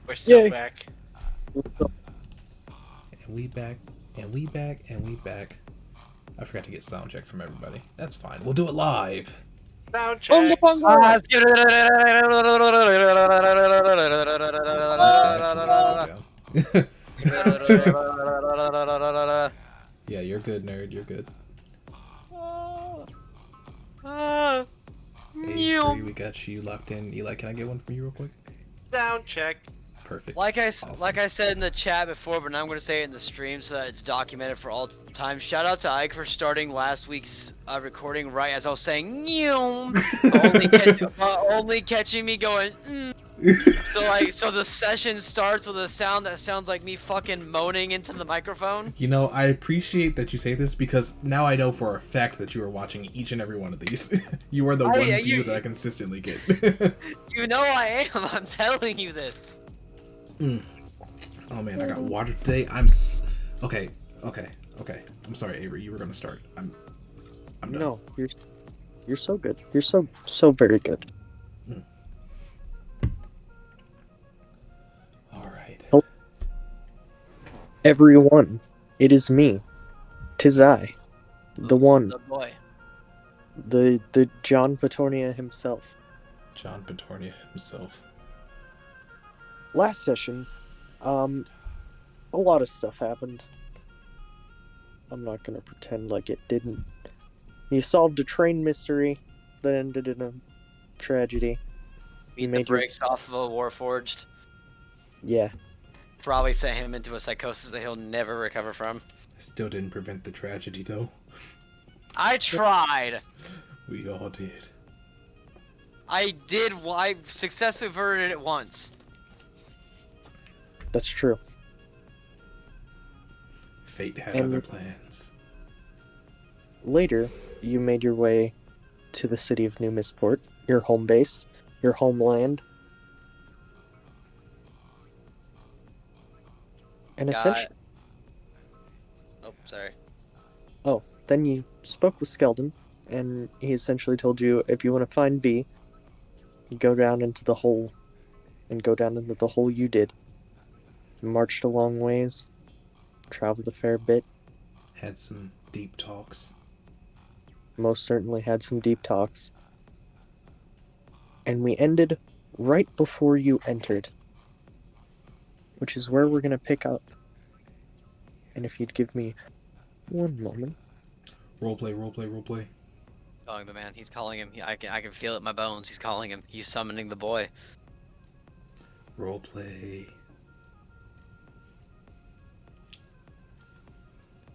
We're so Yay. back. And we back, and we back, and we back. I forgot to get sound check from everybody. That's fine. We'll do it live. Sound Bunga check. bunga! Back, can you calm down? Yeah, you're good, nerd. You're good. A3, we got you locked in. Eli, can I get one from you real quick? Sound check. Perfect. Like I Awesome. said in the chat before, but now I'm gonna say it in the stream so that it's documented for all time. Shout out to Ike for starting last week's recording right as I was saying "Nyeom," only catching me going. So the session starts with a sound that sounds like me fucking moaning into the microphone. You know, I appreciate that you say this because now I know for a fact that you are watching each and every one of these. You are the one view that I consistently get. You know I am. I'm telling you this. Oh man, I got water today. Okay. I'm sorry, Avery. You were gonna start. I'm done. No, you're so good. You're so very good. All right. Everyone, it is me. 'Tis I, the one, The boy. the John Petornia himself. John Petornia himself. Last session, a lot of stuff happened. I'm not gonna pretend like it didn't. You solved a train mystery that ended in a tragedy. Beat the made your- brakes off of a Warforged. Yeah, Probably sent him into a psychosis that he'll never recover from. Still didn't prevent the tragedy though. I tried. We all did. I did. I successfully averted it once. that's true. Fate had And- other plans. Later, you made your way to the city of New Misport, your home base, your homeland. And essentially, Oh, sorry. then you spoke with Skeldon, and he essentially told you if you want to find V, you go down into the hole, and go down into the hole you did. You marched a long ways, traveled a fair bit, Had some deep talks. most certainly had some deep talks. And we ended right before you entered, which is where we're going to pick up. And if you'd give me one moment. Roleplay. Calling the man. He's calling him. I can feel it in my bones. He's calling him. He's summoning the boy. Roleplay.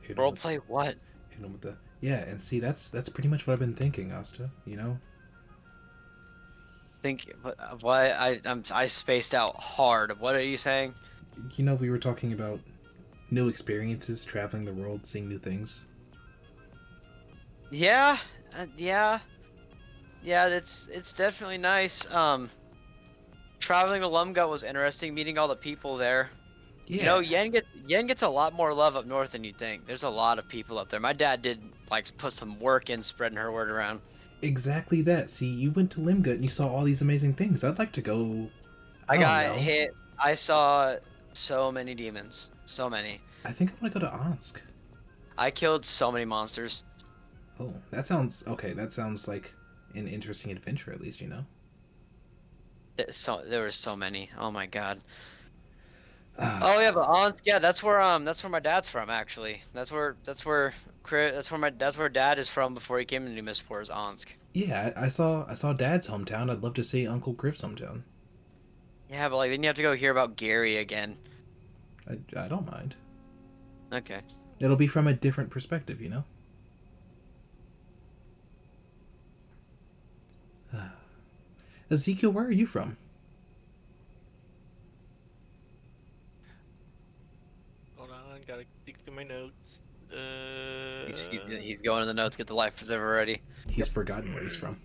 Roleplay what? Hit him with the and see that's pretty much what I've been thinking, Asta. You know. Think why I spaced out hard. What are you saying? You know, we were talking about new experiences, traveling the world, seeing new things. Yeah, yeah. It's definitely nice. Traveling to Lumgut was interesting. Meeting all the people there. Yeah. You know, Yen gets a lot more love up north than you think. There's a lot of people up there. My dad did put some work in spreading her word around. Exactly that. See, you went to Limgut and you saw all these amazing things. I'd like to go. I don't got know. hit. I saw so many demons. So many. I think I want to go to Ansk. I killed so many monsters. Oh, that sounds okay. That sounds like an interesting adventure, at least, you know. There were so many. Oh my god. Oh yeah, but yeah, that's where my dad's from actually. That's where Dad is from before he came to New Misport, is Ansk. Yeah, I saw Dad's hometown. I'd love to see Uncle Griff's hometown. Yeah, but then you have to go hear about Gary again. I don't mind. Okay. It'll be from a different perspective, you know. Ezekiel, where are you from? Hold on, gotta dig through my notes. He's going in the notes. Get the life preserver ready. He's forgotten where he's from.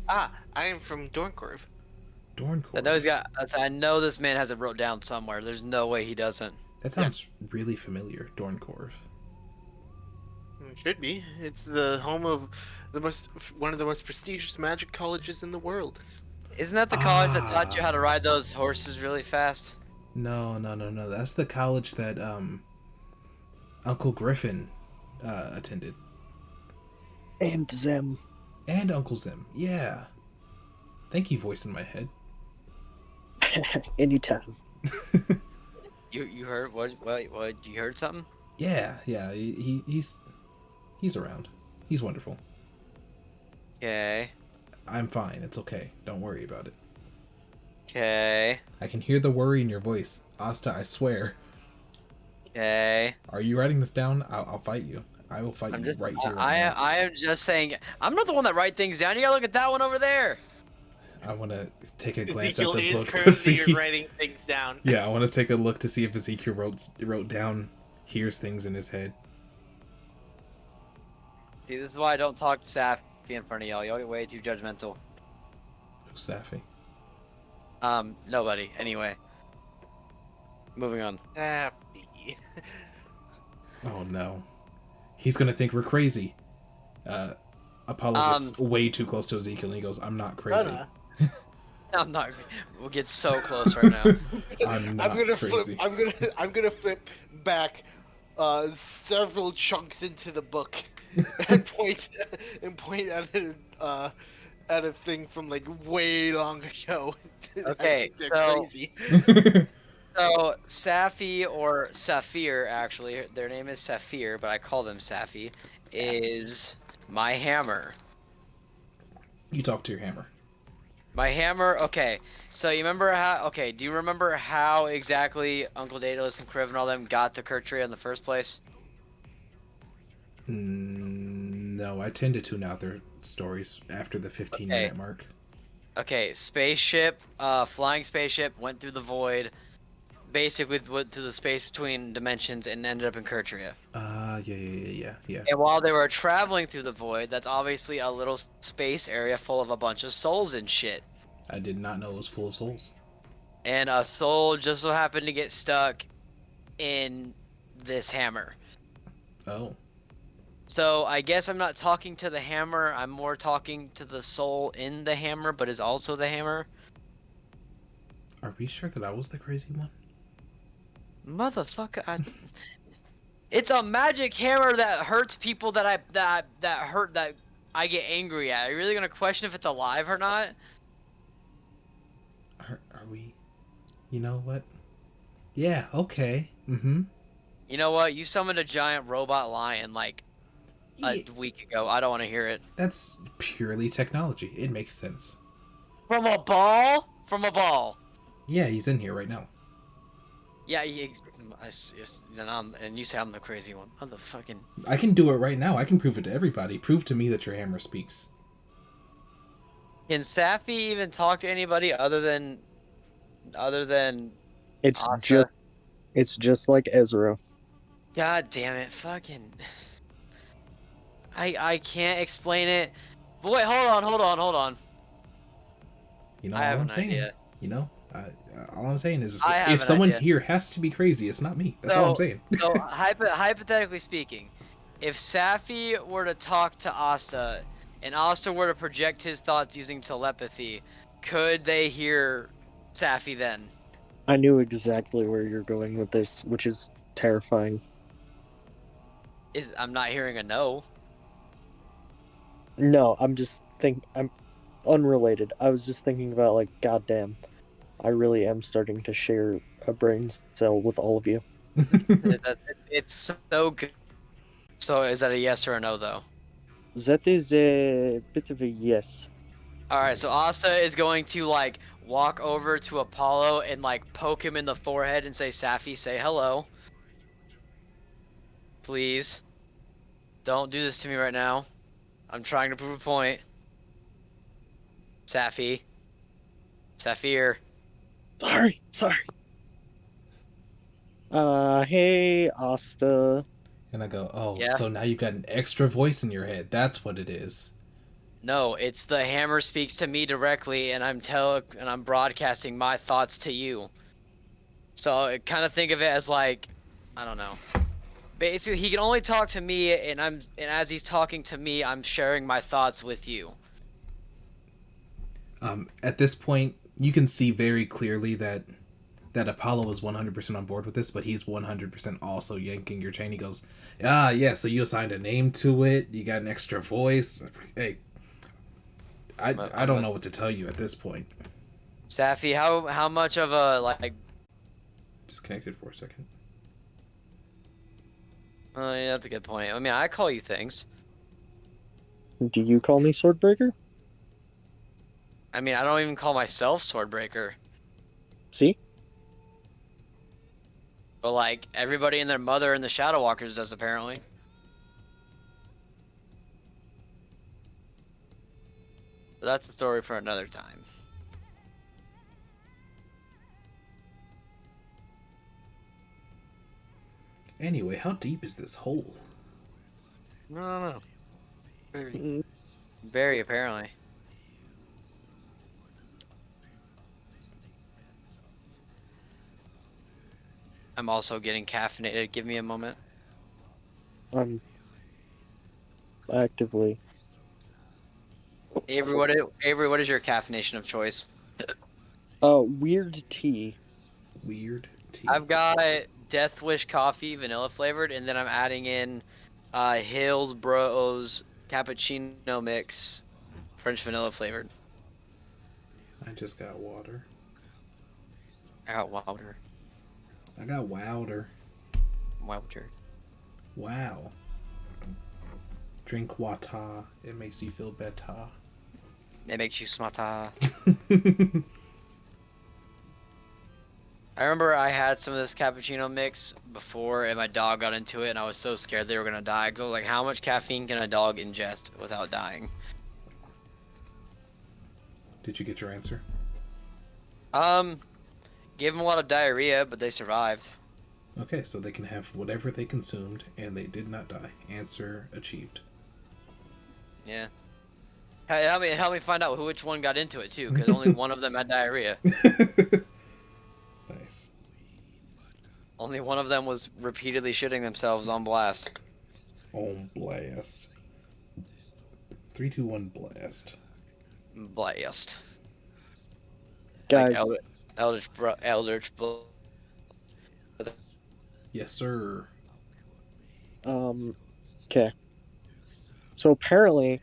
I am from Dorncorv. Dorncorv. I know this man has it wrote down somewhere. There's no way he doesn't. That sounds really familiar. Dorncorv. Should be. It's the home of one of the most prestigious magic colleges in the world. Isn't that the college that taught you how to ride those horses really fast? No. That's the college that Uncle Griffin attended. And Zem. And Uncle Zim. Yeah. Thank you, voice in my head. Anytime. You heard what you heard something? Yeah. He's around. He's wonderful. Okay. I'm fine. It's okay. Don't worry about it. Okay. I can hear the worry in your voice. Asta, I swear. Okay. Are you writing this down? I'll fight you. I will fight you right here. Right now. I am just saying. I'm not the one that write things down. You gotta look at that one over there. I want to take a glance Ezekiel at the is book to currently see. writing things down. Yeah, I want to take a look to see if Ezekiel wrote down, hears things in his head. See, this is why I don't talk to Safi in front of y'all. Y'all get way too judgmental. Who's Safi? Nobody. Anyway. Moving on. Happy. Oh no. He's gonna think we're crazy. Apollo gets way too close to Ezekiel and he goes, I'm not crazy. I'm not. We'll get so close right now. I'm gonna flip. I'm gonna flip back several chunks into the book and point at a thing from like way long ago. Okay, They're so- crazy. So Safi or Saphir, actually, their name is Saphir, but I call them Safi, is my hammer. You talk to your hammer. My hammer. Okay, so you remember how? Okay, do you remember how exactly Uncle Daedalus and Kriv and all them got to Kertria in the first place? No, I tend to tune out their stories after the 15-minute mark. Okay, spaceship, flying spaceship went through the void, basically went through the space between dimensions and ended up in Kertria. Yeah. And while they were traveling through the void, that's obviously a little space area full of a bunch of souls and shit. I did not know it was full of souls. And a soul just so happened to get stuck in this hammer. Oh. So I guess I'm not talking to the hammer, I'm more talking to the soul in the hammer, but is also the hammer. Are we sure that I was the crazy one? Motherfucker, it's a magic hammer that hurts people that I get angry at. Are you really gonna question if it's alive or not? Are we? You know what? Yeah, okay. Mm-hmm. You know what? You summoned a giant robot lion like a week ago. I don't want to hear it. That's purely technology. It makes sense. From a ball? From a ball. Yeah, he's in here right now. Yeah, and you say I'm the crazy one. I'm the fucking... I can do it right now. I can prove it to everybody. Prove to me that your hammer speaks. Can Safi even talk to anybody other than It's Asa? just like Ezra. God damn it, fucking... I can't explain it. But wait, hold on. You know I all have I'm an saying? idea. You know? All I'm saying is I have if an someone idea. here has to be crazy, it's not me. That's all I'm saying. So hypothetically speaking, if Safi were to talk to Asta, and Asta were to project his thoughts using telepathy, could they hear Safi then? I knew exactly where you're going with this, which is terrifying. I'm not hearing a no. No, I'm unrelated. I was just thinking about, like, goddamn, I really am starting to share a brain cell with all of you. It's so good. So is that a yes or a no though? That is a bit of a yes. Alright, so Asta is going to like walk over to Apollo and like poke him in the forehead and say, Safi, say hello. Please. Don't do this to me right now. I'm trying to prove a point. Safi. Saphir. Sorry. Hey, Asta. And I go, oh, Yeah. so now you've got an extra voice in your head. That's what it is. No, it's the hammer speaks to me directly, and I'm broadcasting my thoughts to you. So kind of think of it as like, I don't know. Basically, he can only talk to me, and as he's talking to me, I'm sharing my thoughts with you. At this point, you can see very clearly that that Apollo is 100% on board with this, but he's 100% also yanking your chain. He goes, yeah, so you assigned a name to it, you got an extra voice. Hey, I don't know what to tell you at this point. Staffy, how much of a, like... Disconnected for a second. Yeah, that's a good point. I mean, I call you things. Do you call me Swordbreaker? I mean, I don't even call myself Swordbreaker. See? But, like, everybody and their mother in the Shadow Walkers does, apparently. But that's a story for another time. Anyway, how deep is this hole? No. Very. Very, apparently. I'm also getting caffeinated. Give me a moment. I'm actively. Avery, what is your caffeination of choice? Weird tea. Weird tea. I've got Death Wish coffee, vanilla flavored, and then I'm adding in Hills Bros cappuccino mix, French vanilla flavored. I just got water. I got water. I got wowder. Water. Wow. Drink water. It makes you feel better. It makes you smarter. I remember I had some of this cappuccino mix before, and my dog got into it, and I was so scared they were gonna die. Cause I was like, how much caffeine can a dog ingest without dying? Did you get your answer? Gave them a lot of diarrhea, but they survived. Okay, so they can have whatever they consumed, and they did not die. Answer achieved. Yeah. Hey, help me find out which one got into it too, because only one of them had diarrhea. Nice. Only one of them was repeatedly shitting themselves on blast. On blast. 3, 2, 1, blast. Blast. Guys, Like Eldritch. Yes, sir. okay. So apparently,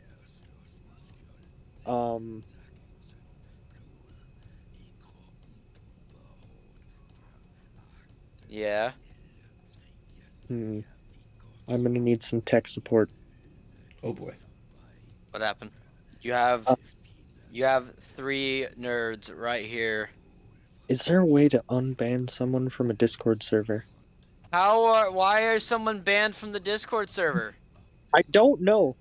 Yeah. I'm gonna need some tech support. Oh boy. What happened? You have Uh, 3 nerds right here. Is there a way to unban someone from a Discord server? Why is someone banned from the Discord server? I don't know.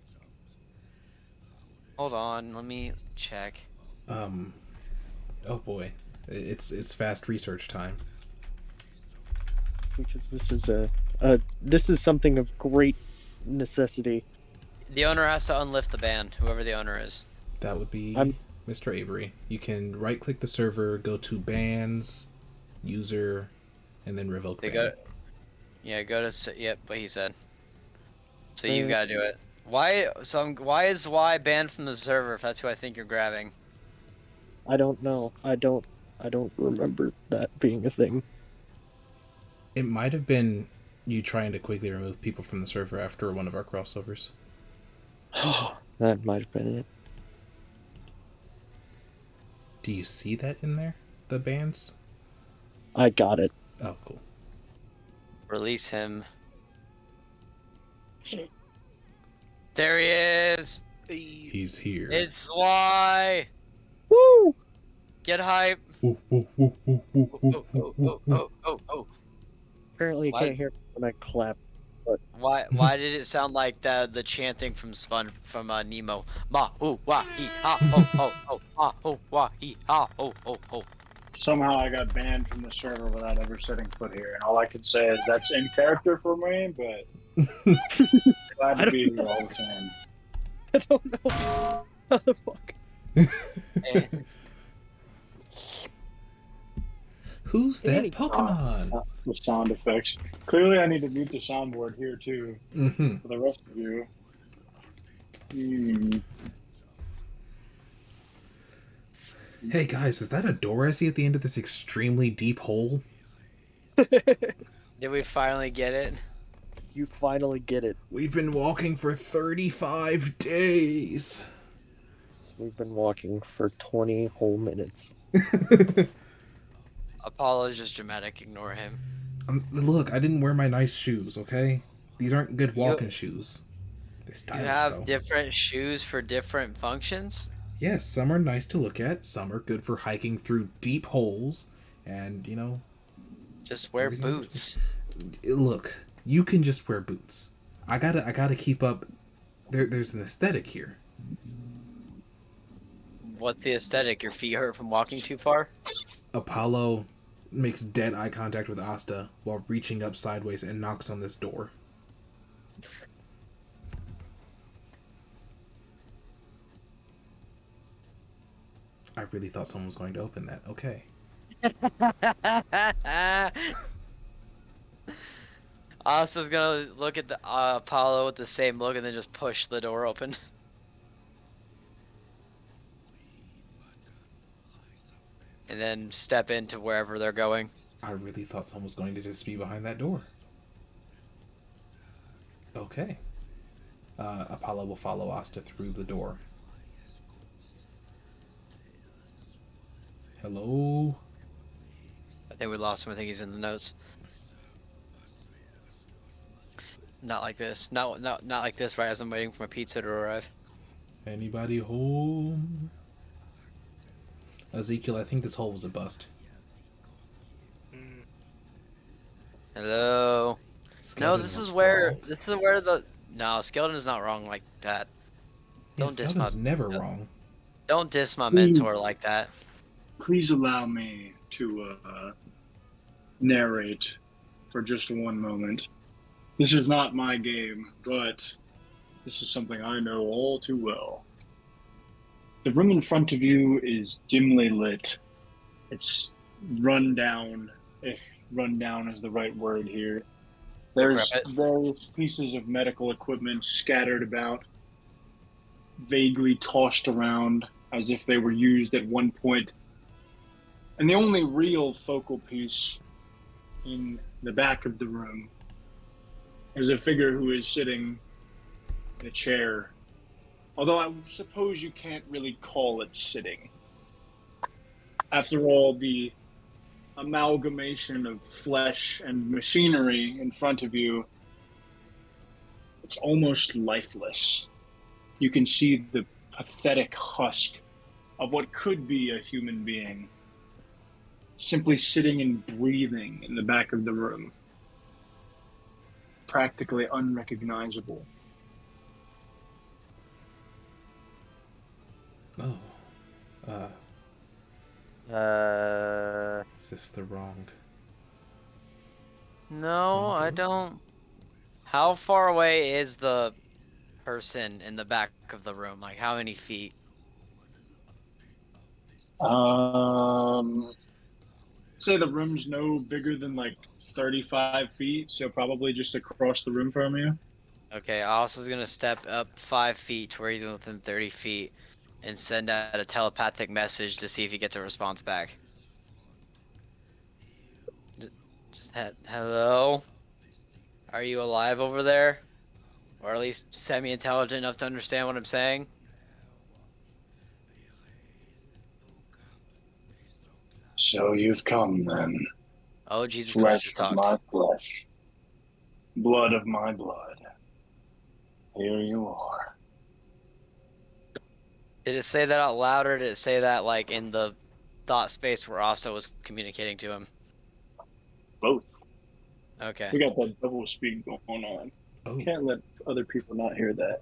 Hold on, let me check. Oh boy. It's fast research time. Because this is something of great necessity. The owner has to unlift the ban, whoever the owner is. That would be I'm- Mr. Avery. You can right click the server, go to bans, user, and then revoke ban. Go to yep, what he said. So you gotta do it. Why is Y banned from the server if that's who I think you're grabbing? I don't know. I don't remember that being a thing. It might have been you trying to quickly remove people from the server after one of our crossovers. That might have been it. Do you see that in there? The bans? I got it. Oh, cool. Release him. There he is! He's here. It's Y! Woo! Get hype! Woo, woo, woo, woo, woo, woo, woo, woo, woo. Oh. Apparently you Why- can't hear me when I clap. Why did it sound like the chanting from Nemo? Ma ooh wah hee ha ho ho ho ma ooh wah hee ha ho ho ho. Somehow I got banned from the server without ever setting foot here, and all I can say is that's in character for me, but glad to be here all the time. I don't know. How the fuck? Eh, Who's that Pokemon? The sound effects. Clearly, I need to mute the soundboard here too Mm-hmm. for the rest of you. Hey guys, is that a door I see at the end of this extremely deep hole? Did we finally get it? You finally get it. We've been walking for 35 days. We've been walking for 20 whole minutes. Apollo's just dramatic. Ignore him. Look, I didn't wear my nice shoes, okay? These aren't good You- walking shoes. They're You stylish, have though. different shoes for different functions? Yes, some are nice to look at, some are good for hiking through deep holes, and, you know... Just wear Everything boots. Look, you can just wear boots. I gotta keep up... There's an aesthetic here. What's the aesthetic? Your feet hurt from walking too far? Apollo makes dead eye contact with Asta while reaching up sideways and knocks on this door. I really thought someone was going to open that. Okay. Asta's gonna look at the Apollo with the same look and then just push the door open. And then step into wherever they're going. I really thought someone was going to just be behind that door. Okay. Apollo will follow Asta through the door. Hello? I think we lost him. I think he's in the notes. Not like this. Not like this, right? As I'm waiting for my pizza to arrive. Anybody home? Ezekiel, I think this hole was a bust. Mm, Hello. Skeleton No, this was is where wrong. the no Skeleton is not wrong like that. Yeah, Don't diss my Skeleton's never wrong. don't diss my Please. mentor like that. Please allow me to narrate for just one moment. This is not my game, but this is something I know all too well. The room in front of you is dimly lit. It's run down, if run down is the right word here. There's Decrepit. various pieces of medical equipment scattered about, vaguely tossed around as if they were used at one point. And the only real focal piece in the back of the room is a figure who is sitting in a chair. Although I suppose you can't really call it sitting. After all, the amalgamation of flesh and machinery in front of you, it's almost lifeless. You can see the pathetic husk of what could be a human being simply sitting and breathing in the back of the room. Practically unrecognizable. Oh. Uh, Is this the wrong? no, I don't. How far away is the person in the back of the room? Like, how many feet? Say the room's no bigger than like 35 feet, so probably just across the room from you. Okay, Alista's gonna step up 5 feet to where he's within 30 feet and send out a telepathic message to see if he gets a response back. Hello? Are you alive over there? Or at least semi-intelligent enough to understand what I'm saying? So you've come then. Oh, Jesus Flesh Christ, of talked. my flesh. Blood of my blood. Here you are. Did it say that out loud, or did it say that like in the thought space where Asta was communicating to him? Both. Okay. We got that double speak going on. Oh. Can't let other people not hear that.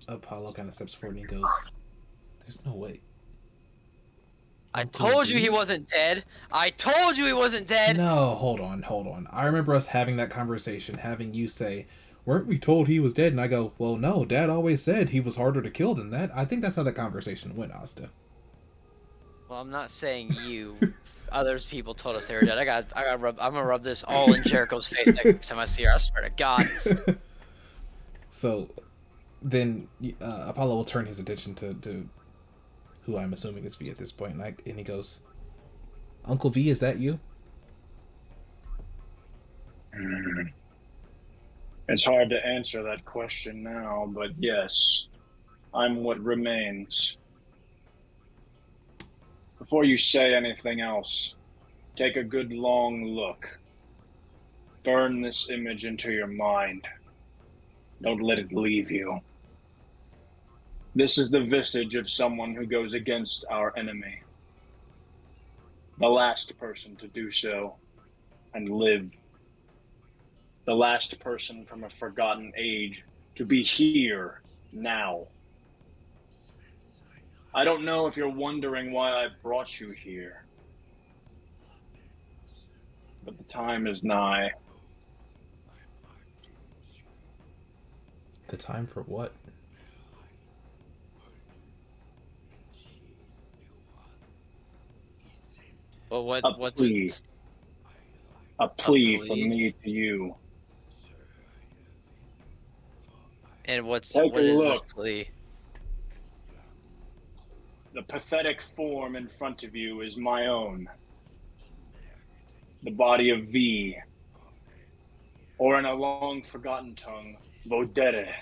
Apollo kind of steps forward and he goes, "There's no way." I told you he wasn't dead. I told you he wasn't dead. No, hold on. I remember us having that conversation, having you say, "Weren't we told he was dead?" And I go, "Well, no, Dad always said he was harder to kill than that." I think that's how that conversation went, Asta. Well, I'm not saying you. Others people told us they were dead. I'm gonna rub this all in Jericho's face next time I see her. I swear to God. So then Apollo will turn his attention to who I'm assuming is V at this point, and he goes, "Uncle V, is that you?" It's hard to answer that question now, but yes, I'm what remains. Before you say anything else, take a good long look. Burn this image into your mind. Don't let it leave you. This is the visage of someone who goes against our enemy. The last person to do so and live. The last person from a forgotten age to be here now. I don't know if you're wondering why I brought you here, but the time is nigh. The time for what? Well, what's plea. it? A plea plea? from me to you. And what Take a is this look. plea? The pathetic form in front of you is my own. The body of V, or in a long-forgotten tongue, Vodere.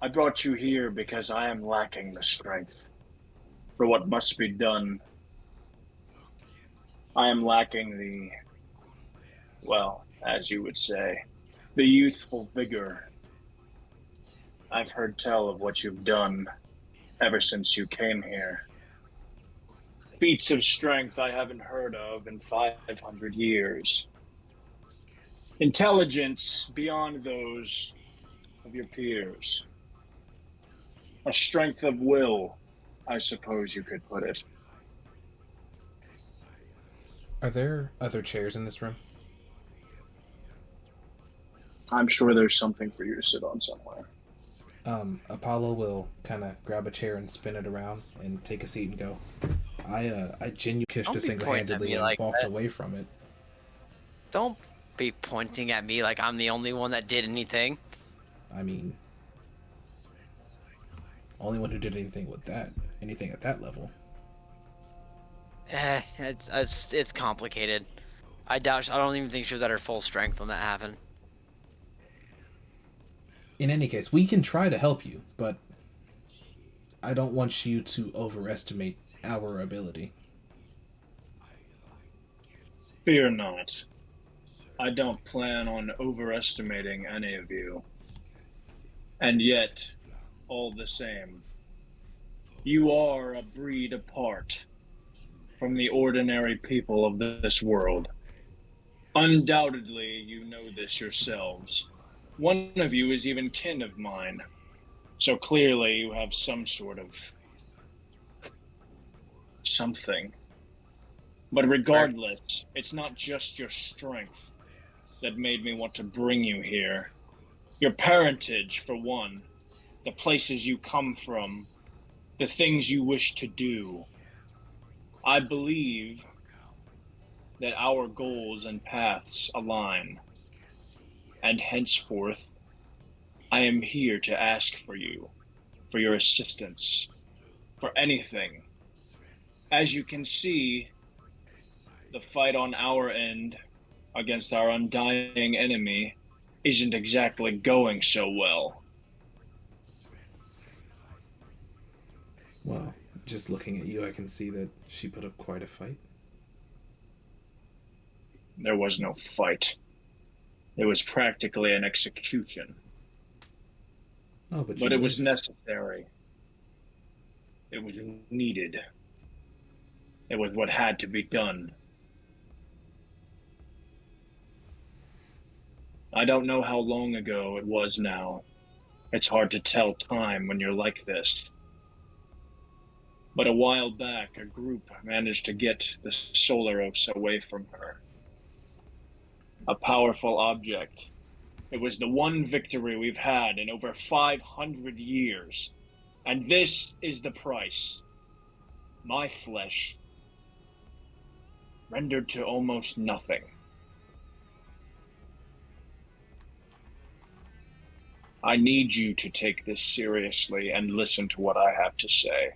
I brought you here because I am lacking the strength for what must be done. I am lacking the, well, as you would say, the youthful vigor. I've heard tell of what you've done ever since you came here. Feats of strength I haven't heard of in 500 years. Intelligence beyond those of your peers. A strength of will, I suppose you could put it. Are there other chairs in this room? I'm sure there's something for you to sit on somewhere. Apollo will kind of grab a chair and spin it around and take a seat and go, I genuinely kissed Don't it be single-handedly pointing at me and like walked that. away from it. Don't be pointing at me like I'm the only one that did anything. I mean, only one who did anything at that level. It's complicated. I don't even think she was at her full strength when that happened. In any case, we can try to help you, but I don't want you to overestimate our ability. Fear not. I don't plan on overestimating any of you. And yet, all the same, you are a breed apart from the ordinary people of this world. Undoubtedly, you know this yourselves. One of you is even kin of mine. So clearly you have some sort of something. But regardless, it's not just your strength that made me want to bring you here. Your parentage, for one, the places you come from, the things you wish to do. I believe that our goals and paths align. And henceforth, I am here to ask for you, for your assistance, for anything. As you can see, the fight on our end against our undying enemy isn't exactly going so well. Well, just looking at you, I can see that she put up quite a fight. There was no fight. It was practically an execution. Oh, but But it was necessary. It was needed. It was what had to be done. I don't know how long ago it was now. It's hard to tell time when you're like this. But a while back, a group managed to get the Solaros away from her. A powerful object. It was the one victory we've had in over 500 years. And this is the price. My flesh, rendered to almost nothing. I need you to take this seriously and listen to what I have to say.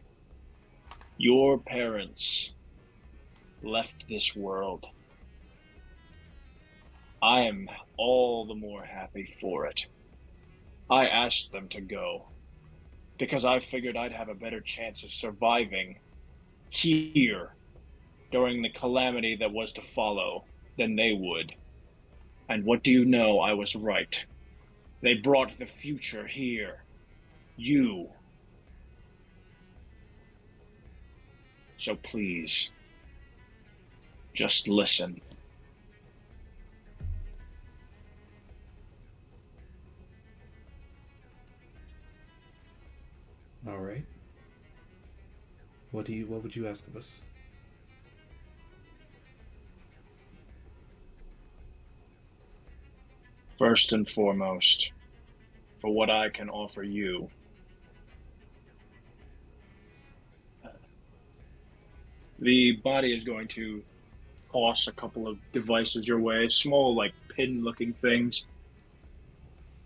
Your parents left this world. I am all the more happy for it. I asked them to go because I figured I'd have a better chance of surviving here during the calamity that was to follow than they would. And what do you know? I was right. They brought the future here. You. So please, just listen. All right. What would you ask of us? First and foremost, for what I can offer you, the body is going to toss a couple of devices your way, small, like pin-looking things.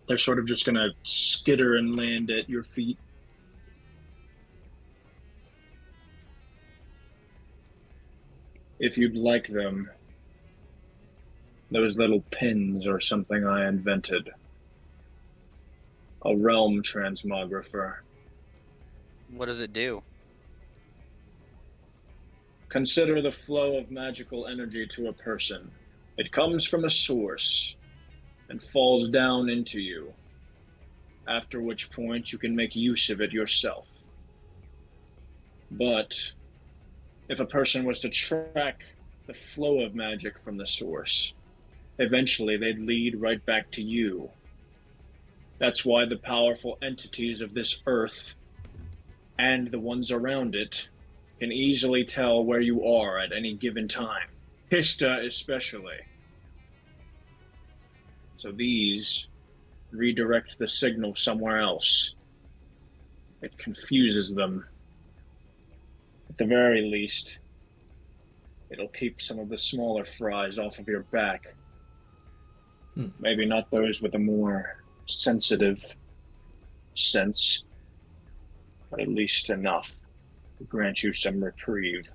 They're sort of just going to skitter and land at your feet. If you'd like them, those little pins are something I invented. A realm transmographer. What does it do? Consider the flow of magical energy to a person. It comes from a source and falls down into you, after which point you can make use of it yourself. But if a person was to track the flow of magic from the source, eventually they'd lead right back to you. That's why the powerful entities of this earth and the ones around it can easily tell where you are at any given time. Hista especially. So these redirect the signal somewhere else. It confuses them. At the very least, it'll keep some of the smaller fries off of your back. Maybe not those with a more sensitive sense, but at least enough to grant you some reprieve.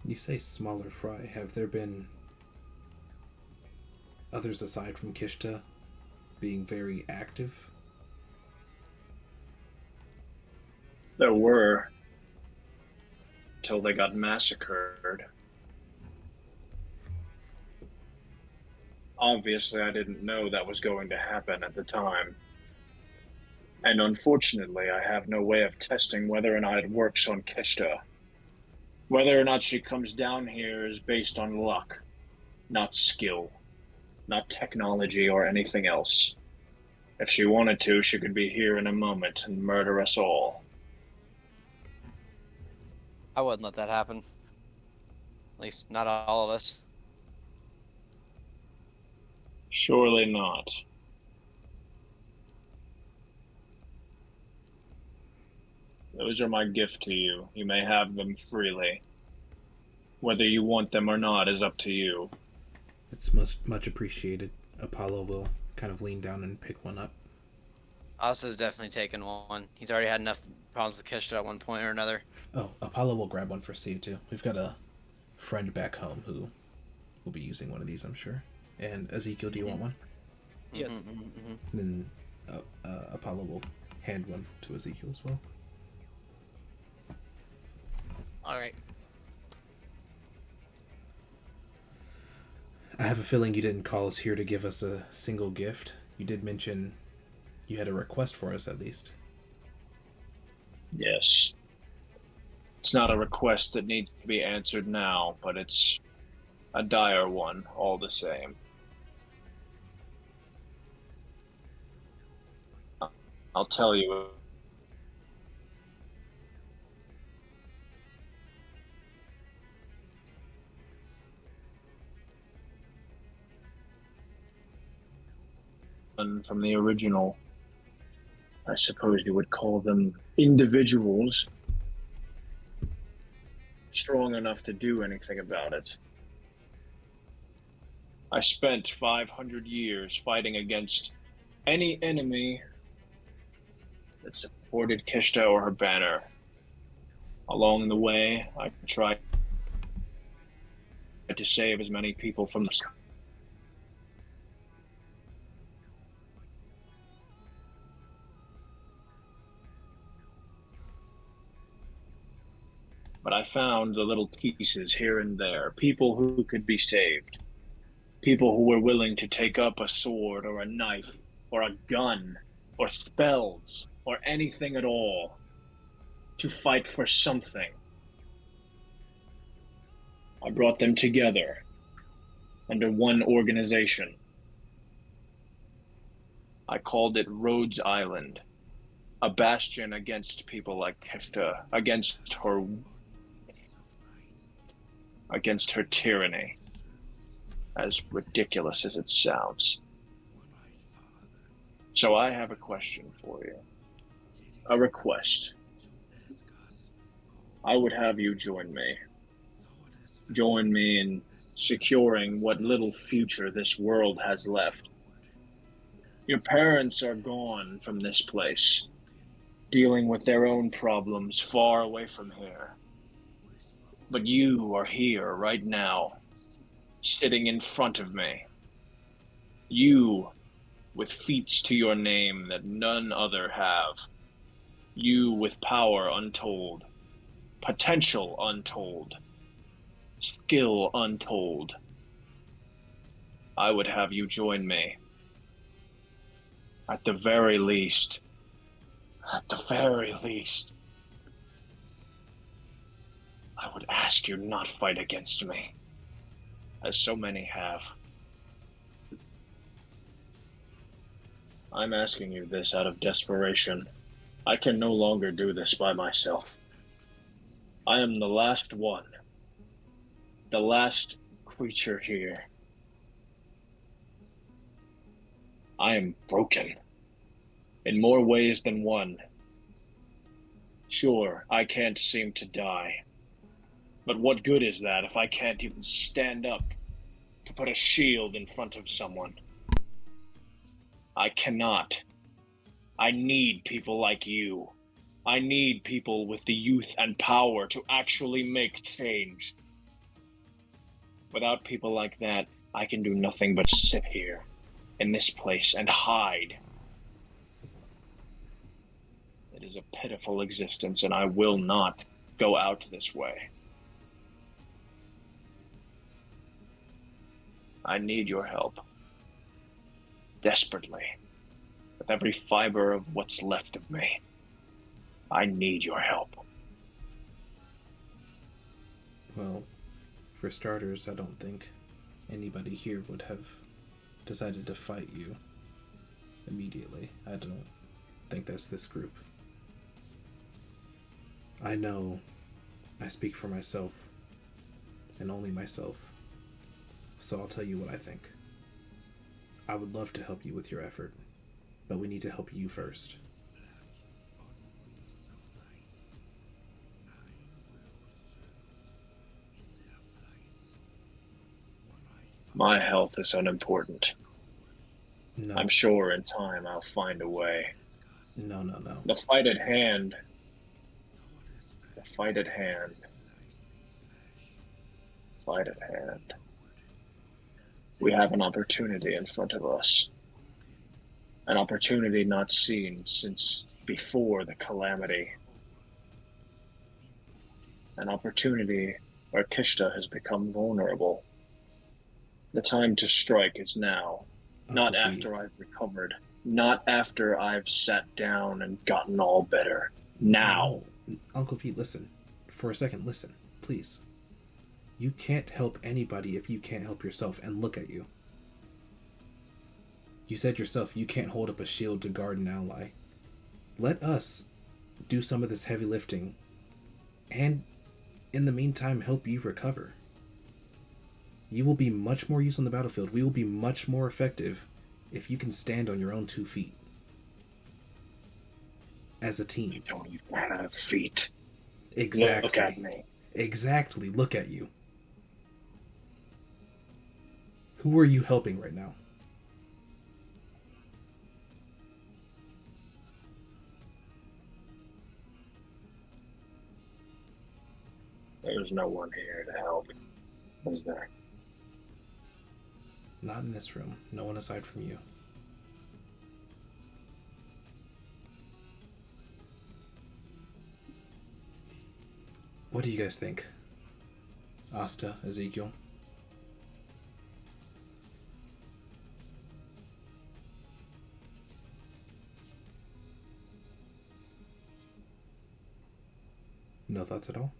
You say smaller fry. Have there been others aside from Kishta being very active? There were, until they got massacred. Obviously, I didn't know that was going to happen at the time. And unfortunately, I have no way of testing whether or not it works on Kishta. Whether or not she comes down here is based on luck, not skill, not technology or anything else. If she wanted to, she could be here in a moment and murder us all. I wouldn't let that happen. At least, not all of us. Surely not. Those are my gift to you. You may have them freely. Whether you want them or not is up to you. It's much appreciated. Apollo will kind of lean down and pick one up. Asa's definitely taken one. He's already had enough problems with Kishta at one point or another. Oh, Apollo will grab one for Steve too. We've got a friend back home who will be using one of these, I'm sure. And Ezekiel, do you want one? Yes. And then Apollo will hand one to Ezekiel as well. Alright. I have a feeling you didn't call us here to give us a single gift. You did mention you had a request for us, at least. Yes. It's not a request that needs to be answered now, but it's a dire one, all the same. I'll tell you. From the original, I suppose you would call them individuals, strong enough to do anything about it. I spent 500 years fighting against any enemy that supported Kishta or her banner. Along the way, I tried to save as many people from the... But I found the little pieces here and there, people who could be saved. People who were willing to take up a sword or a knife or a gun or spells or anything at all to fight for something. I brought them together under one organization. I called it Rhodes Island, a bastion against people like Kefta, against her tyranny, as ridiculous as it sounds. So I have a question for you, a request. I would have you join me. Join me in securing what little future this world has left. Your parents are gone from this place, dealing with their own problems far away from here. But you are here right now, sitting in front of me. You, with feats to your name that none other have. You with power untold, potential untold, skill untold. I would have you join me. At the very least, I would ask you not fight against me, as so many have. I'm asking you this out of desperation. I can no longer do this by myself. I am the last one, the last creature here. I am broken, in more ways than one. Sure, I can't seem to die. But what good is that if I can't even stand up to put a shield in front of someone? I cannot. I need people like you. I need people with the youth and power to actually make change. Without people like that, I can do nothing but sit here in this place and hide. It is a pitiful existence, and I will not go out this way. I need your help. Desperately. With every fiber of what's left of me. I need your help. Well, for starters, I don't think anybody here would have decided to fight you immediately. I don't think that's this group. I know I speak for myself, and only myself, so I'll tell you what I think. I would love to help you with your effort, but we need to help you first. My health is unimportant. No. I'm sure in time I'll find a way. No. The fight at hand. Fight at hand. We have an opportunity in front of us. An opportunity not seen since before the calamity. An opportunity where Kishta has become vulnerable. The time to strike is now. Not after I've recovered. Not after I've sat down and gotten all better. Now. No. Uncle V, listen. For a second, listen. Please. You can't help anybody if you can't help yourself, and look at you. You said yourself you can't hold up a shield to guard an ally. Let us do some of this heavy lifting, and in the meantime help you recover. You will be much more used on the battlefield. We will be much more effective if you can stand on your own 2 feet. As a team. You don't even have feet. Exactly. Look at me. Exactly. Look at you. Who are you helping right now? There's no one here to help, is there? Not in this room. No one aside from you. What do you guys think? Asta, Ezekiel? No thoughts at all?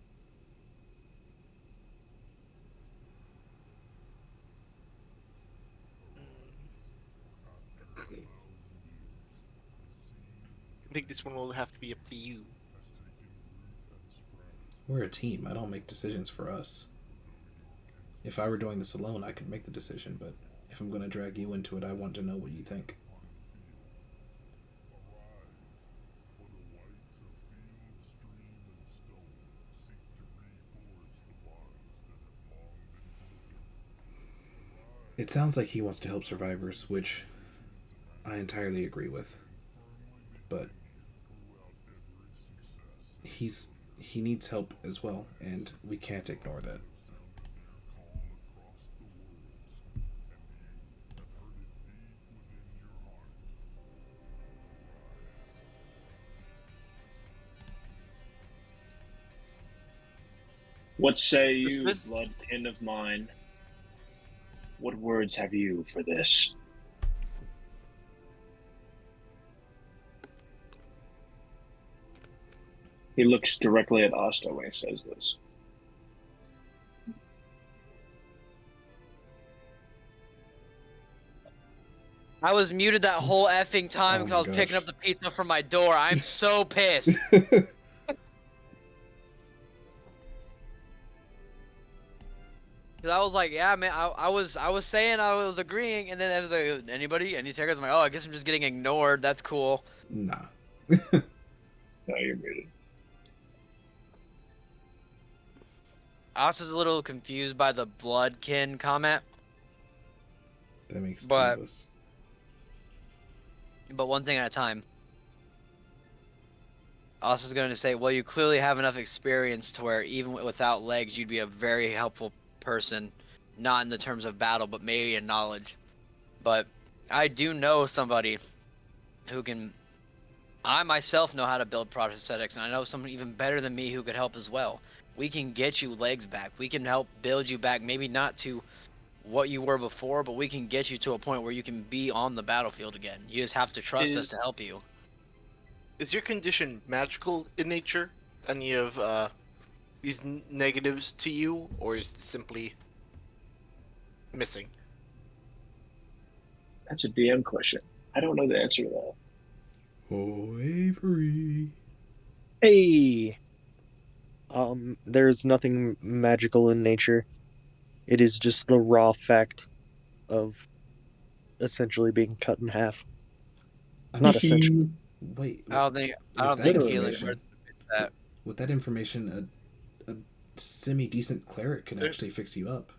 I think this one will have to be up to you. We're a team. I don't make decisions for us. If I were doing this alone, I could make the decision, but if I'm going to drag you into it, I want to know what you think. It sounds like he wants to help survivors, which I entirely agree with. But he needs help as well, and we can't ignore that. What say you, this- bloodkin of mine? What words have you for this? He looks directly at Asta when he says this. I was muted that whole effing time Oh because my I was picking gosh. up the pizza from my door. I'm so pissed. Cause I was like, yeah, man, I was saying I was agreeing, and then I was like, anybody, any takers? I'm like, oh, I guess I'm just getting ignored. That's cool. Nah. No, you're muted. I was just a little confused by the bloodkin comment, That makes two But- of us. but one thing at a time. I was going to say, well, you clearly have enough experience to where even without legs, you'd be a very helpful person, not in the terms of battle, but maybe in knowledge. But I do know somebody who can. I myself know how to build prosthetics, and I know someone even better than me who could help as well. We can get you legs back. We can help build you back, maybe not to what you were before, but we can get you to a point where you can be on the battlefield again. You just have to trust us to help you. Is your condition magical in nature? Any of these negatives to you, or is it simply missing? That's a DM question. I don't know the answer to that. Oh, Avery. Hey! There's nothing magical in nature. It is just the raw fact of essentially being cut in half. Not essentially. Wait. I don't think that healing information- words fix that. With that information, a semi-decent cleric can actually fix you up.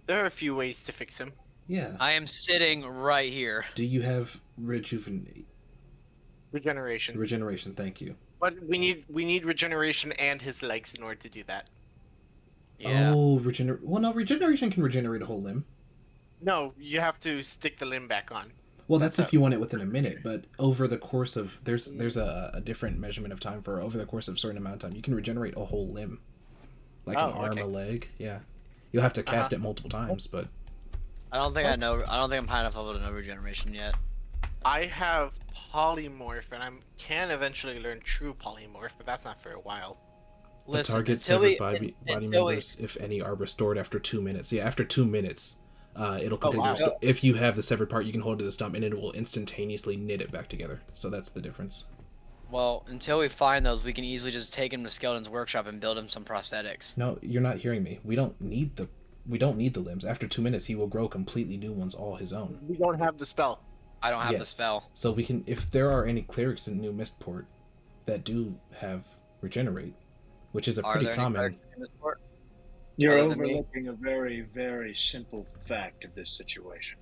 There are a few ways to fix him. Yeah. I am sitting right here. Do you have Regeneration. regeneration? Thank you. But we need regeneration and his legs in order to do that. Yeah. Oh, well, no, regeneration can regenerate a whole limb. No, you have to stick the limb back on. Well, that's if you want it within a minute, but over the course of there's a different measurement of time for over the course of a certain amount of time. You can regenerate a whole limb, like an arm, okay. a leg. Yeah, you'll have to cast it multiple times, but I don't think I know. I don't think I'm high enough level to know regeneration yet. I have polymorph, and I can eventually learn true polymorph, but that's not for a while. the target severed body members, if any, are restored after 2 minutes. Yeah, after 2 minutes, it'll completely wow. restore. If you have the severed part, you can hold it to the stump, and it will instantaneously knit it back together. So that's the difference. Well, until we find those, we can easily just take him to Skeleton's workshop and build him some prosthetics. No, you're not hearing me. We don't need the limbs. After 2 minutes, he will grow completely new ones all his own. We don't have the spell. I don't have the Yes. spell. So we can, if there are any clerics in New Mistport that do have regenerate, which is a Are pretty there any common. clerics in this port? You're other than me? overlooking a very, very simple fact of this situation.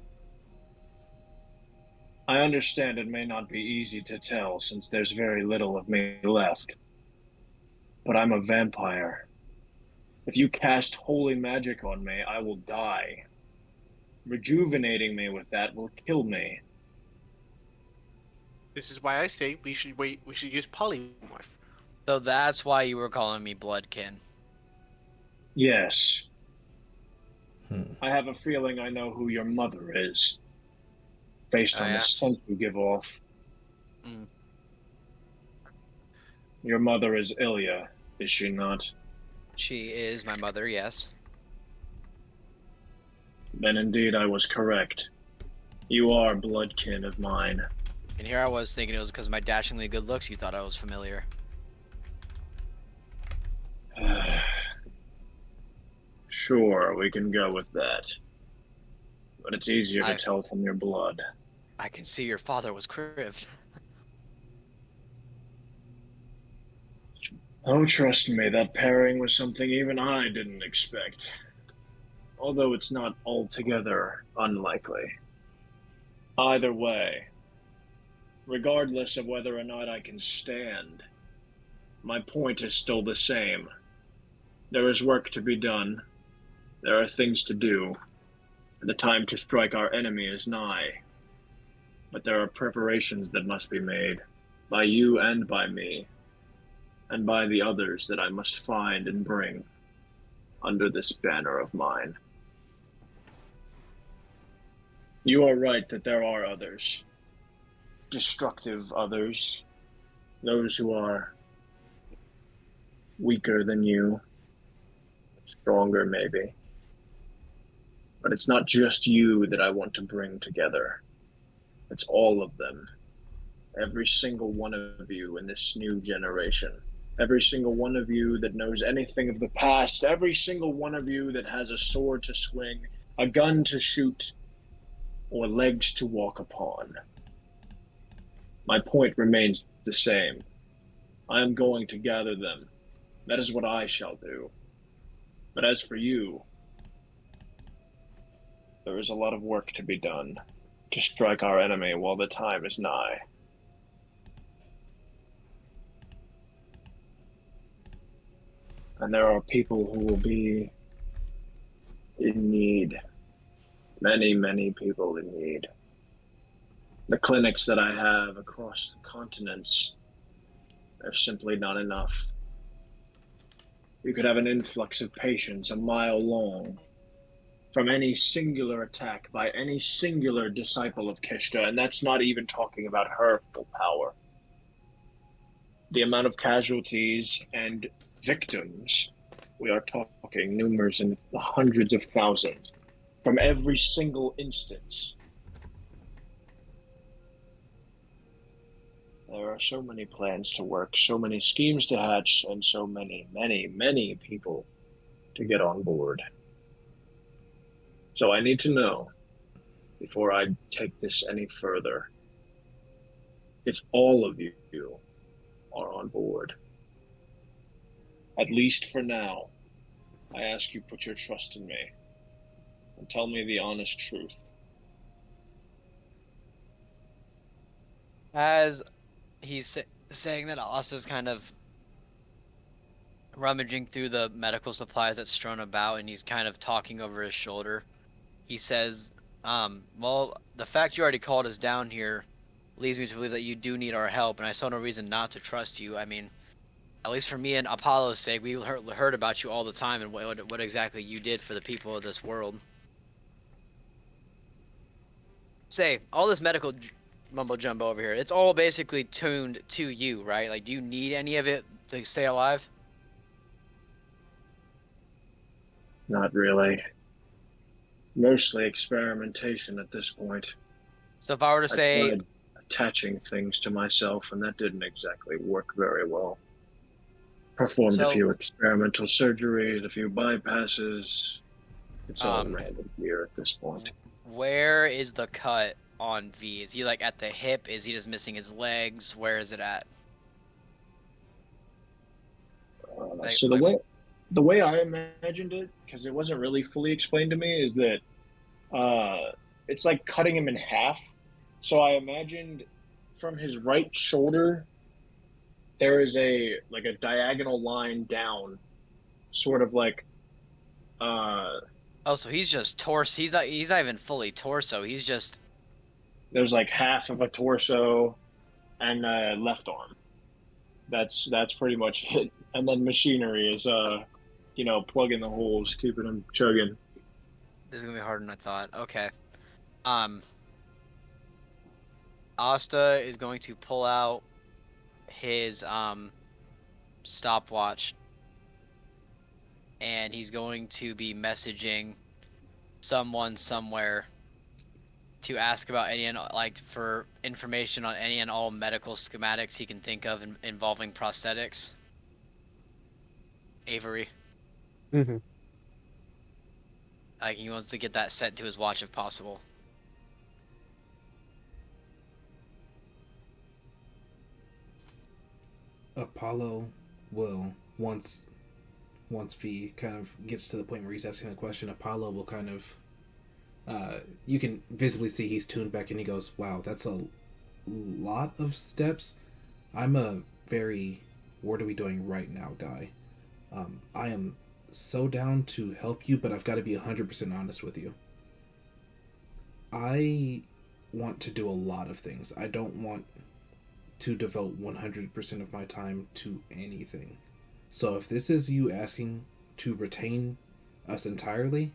I understand it may not be easy to tell since there's very little of me left, but I'm a vampire. If you cast holy magic on me, I will die. Rejuvenating me with that will kill me. This is why I say we should wait. We should use polymorph. So that's why you were calling me Bloodkin. Yes. Hmm. I have a feeling I know who your mother is, based Oh, on the yeah? scent you give off. Mm. Your mother is Ilya, is she not? She is my mother, yes. Then indeed I was correct. You are bloodkin of mine. And here I was thinking it was because of my dashingly good looks you thought I was familiar. Sure, we can go with that. But it's easier to I- tell from your blood. I can see your father was crived. Oh, trust me, that pairing was something even I didn't expect. Although it's not altogether unlikely. Either way, regardless of whether or not I can stand, my point is still the same. There is work to be done. There are things to do. The time to strike our enemy is nigh. But there are preparations that must be made, by you and by me, and by the others that I must find and bring under this banner of mine. You are right that there are others. Destructive others. Those who are weaker than you. Stronger, maybe. But it's not just you that I want to bring together. It's all of them. Every single one of you in this new generation. Every single one of you that knows anything of the past. Every single one of you that has a sword to swing, a gun to shoot, or legs to walk upon. My point remains the same. I am going to gather them. That is what I shall do. But as for you, there is a lot of work to be done to strike our enemy while the time is nigh. And there are people who will be in need. Many, many people in need. The clinics that I have across the continents are simply not enough. You could have an influx of patients a mile long from any singular attack by any singular disciple of Kishta, and that's not even talking about her full power. The amount of casualties and victims, we are talking numbers in the hundreds of thousands from every single instance. There are so many plans to work, so many schemes to hatch, and so many, many, many people to get on board. So I need to know, before I take this any further, if all of you are on board. At least for now, I ask you put your trust in me and tell me the honest truth. As he's saying that, Asta's kind of rummaging through the medical supplies that's strewn about, and he's kind of talking over his shoulder. He says, well, the fact you already called us down here leads me to believe that you do need our help, and I saw no reason not to trust you. I mean, at least for me and Apollo's sake, we heard about you all the time and what exactly you did for the people of this world. Say, all this medical mumbo jumbo over here, it's all basically tuned to you, right? Like, do you need any of it to stay alive? Not really. Mostly experimentation at this point. So if I were to I say, tried attaching things to myself, and that didn't exactly work very well. Performed a So- few experimental surgeries, a few bypasses. It's all Um, random here at this point. where is the cut on V? Is he like at the hip? Is he just missing his legs? Where is it at? So the the way I imagined it, because it wasn't really fully explained to me, is that it's like cutting him in half. So I imagined from his right shoulder there is a diagonal line down, sort of like uh Oh, so he's just torso. He's not even fully torso. He's just. there's like half of a torso and a left arm. That's pretty much it. And then machinery is plugging the holes, keeping him chugging. This is gonna be harder than I thought. Okay. Um. Asta is going to pull out his stopwatch, and he's going to be messaging someone somewhere to ask about any and like for information on any and all medical schematics he can think of involving prosthetics. Avery. Mm-hmm. Like he wants to get that sent to his watch if possible. Apollo will once V kind of gets to the point where he's asking the question, Apollo will kind of you can visibly see he's tuned back and he goes, wow, that's a lot of steps. I'm a very what are we doing right now guy. I am so down to help you, but I've got to be 100% honest with you. I want to do a lot of things. I don't want to devote 100% of my time to anything. So if this is you asking to retain us entirely,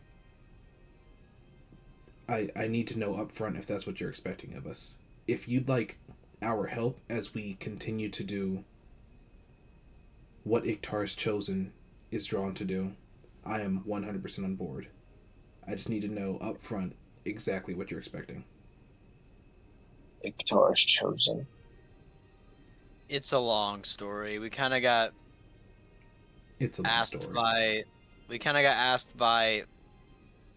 I need to know up front if that's what you're expecting of us. If you'd like our help as we continue to do what Iktar's chosen is drawn to do, I am 100% on board. I just need to know up front exactly what you're expecting. Iktar's chosen. It's a long story. We kind of got It's a long asked story. by. We kind of got asked by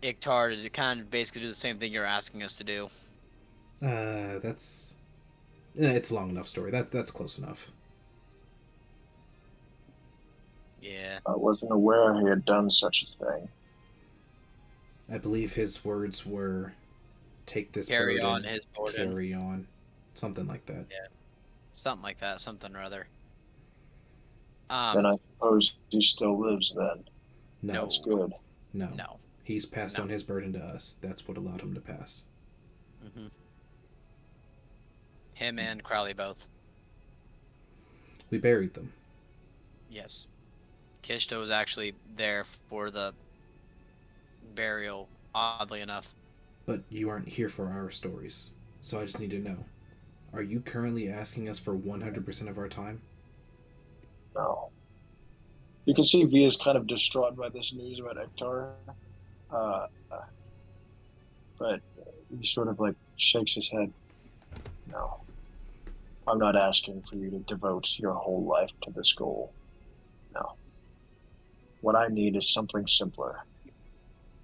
Iktar to kind of basically do the same thing you're asking us to do. That's it's a long enough story. That's close enough. Yeah. I wasn't aware he had done such a thing. I believe his words were, "Take this Carry burden, on his burden. carry on," something like that. Yeah. Something like that. Something or other. Then I suppose he still lives then. No, That's good. no, No. He's passed No. on his burden to us. That's what allowed him to pass. Mm-hmm. Him and Crowley both. We buried them. Yes. Kishto was actually there for the burial, oddly enough. But you aren't here for our stories. So I just need to know. Are you currently asking us for 100% of our time? No. You can see V is kind of distraught by this news about Ektar. But he sort of like shakes his head. No. I'm not asking for you to devote your whole life to this goal. No. What I need is something simpler.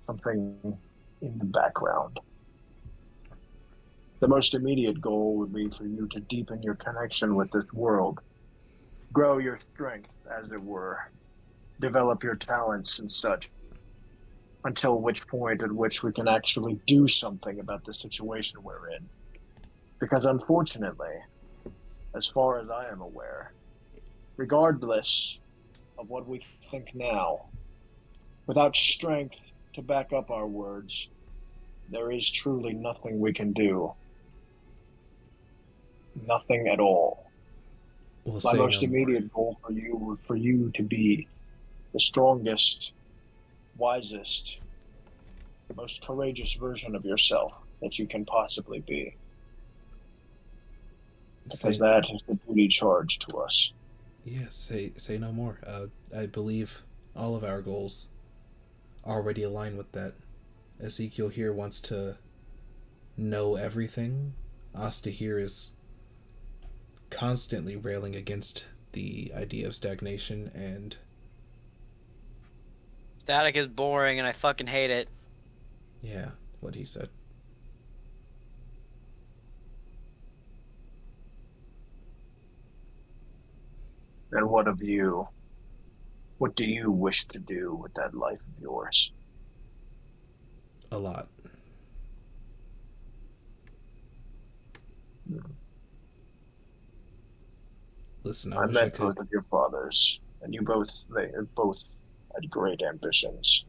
Something in the background. The most immediate goal would be for you to deepen your connection with this world. Grow your strength, as it were. Develop your talents and such. Until which point at which we can actually do something about the situation we're in. Because unfortunately, as far as I am aware, regardless of what we think now, without strength to back up our words, there is truly nothing we can do. Nothing at all. We'll My say most no more. immediate goal for you to be the strongest, wisest, most courageous version of yourself that you can possibly be. Because that is the duty charged to us. Yes, say no more. I believe all of our goals already align with that. Ezekiel here wants to know everything. Asta here is constantly railing against the idea of stagnation, and Static is boring and I fucking hate it. yeah, what he said. And what of you? What do you wish to do with that life of yours? A lot. Listen, I wish I met could. both of your fathers, and they both had great ambitions.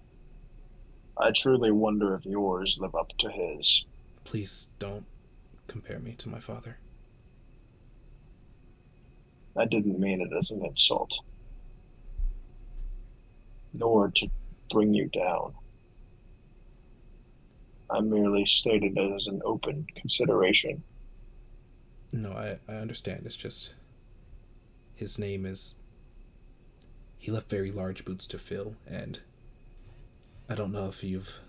I truly wonder if yours live up to his. Please don't compare me to my father. I didn't mean it as an insult, nor to bring you down. I merely stated it as an open consideration. No, I understand. It's just his name is. He left very large boots to fill, and I don't know if you've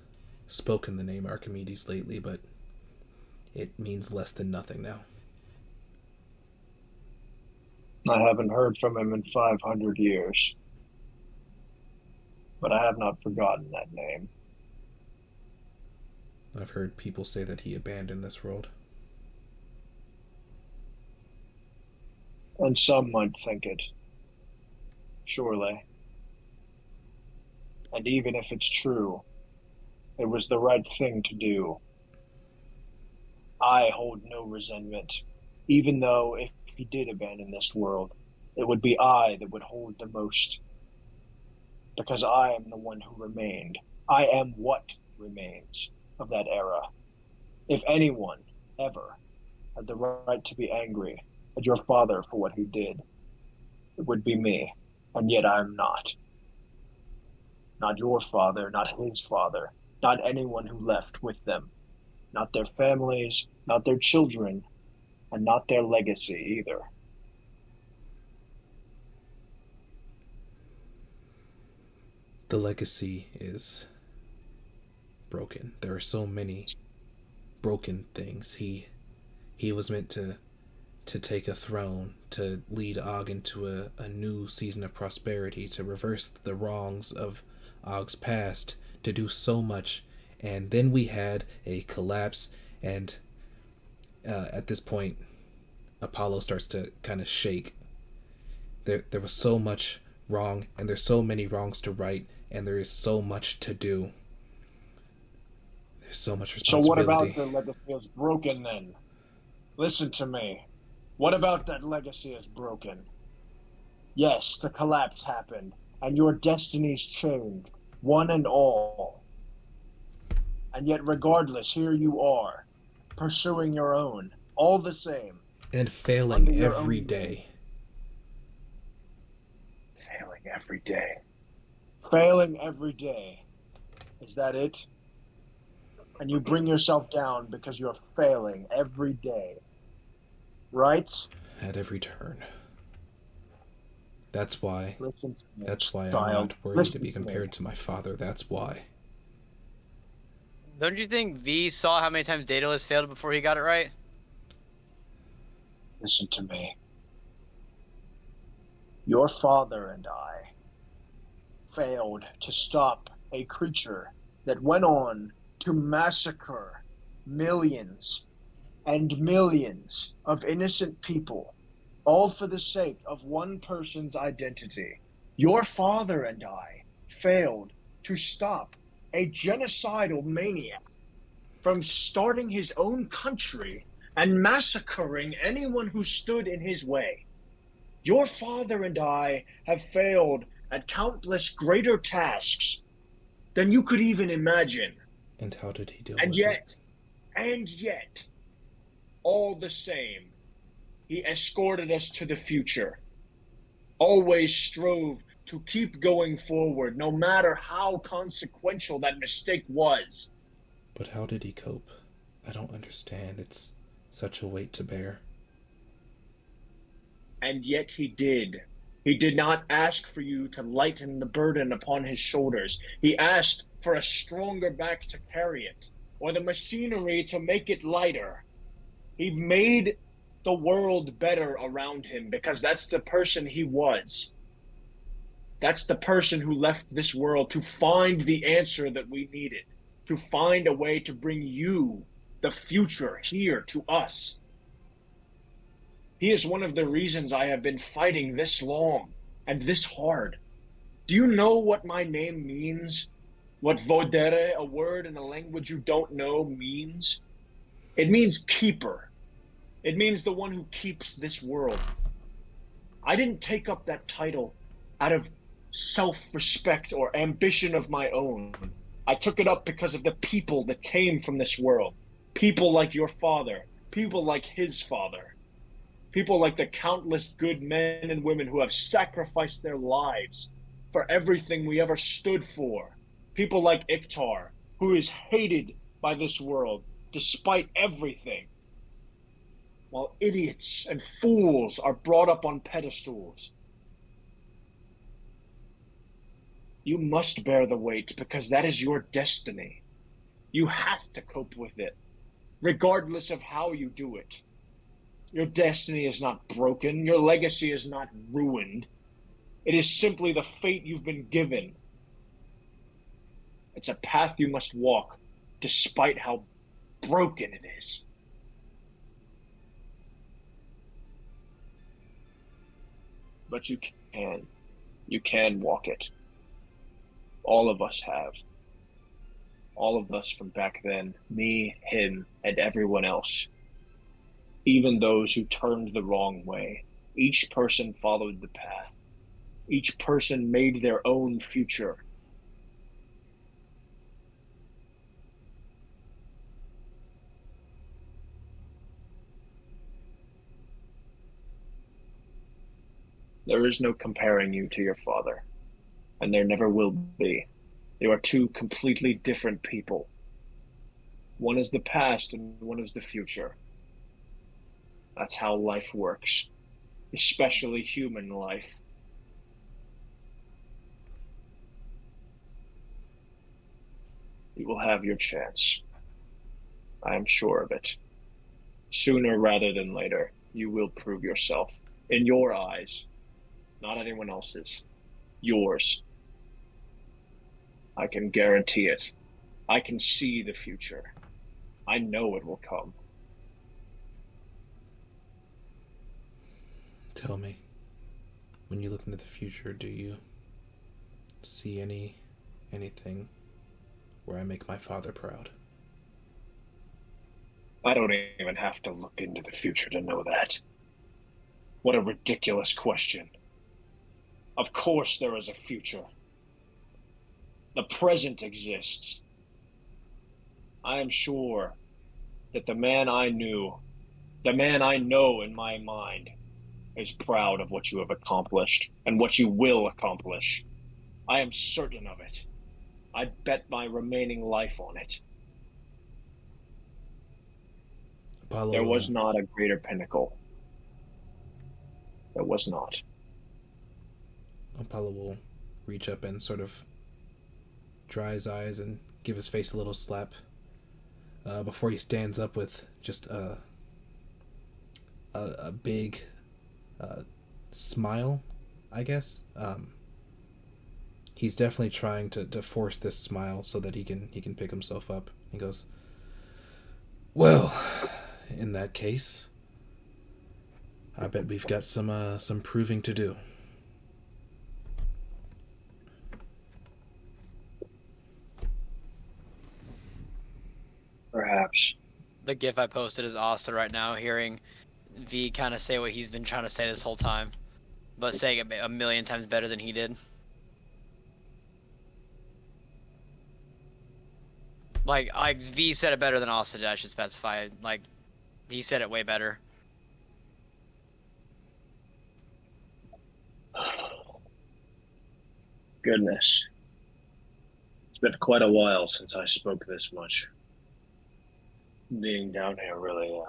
spoken the name Archimedes lately, but it means less than nothing now. I haven't heard from him in 500 years, but I have not forgotten that name. I've heard people say that he abandoned this world. And some might think it. Surely. And even if it's true, it was the right thing to do. I hold no resentment, even though if he did abandon this world, it would be I that would hold the most. Because I am the one who remained. I am what remains of that era. If anyone ever had the right to be angry at your father for what he did, it would be me. And yet I am not. Not your father, not his father, not anyone who left with them. Not their families, not their children, and not their legacy either. The legacy is broken. There are so many broken things. He was meant to take a throne, to lead Og into a new season of prosperity, to reverse the wrongs of Og's past, to do so much. And then we had a collapse, and at this point, Apollo starts to kind of shake. There was so much wrong, and there's so many wrongs to right, and there is so much to do. There's so much responsibility. So what about the legacy is broken then? Listen to me. What about that legacy is broken? Yes, the collapse happened, and your destinies changed, one and all. And yet regardless, here you are, pursuing your own, all the same. And failing every day. Failing every day. Failing every day. Is that it? And you bring yourself down because you're failing every day. Right? At every turn. That's why. Listen to me, That's why I'm child. not worthy Listen to be me. compared to my father. That's why. Don't you think V saw how many times Daedalus failed before he got it right? Listen to me. Your father and I failed to stop a creature that went on to massacre millions and millions of innocent people, all for the sake of one person's identity. Your father and I failed to stop a genocidal maniac from starting his own country and massacring anyone who stood in his way. Your father and I have failed at countless greater tasks than you could even imagine. And how did he deal And with yet, all the same, he escorted us to the future. Always strove to keep going forward, no matter how consequential that mistake was. But how did he cope? I don't understand. It's such a weight to bear. And yet he did. He did not ask for you to lighten the burden upon his shoulders. He asked for a stronger back to carry it, or the machinery to make it lighter. He made the world better around him because that's the person he was. That's the person who left this world to find the answer that we needed, to find a way to bring you, the future, here to us. He is one of the reasons I have been fighting this long and this hard. Do you know what my name means? What vodere, a word in a language you don't know, means? It means keeper. It means the one who keeps this world. I didn't take up that title out of self-respect or ambition of my own. I took it up because of the people that came from this world. People like your father, people like his father, people like the countless good men and women who have sacrificed their lives for everything we ever stood for. People like Iktar, who is hated by this world despite everything, while idiots and fools are brought up on pedestals. You must bear the weight because that is your destiny. You have to cope with it, regardless of how you do it. Your destiny is not broken. Your legacy is not ruined. It is simply the fate you've been given. It's a path you must walk, despite how broken it is. But you can. You can walk it. All of us have. All of us from back then. Me, him, and everyone else. Even those who turned the wrong way. Each person followed the path. Each person made their own future. There is no comparing you to your father, and there never will be. You are two completely different people. One is the past and one is the future. That's how life works, especially human life. You will have your chance. I am sure of it. Sooner rather than later, you will prove yourself. In your eyes, not anyone else's. Yours. I can guarantee it. I can see the future. I know it will come. Tell me, when you look into the future, do you see anything where I make my father proud? I don't even have to look into the future to know that. What a ridiculous question. Of course there is a future. The present exists. I am sure that the man I knew, the man I know in my mind, is proud of what you have accomplished and what you will accomplish. I am certain of it. I bet my remaining life on it. Apollo, There was not a greater pinnacle. There was not. Apollo will reach up and sort of dry his eyes and give his face a little slap before he stands up with just a big smile, I guess. He's definitely trying to force this smile so that he can pick himself up. He goes, "Well, in that case, I bet we've got some proving to do." Perhaps. The gif I posted is Asta right now, hearing V kind of say what he's been trying to say this whole time, but saying it a million times better than he did. Like V said it better than Asta did, I should specify. Like, he said it way better. Goodness. It's been quite a while since I spoke this much. Being down here really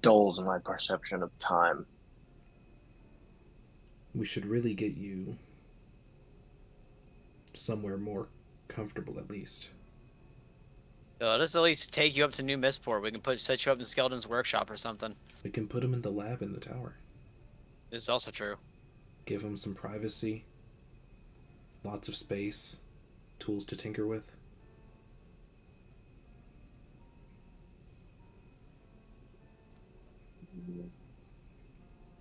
dulls my perception of time. We should really get you somewhere more comfortable, at least. Let's at least take you up to New Mistport. We can set you up in Skeleton's workshop or something. We can put him in the lab in the tower. It's also true. Give him some privacy, lots of space, tools to tinker with.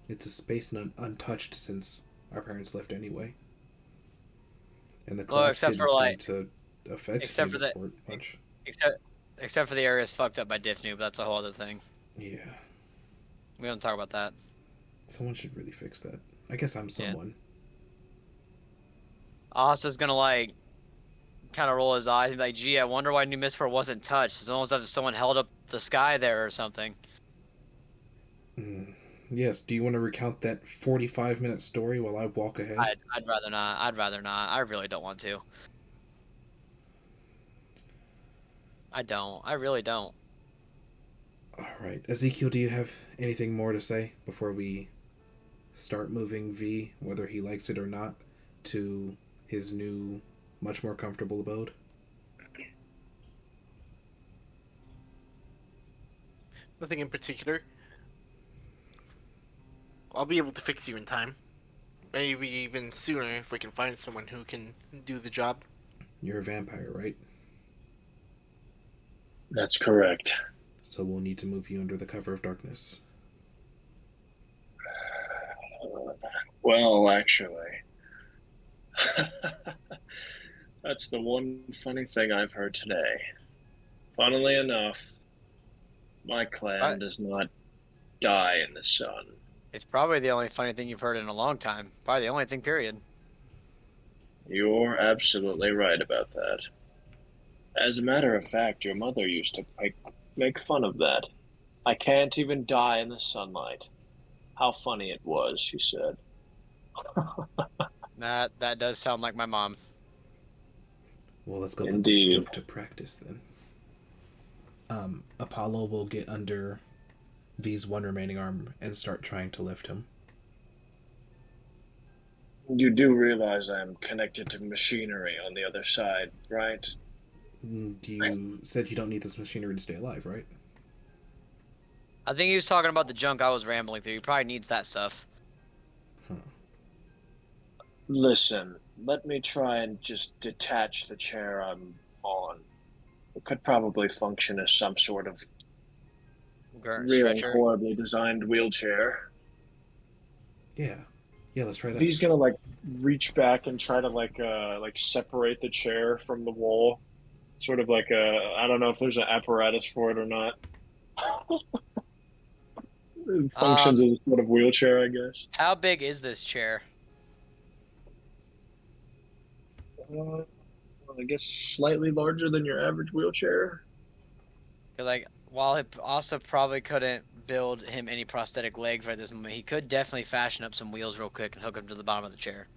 It's a space untouched since Our parents left anyway. And the Well, collapse except didn't for, seem like- to affect except for the- Williamsport much. Except for the areas fucked up by Diffnu, but that's a whole other thing. Yeah. We don't talk about that. Someone should really fix that. I guess I'm someone. Asa's gonna like kind of roll his eyes and be like, "Gee, I wonder why New Mistford wasn't touched. It's almost as if someone held up the sky there or something." Yes, do you want to recount that 45-minute story while I walk ahead? I'd rather not. I'd rather not. I really don't want to. I don't. I really don't. Alright. Ezekiel, do you have anything more to say before we start moving V, whether he likes it or not, to his new, much more comfortable abode? Nothing in particular. I'll be able to fix you in time. Maybe even sooner if we can find someone who can do the job. You're a vampire, right? That's correct. So we'll need to move you under the cover of darkness. Well, actually, that's the one funny thing I've heard today. Funnily enough, my clan What? does not die in the sun. It's probably the only funny thing you've heard in a long time. Probably the only thing, period. You're absolutely right about that. As a matter of fact, your mother used to make fun of that. I can't even die in the sunlight. How funny it was, she said. That does sound like my mom. Well, let's go put Indeed. this joke to practice then. Apollo will get under V's one remaining arm and start trying to lift him. You do realize I'm connected to machinery on the other side, right? You said you don't need this machinery to stay alive, right? I think he was talking about the junk I was rambling through. He probably needs that stuff. Listen, let me try and just detach the chair I'm on. It could probably function as some sort of really Stretcher. horribly designed wheelchair. Yeah, let's try that. He's gonna like reach back and try to like separate the chair from the wall, sort of like I don't know if there's an apparatus for it or not. It functions as a sort of wheelchair, I guess. How big is this chair? I guess slightly larger than your average wheelchair. 'Cause, like, while it also probably couldn't build him any prosthetic legs right this moment, he could definitely fashion up some wheels real quick and hook them to the bottom of the chair.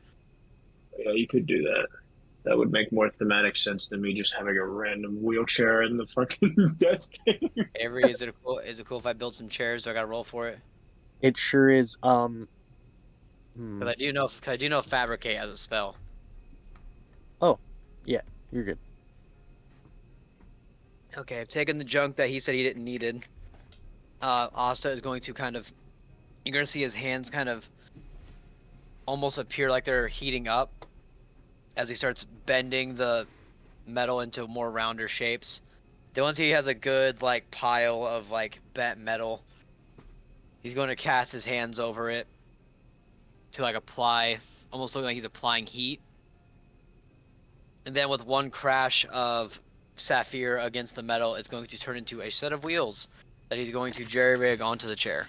Yeah, you could do that. That would make more thematic sense than me just having a random wheelchair in the fucking death game. Avery, is it cool if I build some chairs? Do I gotta roll for it? It sure is. Because I do know fabricate as a spell. You're good. Okay, I've taken the junk that he said he didn't needed. Asta is going to kind of, you're gonna see his hands kind of almost appear like they're heating up as he starts bending the metal into more rounder shapes. Then once he has a good like pile of like bent metal, he's going to cast his hands over it to like apply, almost looking like he's applying heat. And then with one crash of sapphire against the metal, it's going to turn into a set of wheels that he's going to jerry-rig onto the chair.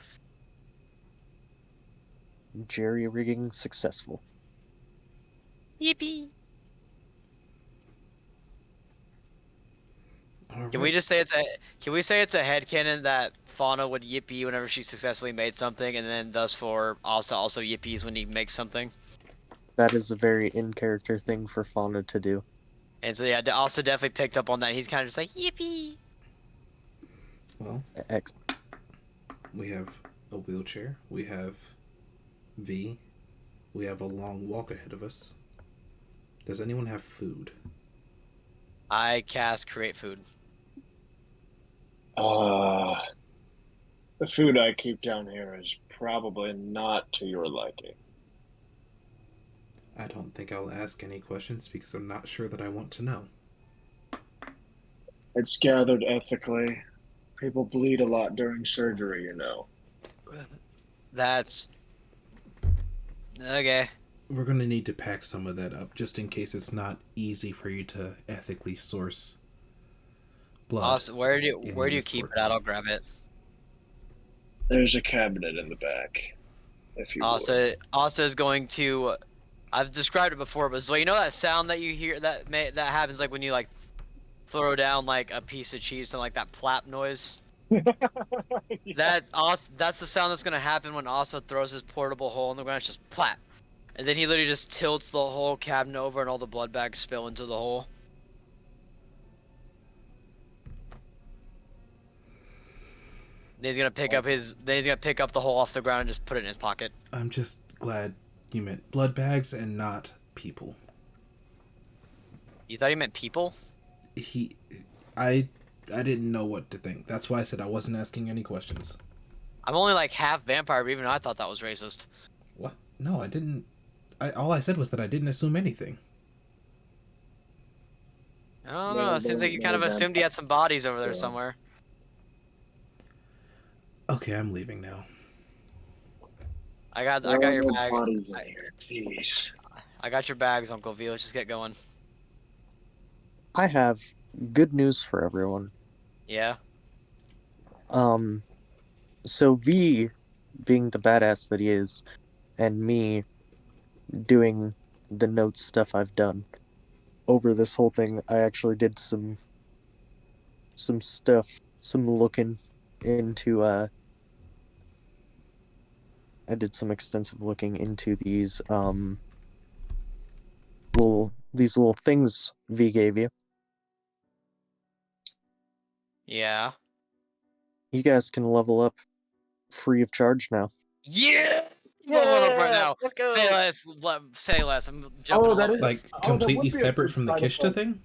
Jerry rigging successful. Yippee! All Can right. we just say Can we say it's a headcanon that Fauna would yippee whenever she successfully made something, and then thus for Asta also yippies when he makes something? That is a very in-character thing for Fauna to do. And so yeah, Asta definitely picked up on that. He's kind of just like yippee. Well, Excellent. we have a wheelchair. We have V. We have a long walk ahead of us. Does anyone have food? I cast create food. The food I keep down here is probably not to your liking. I don't think I'll ask any questions because I'm not sure that I want to know. It's gathered ethically. People bleed a lot during surgery, you know. That's okay. we're gonna need to pack some of that up just in case it's not easy for you to ethically source blood. Also, where do in you keep Williamsport. it at? I'll grab it. There's a cabinet in the back. If you would. Also is going to. I've described it before, but so you know that sound that you hear that happens like when you like throw down like a piece of cheese, and like that plap noise. That's the sound that's gonna happen when Asa throws his portable hole in the ground. It's just plap, and then he literally just tilts the whole cabinet over, and all the blood bags spill into the hole. Then he's gonna pick up the hole off the ground and just put it in his pocket. I'm just glad you meant blood bags and not people. You thought he meant people? I didn't know what to think. That's why I said I wasn't asking any questions. I'm only like half vampire, but even I thought that was racist. What? No, I didn't. All I said was that I didn't assume anything. I don't know. It seems like you kind of assumed he had some bodies over there somewhere. Okay, I'm leaving now. I got your bag. Bodies in here. Jeez. I got your bags, Uncle V. Let's just get going. I have good news for everyone. Yeah. So V, being the badass that he is, and me doing the notes stuff I've done over this whole thing, I actually did some stuff, some looking into I did some extensive looking into these little things V gave you. Yeah. You guys can level up free of charge now. Yeah. Level up right now. Let's go. Say less. Say less. I'm jumping. Oh, that all is- over. Like that completely would be a separate good from the side Kishta effect. thing?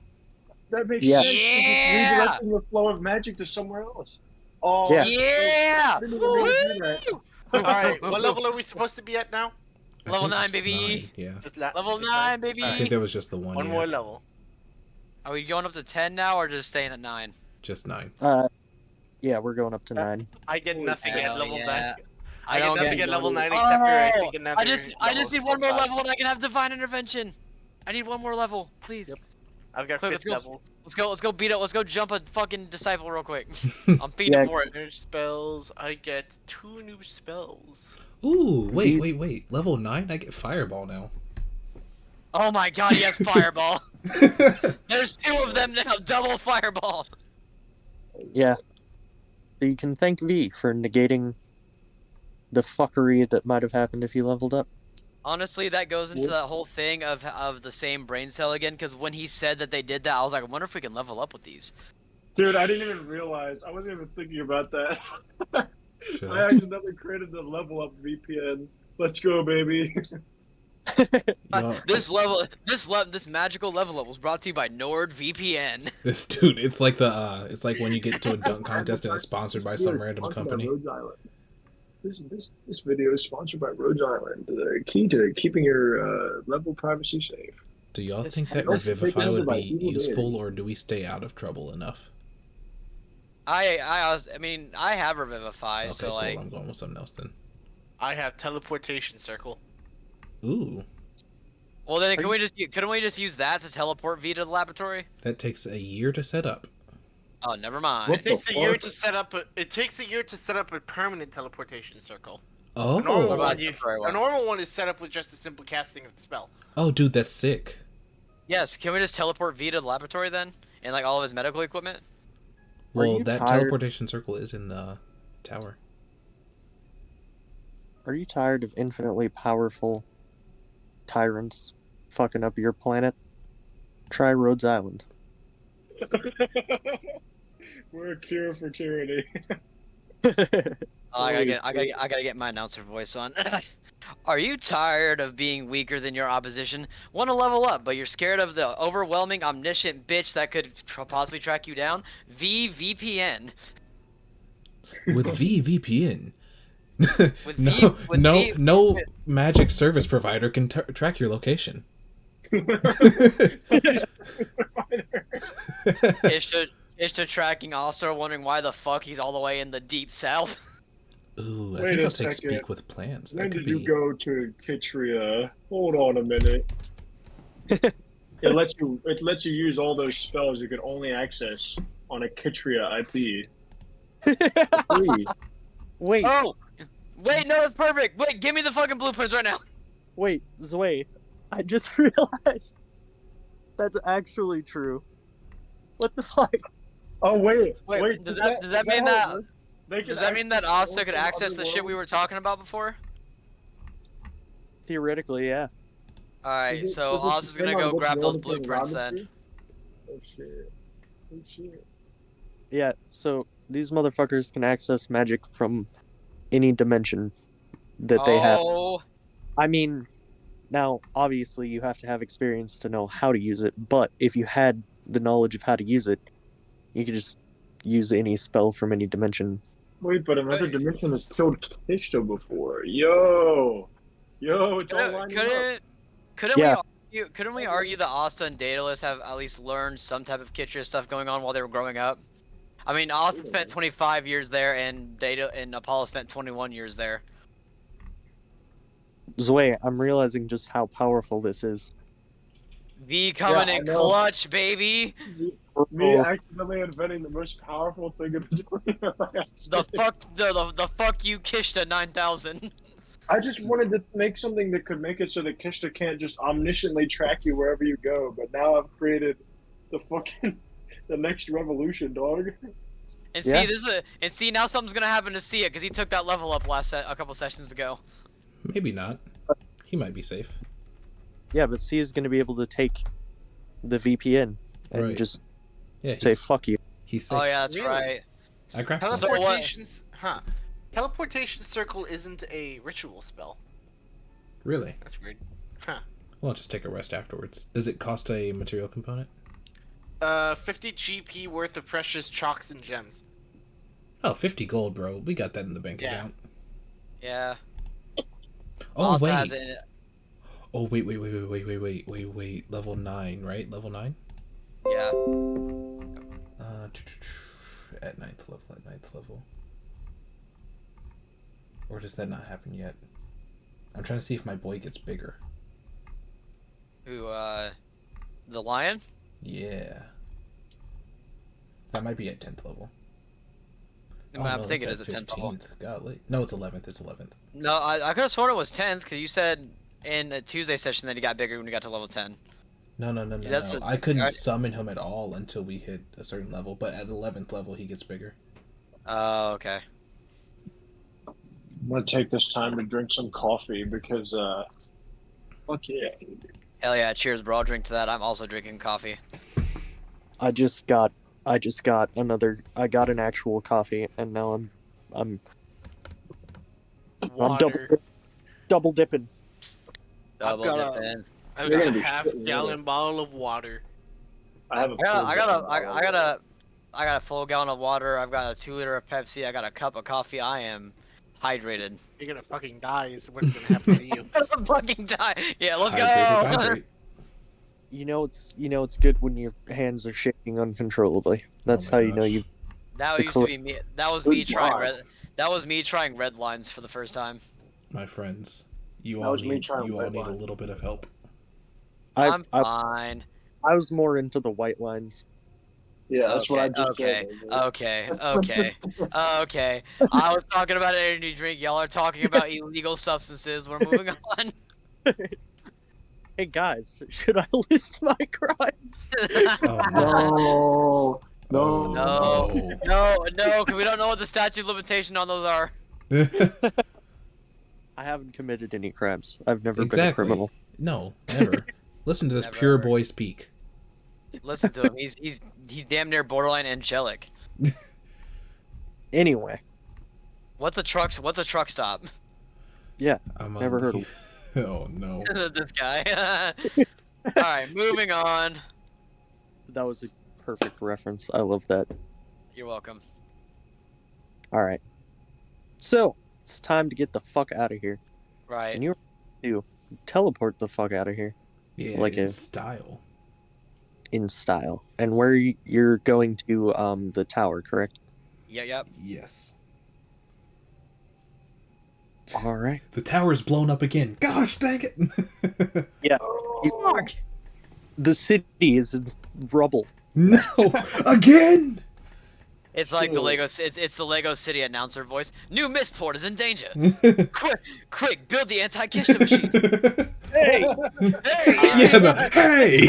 That makes Yeah. sense. 'Cause Yeah. it's redirecting the flow of magic to somewhere else. Oh, Yeah. Yeah. I didn't even mean to do that. Woo! All right, what level are we supposed to be at now? I Level think 9, it's baby. 9, yeah. Level 9, baby. I think there was just the one. One yeah. more level. Are we going up to 10 now, or just staying at 9? Just 9. Yeah, we're going up to 9. I get nothing at Hell level yeah. 9. I I get don't nothing get at level 9 Oh, except for I think another. I just level need one more 5. level, and I can have divine intervention. I need one more level, please. Yep. I've got Quick, 5th let's go. level. Let's go jump a fucking disciple real quick. I'm feeding Yeah. for it. New spells. I get 2 new spells. Ooh, wait, These- wait. Level 9? I get Fireball now. Oh my god, yes, fireball. There's 2 of them now, double fireball. Yeah. So you can thank V for negating the fuckery that might have happened if you leveled up. Honestly, that goes into that whole thing of the same brain cell again, because when he said that they did that, I was like, I wonder if we can level up with these. Dude, I didn't even realize. I wasn't even thinking about that. Should I I? accidentally created the level up VPN. Let's go, baby. Yo, This magical level up was brought to you by NordVPN. this dude, it's like it's like when you get to a dunk contest and it's sponsored by some random Sponsored by company. Rhode Island. This video is sponsored by Rhode Island. The key to keeping your level privacy safe. Do y'all This think that has to Revivify take would by be evil useful, deity. or do we stay out of trouble enough? I mean, I have Revivify, Okay, so cool. like, I'm going with something else then. I have teleportation circle. Ooh, well then Are couldn't we just use that to teleport V to the laboratory? that takes a year to set up. Oh, never mind. What It takes the a year fuck? to set up. It takes a year to set up a permanent teleportation circle. Oh, normal What about one, temporary A one? normal one is set up with just a simple casting of the spell. oh, dude, that's sick. Yes, can we just teleport V to the laboratory then, and like all of his medical equipment? Are Well, you that tired? teleportation circle is in the tower. Are you tired of infinitely powerful tyrants fucking up your planet? Try Rhodes Island. We're a cure for tyranny. Oh, I gotta get my announcer voice on. Are you tired of being weaker than your opposition? Want to level up, but you're scared of the overwhelming, omniscient bitch that could possibly track you down? VPN. With VPN. With no, V- with no, V- no magic service provider can track your location. Ishta tracking also wondering why the fuck he's all the way in the deep south. Ooh, I Wait think a I'll take second. speak with plants. That When could did you be. go to Kitria? Hold on a minute. It lets you use all those spells you could only access on a Kitria IP. Free. Wait, Oh, wait, no, it's perfect. Wait, give me the fucking blueprints right now. wait, Zway. I just realized that's actually true. What the fuck? Oh wait, Wait, does that is mean how it that works? They can does that mean that access Asta spells could from access other the shit we were worlds? talking about before? Theoretically, yeah. All right, so Does it Asta's depend gonna on go which grab world those it's being blueprints routed then. to? Oh shit. Oh shit. Yeah, so these motherfuckers can access magic from any dimension that they have. Oh, I mean, now, obviously, you have to have experience to know how to use it, but if you had the knowledge of how to use it, you could just use any spell from any dimension. Wait, but but another dimension has killed Kishta before. Yo, it's all couldn't lining up. Yeah, couldn't we argue that Asta and Daedalus have at least learned some type of Kitria stuff going on while they were growing up? I mean, Asta spent 25 years there, and Data and Apollo spent 21 years there. Zway, I'm realizing just how powerful this is. V coming I in know. clutch, baby. Me Oh, accidentally inventing the most powerful thing in Petornia by The accident. the fuck you Kishta 9000. I just wanted to make something that could make it so that Kishta can't just omnisciently track you wherever you go, but now I've created the next revolution, dog. And Yeah. see now something's gonna happen to Sia because he took that level up a couple sessions ago. Maybe not. He might be safe. yeah, but C is going to be able to take the VPN and Right. just Yeah, say, he's, fuck you. he's safe. Oh yeah, that's Really? right. I cracked one. So what- Teleportation's Teleportation circle isn't a ritual spell. Really? That's weird. Huh. Well, I'll just take a rest afterwards. Does it cost a material component? 50 GP worth of precious chalks and gems. Oh, 50 gold, bro. We got that in the bank Yeah. account. Yeah. Oh, Asta wait. has it in it. Oh, wait. Level 9, right? Level 9? Yeah. At ninth level. Or does that not happen yet? I'm trying to see if my boy gets bigger. Who the lion? Yeah. That might be at 10th level. I no, think it that's is at 10th level. Golly. No, it's 11th. It's 11th. No, I could have sworn it was 10th because you said in a Tuesday session that he got bigger when he got to level 10. No. That's the- I couldn't alright. summon him at all until we hit a certain level, but at 11th level he gets bigger. Oh, okay. I'm gonna take this time to drink some coffee because fuck yeah. Hell yeah! Cheers, bro. I'll drink to that. I'm also drinking coffee. I just got I got an actual coffee, and now I'm Water. double dipping. Double got dipping. I've You're got gonna a be half-gallon bottle of water. I have a I got a full gallon of water. I've got a 2-liter of Pepsi. I got a cup of coffee. I am hydrated. You're gonna fucking die is what's gonna happen to you. I'm fucking die. Yeah, let's Hydrate. You know it's good when your hands are shaking uncontrollably. That's Oh my how you know gosh. you. That The used to be me. That was Good me trying God. red. That was me trying red lines for the first time. My friends, you That all was me need trying you all white need a line. little bit of help. I'm I fine. was more into the white lines. Yeah, that's what I just okay, said. okay, That's what I okay, just- okay. I was talking about an energy drink. Y'all are talking about illegal substances. We're moving on. Hey guys, should I list my crimes? Oh no. No, Oh, No, because we don't know what the statute of limitation on those are. no. I haven't committed any crimes. I've never been a Exactly. criminal. No, never. Listen to this Never, pure ever. boy speak. Listen to him. He's damn near borderline angelic. Anyway, What's a truck stop? I'm Never on heard the- Oh no. This guy. All right, moving on. that was a perfect reference. I love that. You're welcome. All right. So, it's time to get the fuck out of here. Right. And you teleport the fuck out of here Yeah, Like in a- style. in style. And where you're going to the tower, correct? Yep. Yes. All right. The tower's blown up again. Gosh, dang it! Yeah. Mark. The city is in rubble. No, again! It's like the Lego. It's the Lego City announcer voice. New Mistport is in danger. Quick, build the anti-Kishna machine. Hey! Hey! Yeah, hey!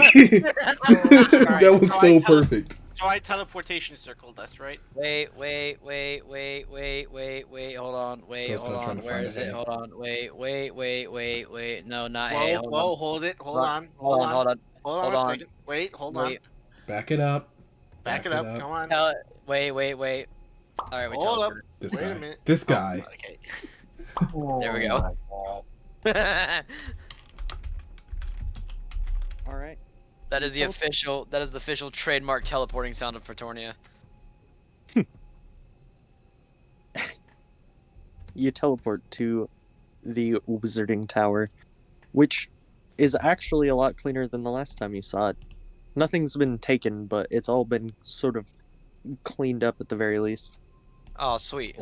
That was so perfect. So I teleportation circled us, right? Wait. Hold on. Bro's gonna try to Where find is a it? hay. Hold on. Wait. No, not Whoa, hay. whoa, hold it. Hold on. Hold on. Hold Hold on a on. second. Wait, hold Wait. Back it up. on. Back it up. Come on. Wait. All right, we Hold up. teleported. This Wait guy. a minute. This Oh, guy. okay. There we go. All right. That is the official trademark teleporting sound of Petornia. You teleport to the Wizarding Tower, which is actually a lot cleaner than the last time you saw it. Nothing's been taken, but it's all been sort of cleaned up at the very least. Oh, sweet.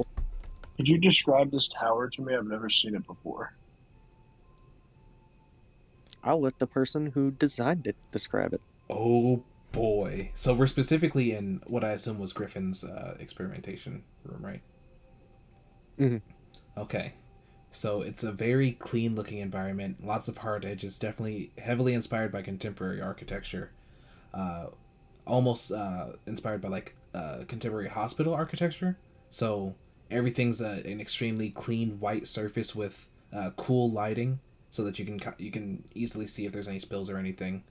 Could you describe this tower to me? I've never seen it before. I'll let the person who designed it describe it. Oh boy. So we're specifically in what I assume was Griffin's experimentation room, right? Mhm. Okay. So it's a very clean looking environment, lots of hard edges, definitely heavily inspired by contemporary architecture. Almost inspired by like contemporary hospital architecture. So everything's an extremely clean white surface with cool lighting, so that you can easily see if there's any spills or anything.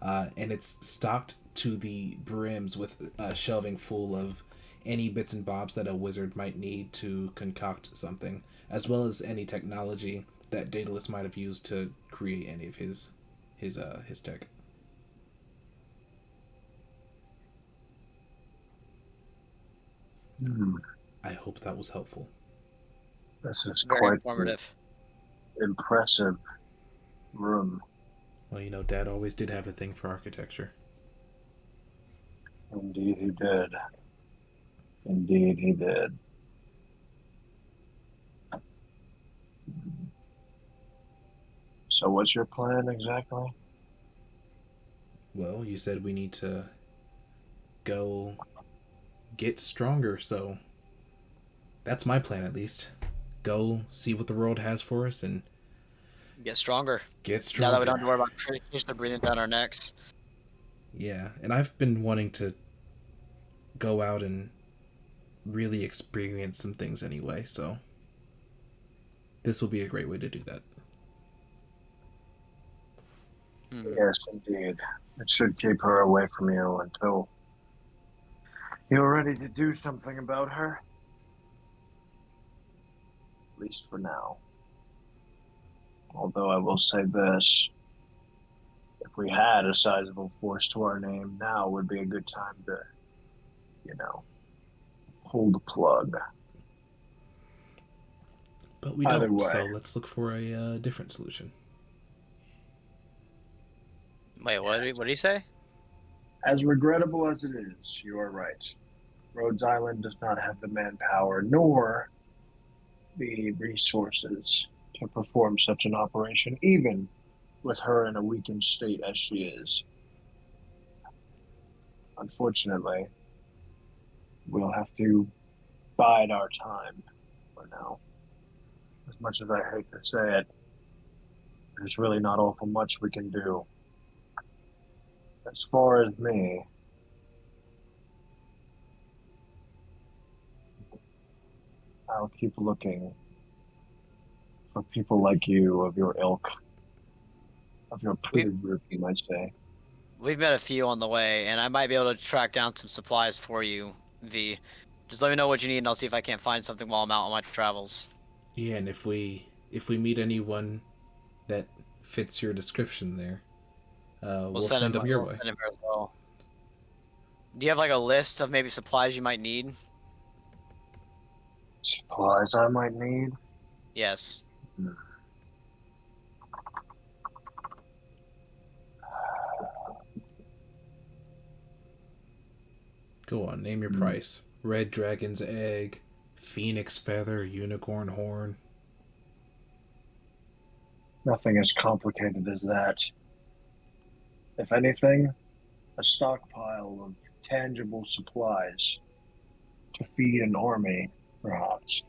And it's stocked to the brims with shelving full of any bits and bobs that a wizard might need to concoct something, as well as any technology that Daedalus might have used to create any of his tech. I hope that was helpful. This is Very quite informative. an impressive room. Well, you know, Dad always did have a thing for architecture. Indeed he did. Indeed he did. So what's your plan exactly? Well, you said we need to go get stronger, so that's my plan at least. Go see what the world has for us and Get stronger. get Now stronger. that we don't have to worry about Krishna breathing down our necks. Yeah, and I've been wanting to go out and really experience some things anyway, so this will be a great way to do that. Yes, indeed. It should keep her away from you until you're ready to do something about her. At least for now. Although I will say this, if we had a sizable force to our name, now would be a good time to, pull the plug. But we Either don't, way. so let's look for a different solution. Wait, what did he say? As regrettable as it is, you are right. Rhodes Island does not have the manpower nor the resources to perform such an operation, even with her in a weakened state as she is. Unfortunately, we'll have to bide our time for now. As much as I hate to say it, there's really not awful much we can do. As far as me, I'll keep looking for people like you, of your ilk, of your peer group, you might say. We've met a few on the way, and I might be able to track down some supplies for you, V. Just let me know what you need, and I'll see if I can't find something while I'm out on my travels. Yeah, and if we meet anyone that fits your description there, we'll send them your way. Send him as well. Do you have like a list of maybe supplies you might need? Supplies I might need? Yes. Go on, name your price. Red dragon's egg, phoenix feather, unicorn horn. Nothing as complicated as that. If anything, a stockpile of tangible supplies to feed an army, perhaps.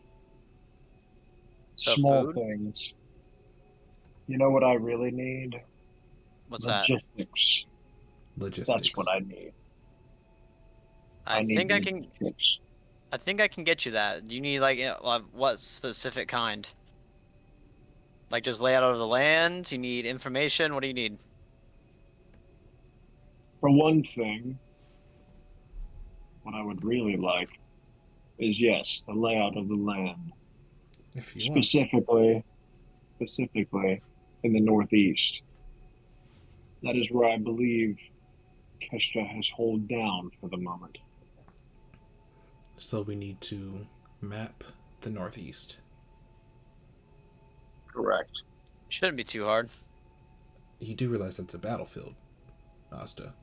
So Small food? things. You know what I really need? What's that? Logistics. That's what Logistics. I need. I need think I can. logistics. I think I can get you that. Do you need like what specific kind? Like just layout of the land? You need information? What do you need? For one thing, what I would really like is yes, the layout of the land. If you want. Specifically in the Northeast. That is where I believe Kestra has hold down for the moment. So we need to map the Northeast. Correct. Shouldn't be too hard. You do realize that's a battlefield, Asta.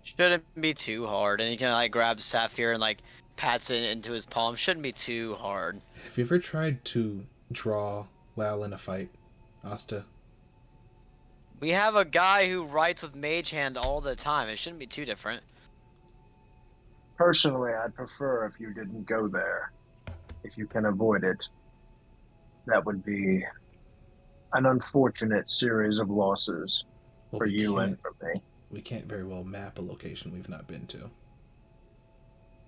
Shouldn't be too hard. And he can like grab Sapphire and like pats it into his palm. Shouldn't be too hard. Have you ever tried to draw while in a fight, Asta? We have a guy who writes with Mage Hand all the time. It shouldn't be too different. Personally, I'd prefer if you didn't go there. If you can avoid it, that would be an unfortunate series of losses Well, for you and for me. we can't very well map a location we've not been to.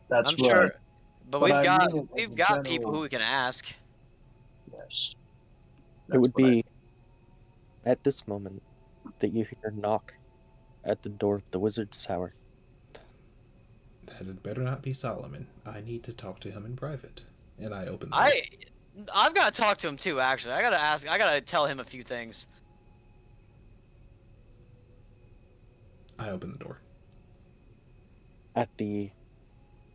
That's I'm right. sure, but But I mean it as we've a got people general- who we can ask. Yes. It would That's what I- be at this moment that you hear a knock at the door of the wizard's tower. That had better not be Solomon. I need to talk to him in private. And I open the door. I've got to talk to him too. Actually, I gotta tell him a few things. I open the door. At the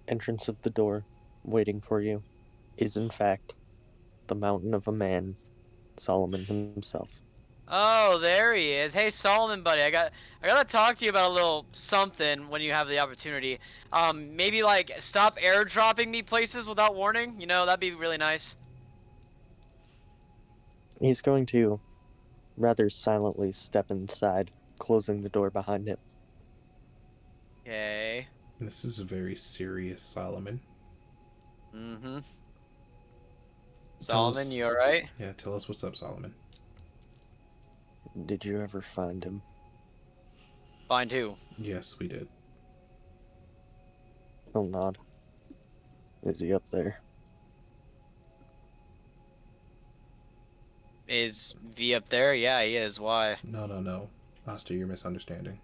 entrance of the door, waiting for you, is in fact the mountain of a man, Solomon himself. Oh, there he is. Hey, Solomon, buddy, I gotta talk to you about a little something when you have the opportunity. Maybe like stop airdropping me places without warning. You know, that'd be really nice. He's going to rather silently step inside, closing the door behind him. Okay. This is a very serious Solomon. Mm-hmm. Tell Solomon, us- you alright? Yeah, tell us what's up, Solomon. Did you ever find him? Find who? Yes, we did. He'll nod. Is he up there? Is V up there? Yeah, he is. Why? No. Asta, you're misunderstanding.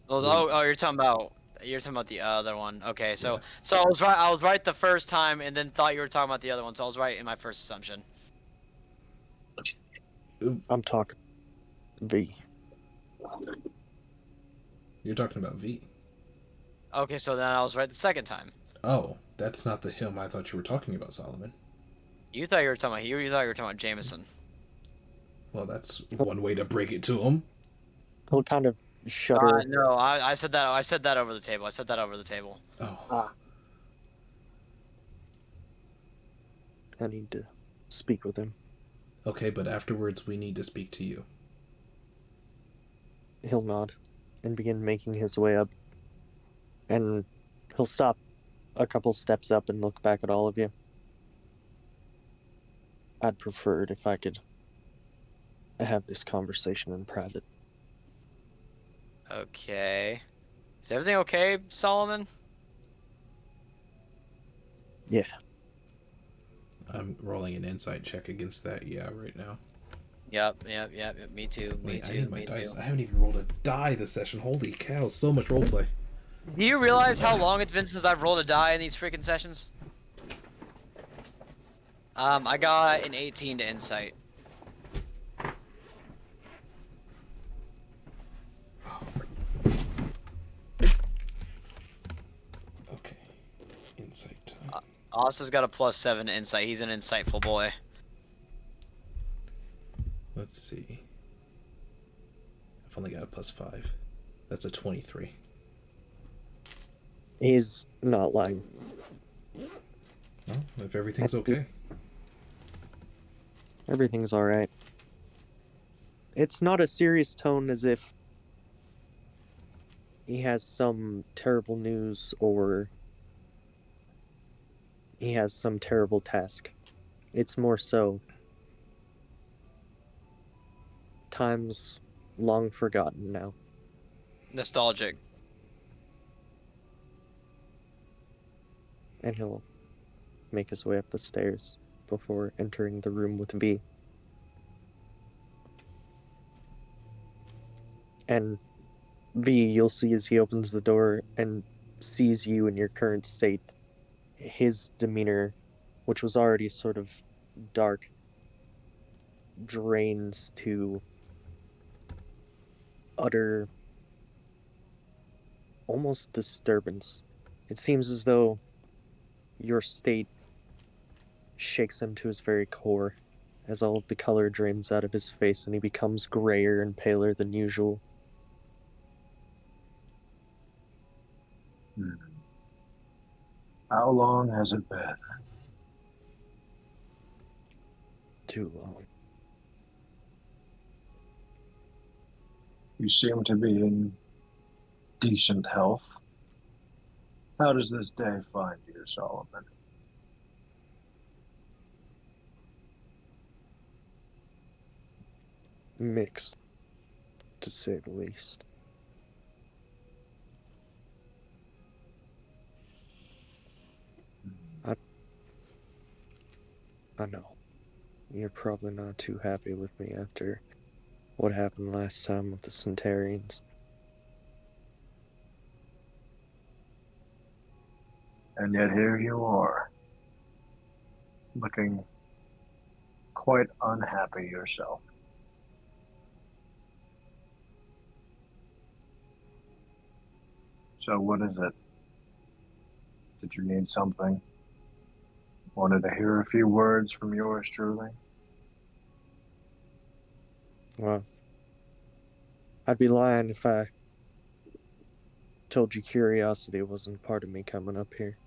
Oh, you're talking about the other one. Okay, so Yes. so I was right the first time, and then thought you were talking about the other one. So I was right in my first assumption. I'm talking V. You're talking about V. Okay, so then I was right the second time. Oh, that's not the him I thought you were talking about, Solomon. You thought you were talking about you thought you were talking about Jameson. Well, that's one way to break it to him. He'll kind of shudder. No, I said that. I said that over the table. I said that over the table. Oh, I need to speak with him. okay, but afterwards we need to speak to you. He'll nod and begin making his way up. And he'll stop a couple steps up and look back at all of you. I'd prefer it if I could have this conversation in private. Okay. Is everything okay, Solomon? Yeah, I'm rolling an insight check against that, right now. Yep. Me too. Wait, I Me need too. my Me dice. too. I haven't even rolled a die this session. Holy cow, so much roleplay. Do you realize how long it's been since I've rolled a die in these freaking sessions? I got an 18 to insight. Okay, insight time. Austin's got a +7 to insight. He's an insightful boy. Let's see. I've only got a +5. That's a 23. he's not lying. Well, if everything's okay. Everything's alright. It's not a serious tone as if he has some terrible news or he has some terrible task. It's more so times long forgotten now. Nostalgic. And he'll make his way up the stairs before entering the room with V. And V, you'll see as he opens the door and sees you in your current state, his demeanor, which was already sort of dark, drains to utter, almost disturbance. It seems as though your state shakes him to his very core, as all of the color drains out of his face and he becomes grayer and paler than usual. How long has it been? Too long. You seem to be in decent health. How does this day find you, Solomon? Mixed, to say the least. I know. You're probably not too happy with me after what happened last time with the Centarians. And yet here you are, looking quite unhappy yourself. So what is it? Did you need something? Wanted to hear a few words from yours truly? Well, I'd be lying if I told you curiosity wasn't part of me coming up here.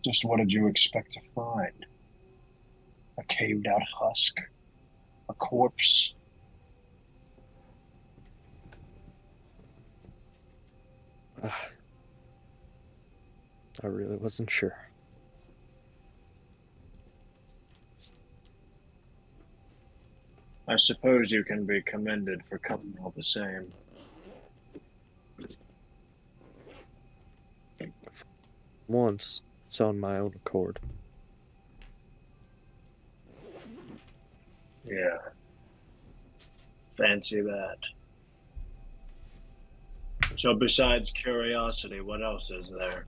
Just what did you expect to find? A caved out husk? A corpse? I really wasn't sure. I suppose you can be commended for coming all the same. Once, it's on my own accord. Yeah. Fancy that. So besides curiosity, what else is there?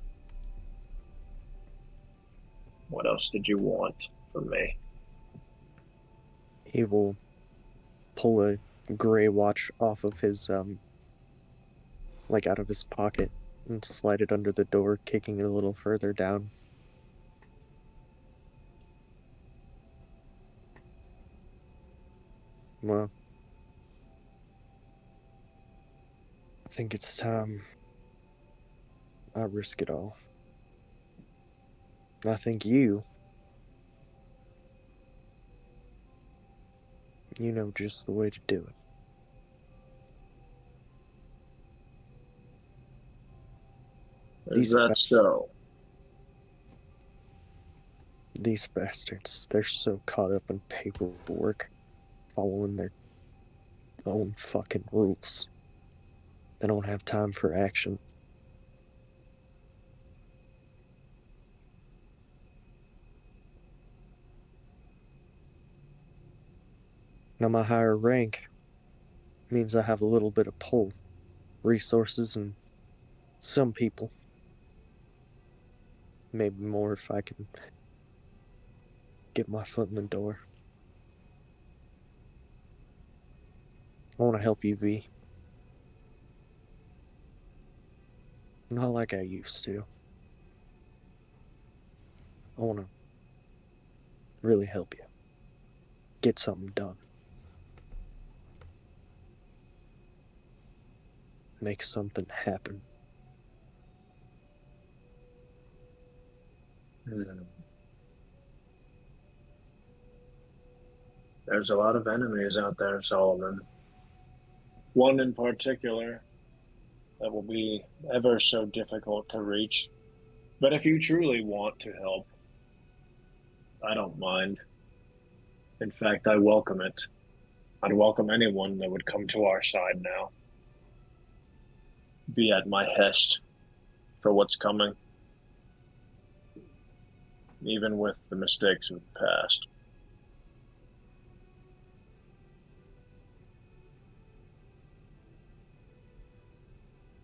What else did you want from me? He will pull a gray watch off of his, out of his pocket and slide it under the door, kicking it a little further down. Well, I think it's time I risk it all. I think you know just the way to do it. Is that so? These bastards, they're so caught up in paperwork, following their own fucking rules. They don't have time for action. Now my higher rank means I have a little bit of pull, resources, and some people. Maybe more if I can get my foot in the door. I want to help you, V. Not like I used to. I want to really help you. Get something done. Make something happen. There's a lot of enemies out there, Solomon. One in particular that will be ever so difficult to reach. But if you truly want to help, I don't mind. In fact, I welcome it. I'd welcome anyone that would come to our side now. Be at my hest for what's coming, even with the mistakes of the past.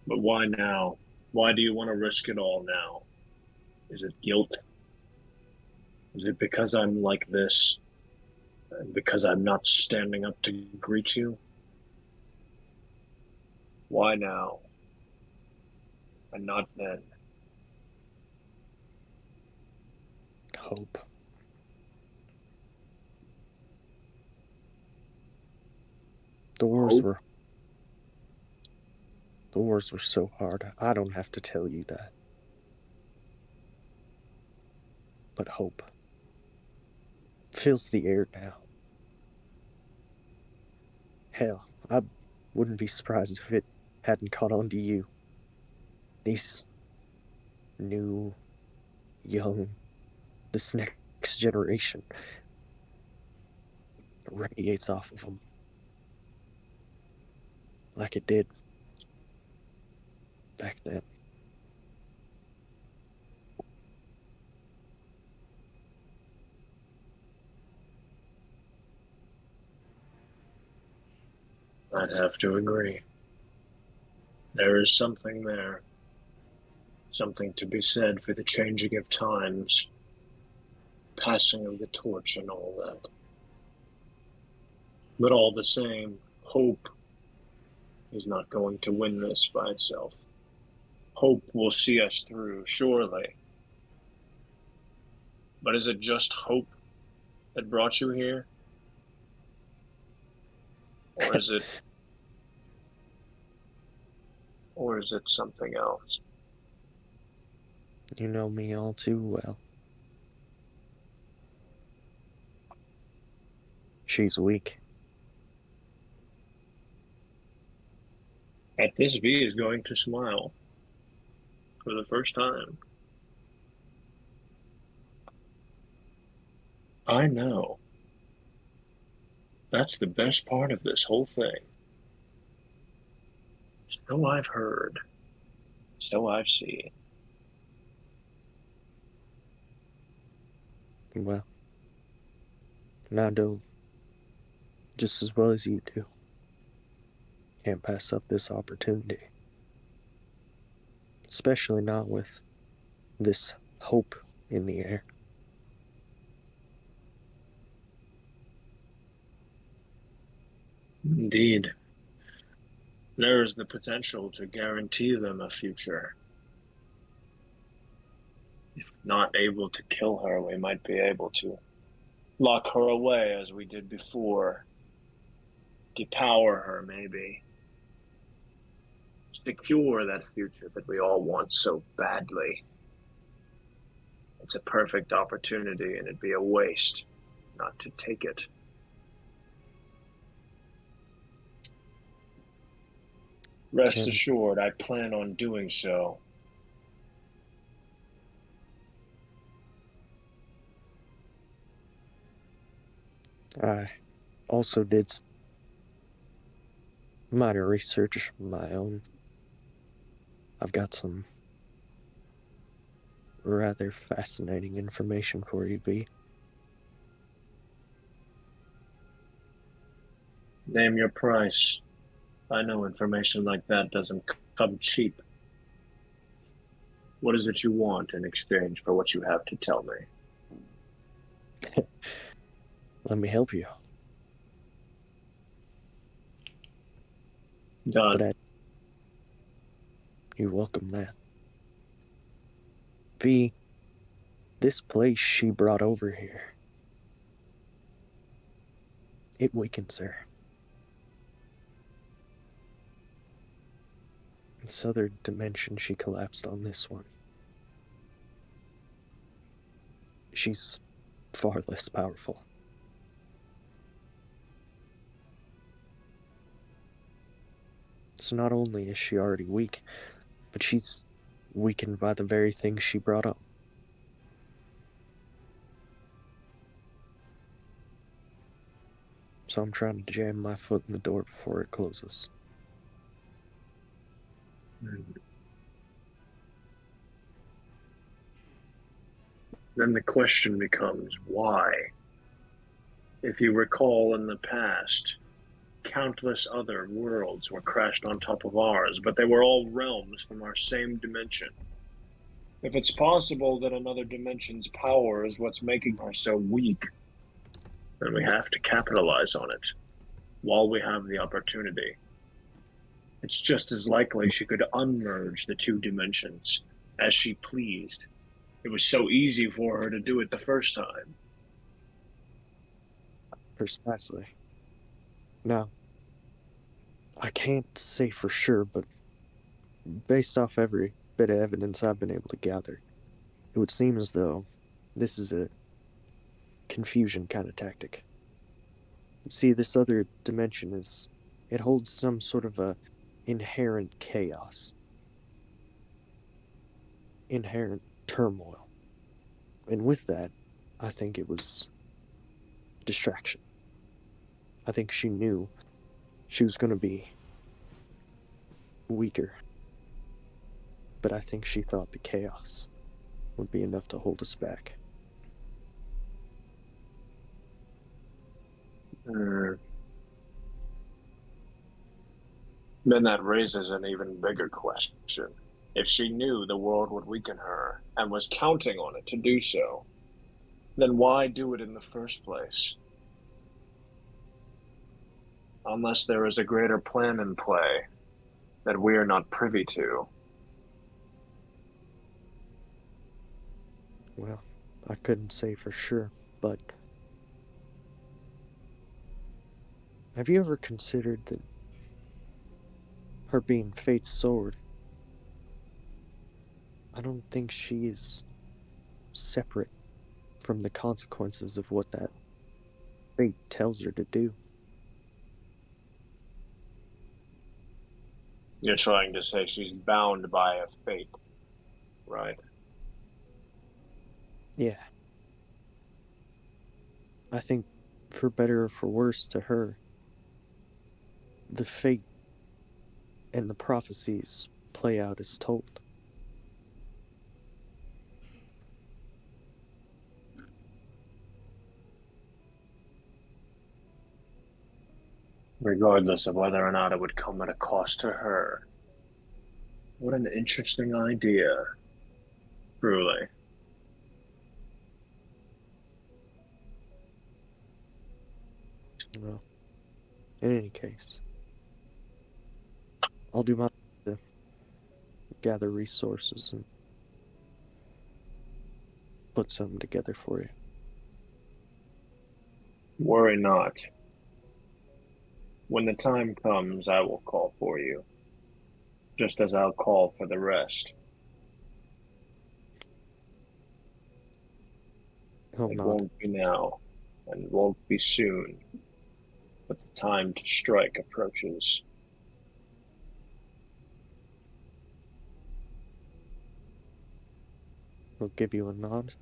But why now? Why do you want to risk it all now? Is it guilt? Is it because I'm like this? And because I'm not standing up to greet you? Why now? And not then? Hope. The wars Hope? were the wars were so hard. I don't have to tell you that. But hope fills the air now. Hell, I wouldn't be surprised if it hadn't caught on to you. These new, young, this next generation radiates off of them like it did back then. I'd have to agree. There is something there. Something to be said for the changing of times, passing of the torch, and all that. But all the same, hope is not going to win this by itself. Hope will see us through, surely. But is it just hope that brought you here? Or is it something else? You know me all too well. She's weak. At this, V is going to smile for the first time. I know. That's the best part of this whole thing. So I've heard. So I've seen. Well, I know just as well as you do. Can't pass up this opportunity. Especially not with this hope in the air. Indeed. There is the potential to guarantee them a future. If not able to kill her, we might be able to lock her away as we did before. Depower her, maybe. Secure that future that we all want so badly. It's a perfect opportunity, and it'd be a waste not to take it. Rest And assured, I plan on doing so. I also did minor research of my own. I've got some rather fascinating information for you, V. Name your price. I know information like that doesn't come cheap. What is it you want in exchange for what you have to tell me? Let me help you. Done. But you welcome that. V, this place she brought over here, it weakens her. This other dimension, she collapsed on this one. She's far less powerful. So not only is she already weak, but she's weakened by the very thing she brought up. So I'm trying to jam my foot in the door before it closes. Then the question becomes why? If you recall in the past, countless other worlds were crashed on top of ours, but they were all realms from our same dimension. If it's possible that another dimension's power is what's making her so weak, then we have to capitalize on it while we have the opportunity. It's just as likely she could unmerge the two dimensions as she pleased. It was so easy for her to do it the first time. Precisely. Now, I can't say for sure, but based off every bit of evidence I've been able to gather, it would seem as though this is a confusion kind of tactic. See, this other dimension it holds some sort of a inherent chaos, inherent turmoil. And with that, I think it was distraction. I think she knew she was going to be weaker, but I think she thought the chaos would be enough to hold us back. Then that raises an even bigger question. If she knew the world would weaken her and was counting on it to do so, then why do it in the first place? Unless there is a greater plan in play that we are not privy to. Well, I couldn't say for sure, but have you ever considered that her being Fate's sword, I don't think she is separate from the consequences of what that fate tells her to do. You're trying to say she's bound by a fate, right? Yeah. I think, for better or for worse to her, the fate and the prophecies play out as told. Regardless of whether or not it would come at a cost to her. What an interesting idea, truly. Well, in any case, I'll do my best to gather resources and put something together for you. Worry not. When the time comes, I will call for you, just as I'll call for the rest. He'll It nod. won't be now, and won't be soon, but the time to strike approaches. He'll give you a nod.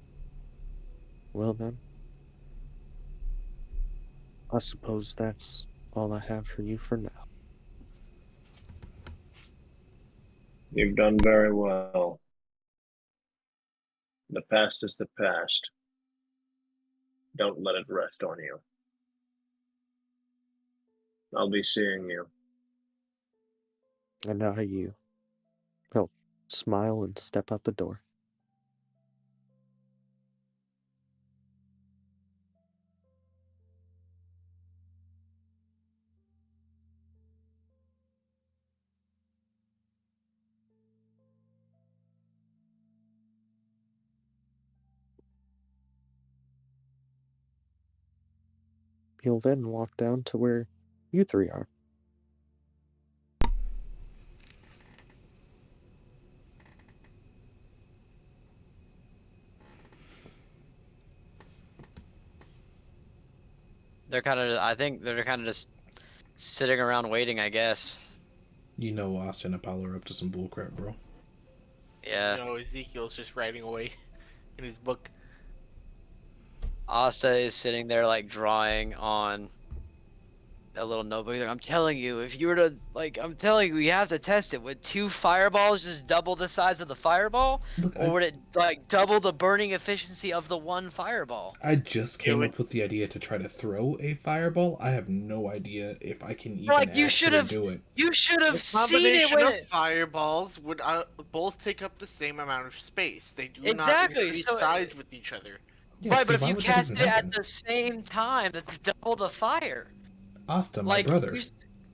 Well then, I suppose that's all I have for you for now. You've done very well. The past is the past. Don't let it rest on you. I'll be seeing you. And now he'll smile and step out the door. He'll then walk down to where you three are. I think they're kind of just sitting around waiting, I guess. You know Austin and Apollo are up to some bullcrap, bro. Yeah. You know, Ezekiel's just writing away in his book. Asta is sitting there like drawing on a little notebook. He's like, I'm telling you, if you were to I'm telling you, you have to test it. Would 2 fireballs just double the size of the fireball, Look, or would it like double the burning efficiency of the 1 fireball? I just It came would- up with the idea to try to throw a fireball. I have no idea if I can even Like you should actually have, do it. you should have The seen it combination when of it. fireballs would both take up the same amount of space. They do not Exactly, increase so- size with each other. Yeah, Right, see, but if why you would that cast even it happen? at the same time, that's double the fire. Asta, my Like brother.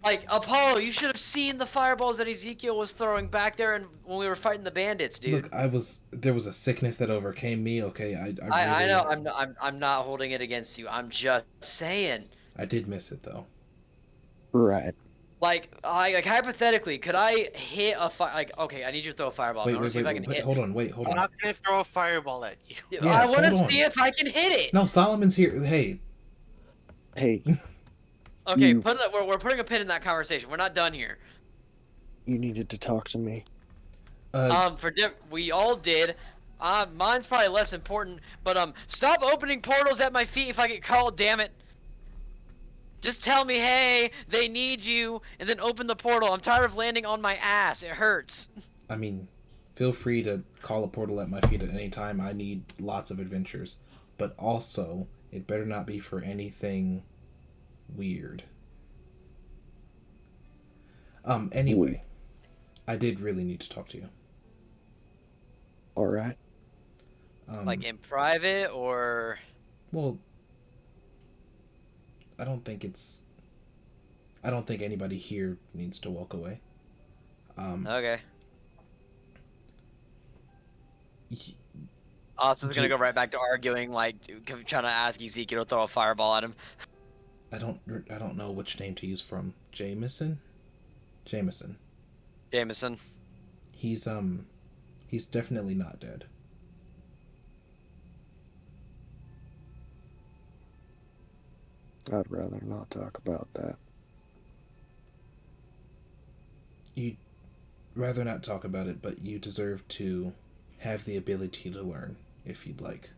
like Apollo, you should have seen the fireballs that Ezekiel was throwing back there, and when we were fighting the bandits, dude. Look, there was a sickness that overcame me. Okay, I I really, know I'm not holding it against you. I'm just saying. I did miss it though. Right. Like hypothetically, could I hit a fire? Like, okay, I need you to throw a fireball. I want to see if I can hit. Hold on, wait, hold I'm on. not gonna throw a fireball at you. Yeah, I want hold to on. see if I can hit it. No, Solomon's here. Hey, Hey, Okay, you- we're putting a pin in that conversation. We're not done here. you needed to talk to me. We all did. Mine's probably less important, but stop opening portals at my feet if I get called. Damn it. Just tell me, hey, they need you, and then open the portal. I'm tired of landing on my ass. It hurts. I mean, feel free to call a portal at my feet at any time. I need lots of adventures, but also it better not be for anything weird. Anyway, I did really need to talk to you. All right. Like in private, or Well, I don't think anybody here needs to walk away. okay. y- Austin's gonna go right back to arguing, like trying to ask Ezekiel to throw a fireball at him. I don't know which name to use from. Jameson. Jameson. He's definitely not dead. I'd rather not talk about that. You'd rather not talk about it, but you deserve to have the ability to learn if you'd like.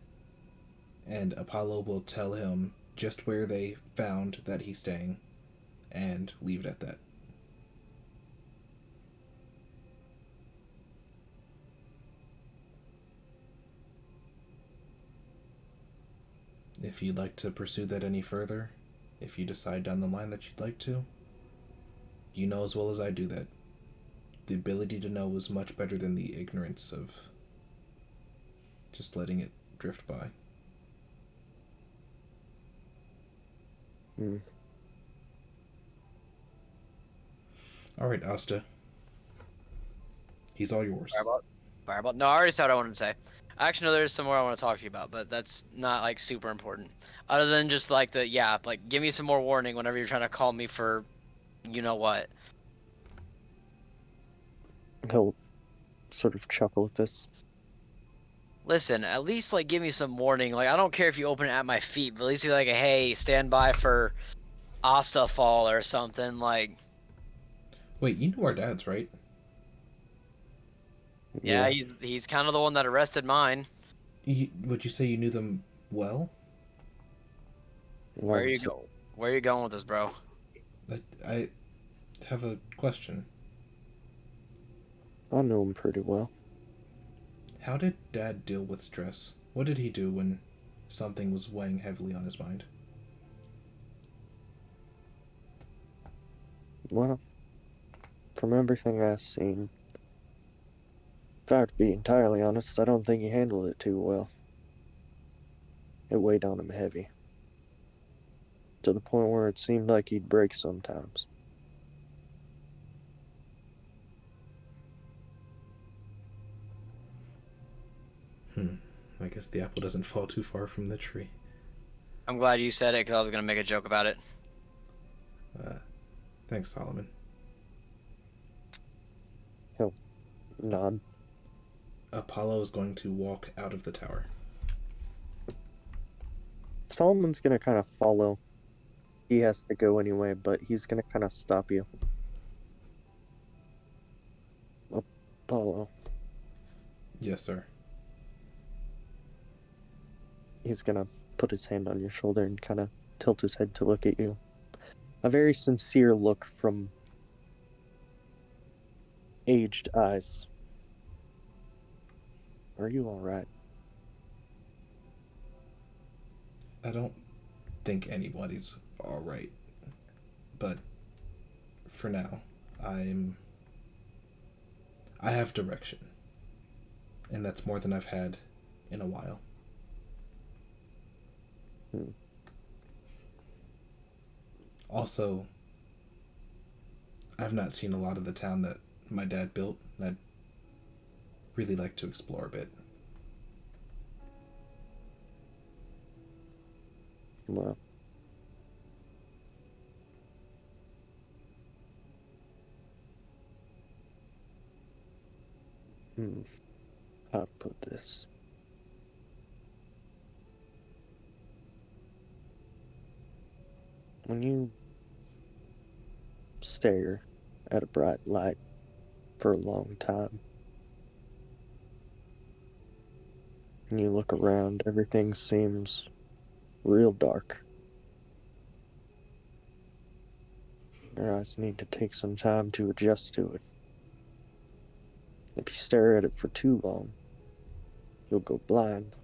And Apollo will tell him just where they found that he's staying and leave it at that. If you'd like to pursue that any further, if you decide down the line that you'd like to, you know as well as I do that the ability to know is much better than the ignorance of just letting it drift by. Hmm. All right, Asta. He's all yours. Fireball. No, I already said what I wanted to say. Actually, no, there's some more I want to talk to you about, but that's not like super important. Other than just like give me some more warning whenever you're trying to call me for, you know what. He'll sort of chuckle at this. Listen, at least like give me some warning. Like I don't care if you open it at my feet, but at least be like, hey, stand by for Asta fall or something. Like, Wait, you know our dads, right? yeah, he's kind of the one that arrested mine. Would you say you knew them well? Where you go? Where you going with this, bro? I have a question. I know him pretty well. How did Dad deal with stress? What did he do when something was weighing heavily on his mind? Well, from everything I've seen, if I were to be entirely honest, I don't think he handled it too well. It weighed on him heavy. To the point where it seemed like he'd break sometimes. I guess the apple doesn't fall too far from the tree. I'm glad you said it because I was gonna make a joke about it. Thanks, Solomon. Nod. Apollo is going to walk out of the tower. Solomon's gonna kind of follow. He has to go anyway, but he's gonna kind of stop you. Paulo. Yes, sir. He's gonna put his hand on your shoulder and kind of tilt his head to look at you. A very sincere look from aged eyes. Are you alright? I don't think anybody's all right, but for now, I have direction, and that's more than I've had in a while. Also, I've not seen a lot of the town that my dad built, and I'd really like to explore a bit. Well, how to put this? When you stare at a bright light for a long time, and you look around, everything seems real dark. Your eyes need to take some time to adjust to it. If you stare at it for too long, you'll go blind.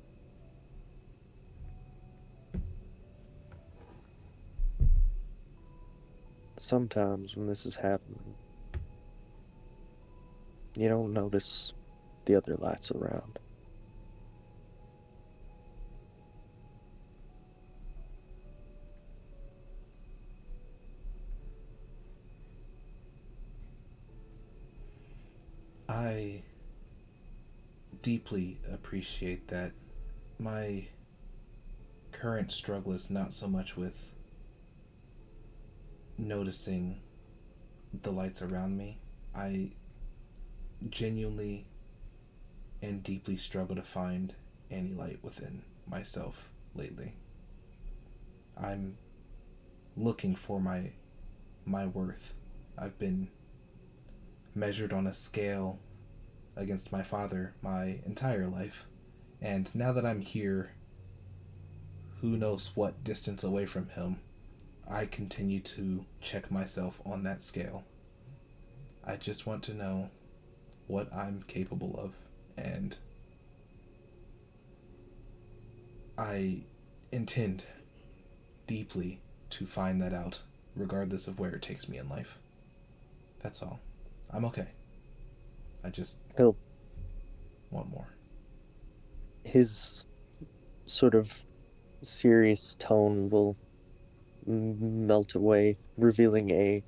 Sometimes when this is happening, you don't notice the other lights around. I deeply appreciate that. My current struggle is not so much with noticing the lights around me. I genuinely and deeply struggle to find any light within myself lately. I'm looking for my worth. I've been measured on a scale against my father my entire life, and now that I'm here, who knows what distance away from him, I continue to check myself on that scale. I just want to know what I'm capable of, and I intend deeply to find that out, regardless of where it takes me in life. That's all. I'm okay. I just He'll want more. His sort of serious tone will melt away, revealing a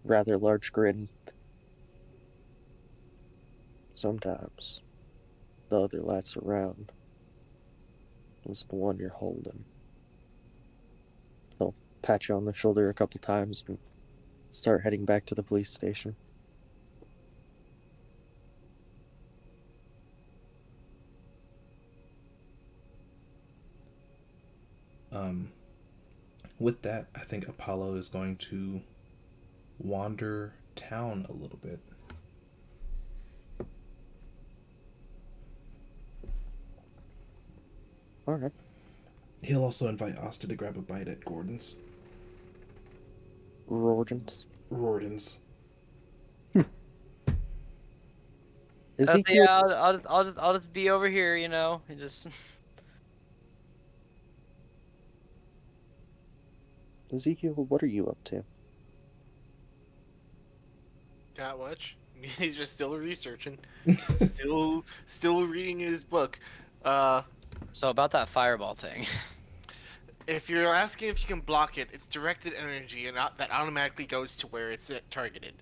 rather large grin. Sometimes the other lights around is the one you're holding. He'll pat you on the shoulder a couple times and start heading back to the police station. With that, I think Apollo is going to wander town a little bit. Alright. He'll also invite Asta to grab a bite at Gordon's. Rodents. Gordon's. Ezekiel, Yeah, I'll just be over here, you know, and just. Ezekiel, what are you up to? Not much. He's just still researching, still reading his book. So about that fireball thing. If you're asking if you can block it, it's directed energy, and that automatically goes to where it's targeted.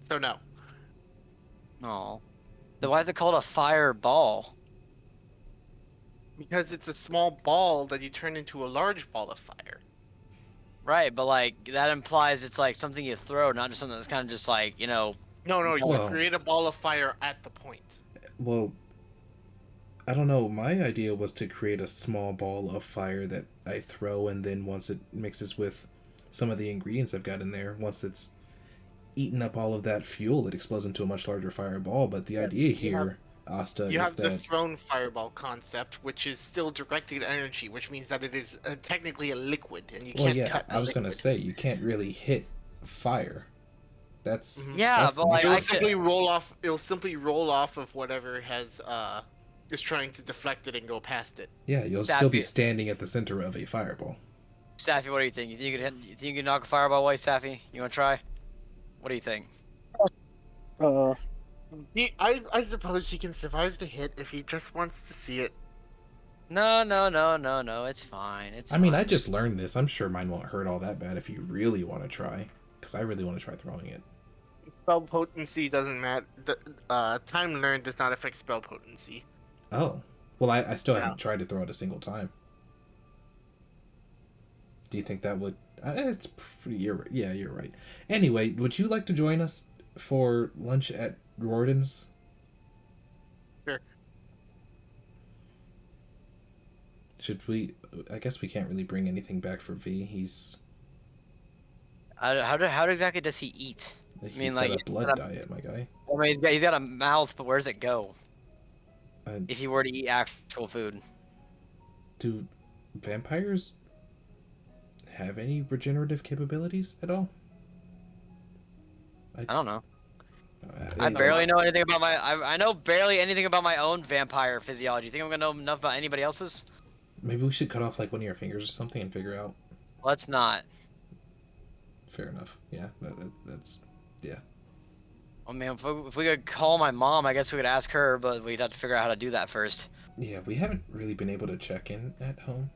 So no. Oh. Then why is it called a fireball? Because it's a small ball that you turn into a large ball of fire. Right, but like that implies it's like something you throw, not just something that's kind of just like, you know. No, you Well- create a ball of fire at the point. Well, I don't know. My idea was to create a small ball of fire that I throw, and then once it mixes with some of the ingredients I've got in there, once it's eaten up all of that fuel, it explodes into a much larger fireball. But the idea here, Asta, You is have the that thrown fireball concept, which is still directed energy, which means that it is technically a liquid, and you well, can't yeah, cut I a was gonna liquid. say you can't really hit fire. Mhm. Yeah, That's but an like It'll issue. I could. simply roll off. It'll simply roll off of whatever has is trying to deflect it and go past it. Yeah, you'll still be Sappy, standing at the center of a fireball. Sappy, what do you think? You think you can knock a fireball away, Sappy? You want to try? What do you think? Uh, I suppose he can survive the hit if he just wants to see it. No, no, no, no, no. It's fine. It's I mean, I fine. just learned this. I'm sure mine won't hurt all that bad if you really want to try, because I really want to try throwing it. Spell potency doesn't matter. Time learned does not affect spell potency. Oh, well, I still Yeah. haven't tried to throw it a single time. Do you think that would? It's pretty. Yeah, you're right. Anyway, would you like to join us for lunch at Gordon's? Sure. Should we? I guess we can't really bring anything back for V. How exactly does he eat? He's like, got a blood diet, my guy. I mean, he's got a mouth, but where's it go? Uh, If he were to eat actual food. do vampires have any regenerative capabilities at all? I don't know. I I barely know anything about I know barely anything about my own vampire physiology. You think I'm gonna know enough about anybody else's? Maybe we should cut off like one of your fingers or something and figure out. Let's not. Fair enough. Yeah, that's yeah. I mean, if we could call my mom, I guess we could ask her, but we'd have to figure out how to do that first. Yeah, we haven't really been able to check in at home.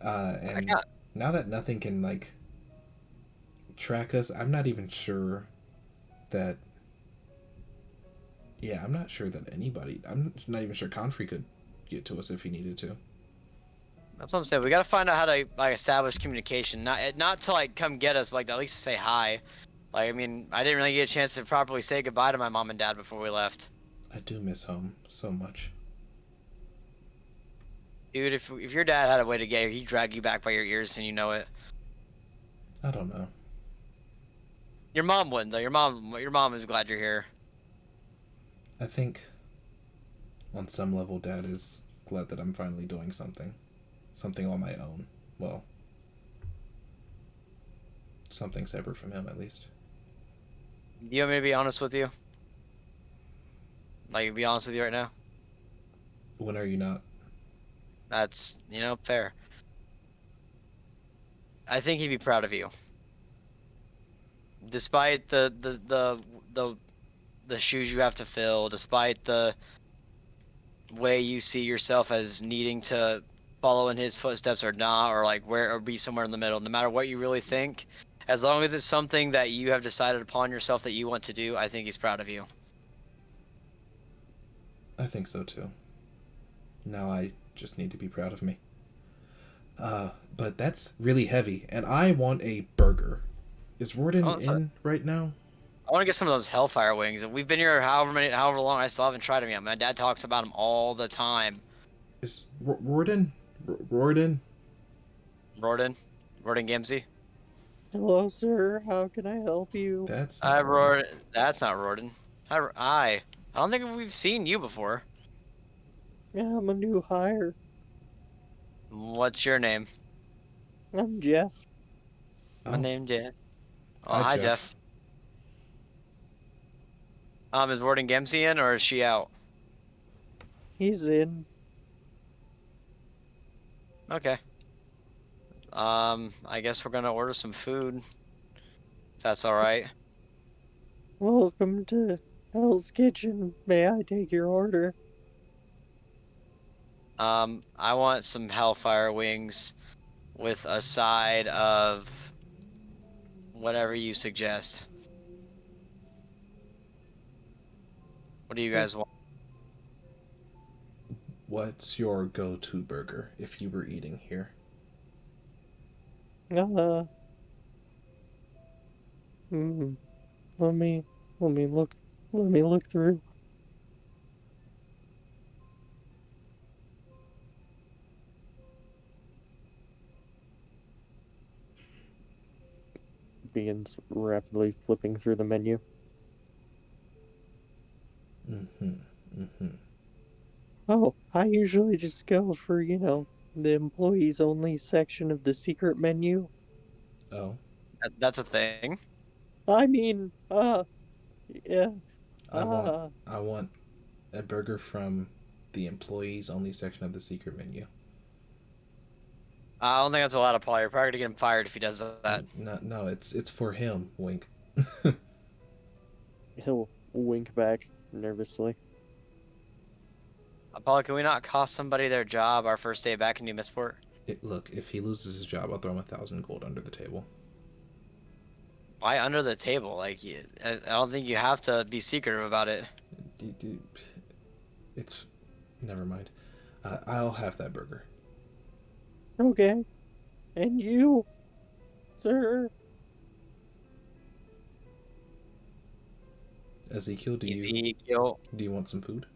And got- now that nothing can like track us, I'm not even sure that. Yeah, I'm not sure that anybody. I'm not even sure Confrey could get to us if he needed to. That's what I'm saying. We gotta find out how to like establish communication. Not to like come get us, but like at least to say hi. Like I mean, I didn't really get a chance to properly say goodbye to my mom and dad before we left. I do miss home so much. Dude, if your dad had a way to get you, he'd drag you back by your ears and you know it. I don't know. Your mom wouldn't though. Your mom is glad you're here. I think on some level Dad is glad that I'm finally doing something. Something on my own. Well, something separate from him at least. Do you want me to be honest with you? Like, be honest with you right now? When are you not? That's, fair. I think he'd be proud of you. Despite the shoes you have to fill, despite the way you see yourself as needing to follow in his footsteps or not, or like where or be somewhere in the middle, no matter what you really think, as long as it's something that you have decided upon yourself that you want to do, I think he's proud of you. I think so too. Now I just need to be proud of me. But that's really heavy, and I want a burger. Is Warden in right now? I want to get some of those Hellfire wings. We've been here however long. I still haven't tried them yet. My dad talks about them all the time. Is Warden? Warden? Rorden Gimsey. hello, sir. How can I help you? That's Hi, not Warden. Rorden. That's not Rorden. Hi. I don't think we've seen you before. Yeah, I'm a new hire. What's your name? I'm Jeff. Oh, My name Jeff. Oh, Hi, hi, Jeff. Jeff. Is Warden Gimsey in or is she out? He's in. Okay. I guess we're gonna order some food. If that's all right. Welcome to Hell's Kitchen. May I take your order? I want some Hellfire wings with a side of whatever you suggest. What do you guys want? What's your go-to burger if you were eating here? Hmm. Let me look through. begins rapidly flipping through the menu. Oh, I usually just go for, the employees only section of the secret menu. Oh, That's a thing. I mean, yeah, I want a burger from the employees only section of the secret menu. I don't think that's allowed to Paul. You're probably gonna get him fired if he does that. No, it's for him. Wink. he'll wink back nervously. Apollo, can we not cost somebody their job our first day back in New Missport? Look, if he loses his job, I'll throw him 1,000 gold under the table. Why under the table? Like, I don't think you have to be secretive about it. It's never mind. I'll have that burger. Okay. And you, sir? Ezekiel, do you want some food?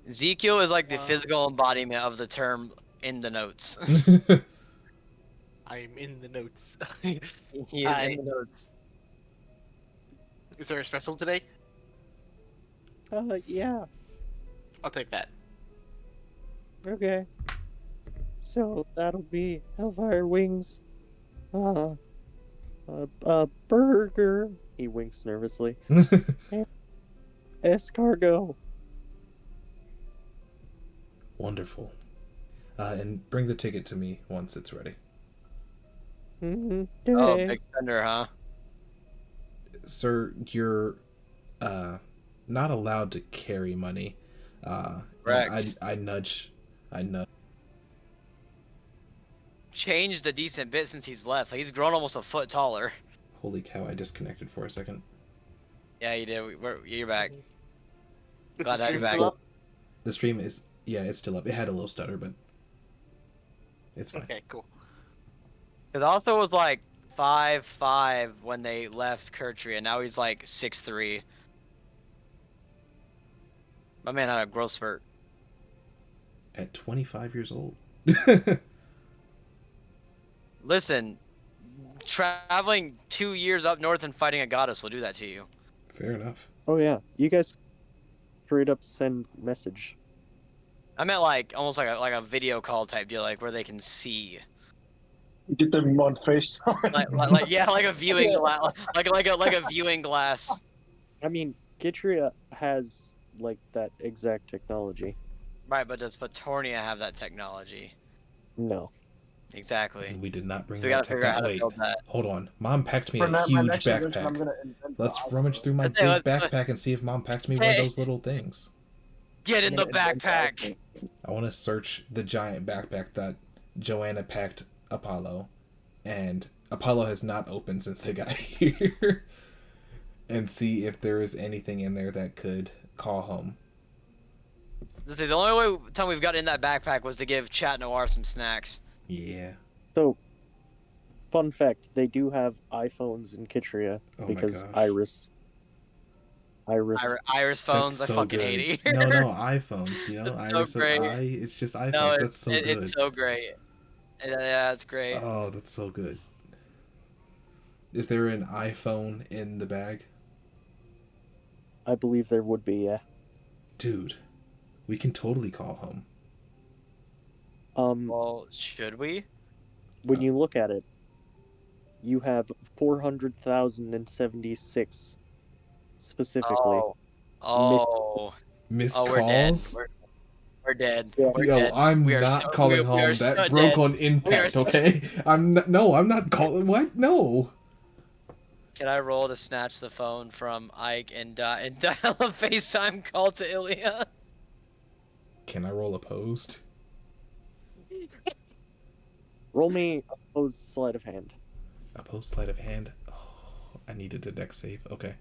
Ezekiel is like the physical embodiment of the term in the notes. I'm in the notes. He is in the notes. Is there a special today? Yeah. I'll take that. Okay. So that'll be Hellfire Wings. A burger. He winks nervously. Escargot. Wonderful. And bring the ticket to me once it's ready. Okay. Oh, big spender, huh? Sir, you're not allowed to carry money. Correct. I nudge. Changed a decent bit since he's left. Like, he's grown almost a foot taller. Holy cow! I disconnected for a second. Yeah, you did. You're back. Is Glad the to have you stream back. still up? The stream is it's still up. It had a little stutter, but it's fine. Okay, cool. It also was like 5'5" when they left Kurtria. Now he's like 6'3". My man had a growth spurt. At 25 years old. Listen, traveling 2 years up north and fighting a goddess will do that to you. Fair enough. Oh yeah, you guys straight up send message. I meant like almost like a video call type deal, like where they can see. Get them on FaceTime. Like yeah, like a viewing like a viewing glass. I mean, Gitria has like that exact technology. Right, but does Petornia have that technology? No. Exactly. And we did not bring So we that gotta figure out how to Wait, build that. hold on. Mom packed me For a my huge next invention, I'm backpack. gonna invent Let's the rummage through my Hey, big backpack and see if Mom packed me one of those little things. Get in the backpack. I want to search the giant backpack that Joanna packed Apollo, and Apollo has not opened since they got here, and see if there is anything in there that could call home. The only time we've got in that backpack was to give Chat Noir some snacks. Yeah. So, fun fact: they do have iPhones in Kitria Oh because my gosh. Iris. Iris phones, That's I so fucking good. hate it. No, iPhones. You know, It's Iris so and great. I. It's just iPhones. No, That's so good. It's so great. Yeah, it's great. Oh, that's so good. Is there an iPhone in the bag? I believe there would be, yeah. Dude, we can totally call home. Well, should we? When you look at it, you have 400,076 specifically. Missed We're dead. calls? We're dead. Yeah. We're Yo, dead. I'm We are not so- calling we are home. so That broke dead. on impact, okay? I'm not calling. What? No. Can I roll to snatch the phone from Ike and dial a FaceTime call to Ilya? Can I roll opposed? Roll me opposed sleight of hand. Opposed sleight of hand. Oh, I needed a deck save. Okay.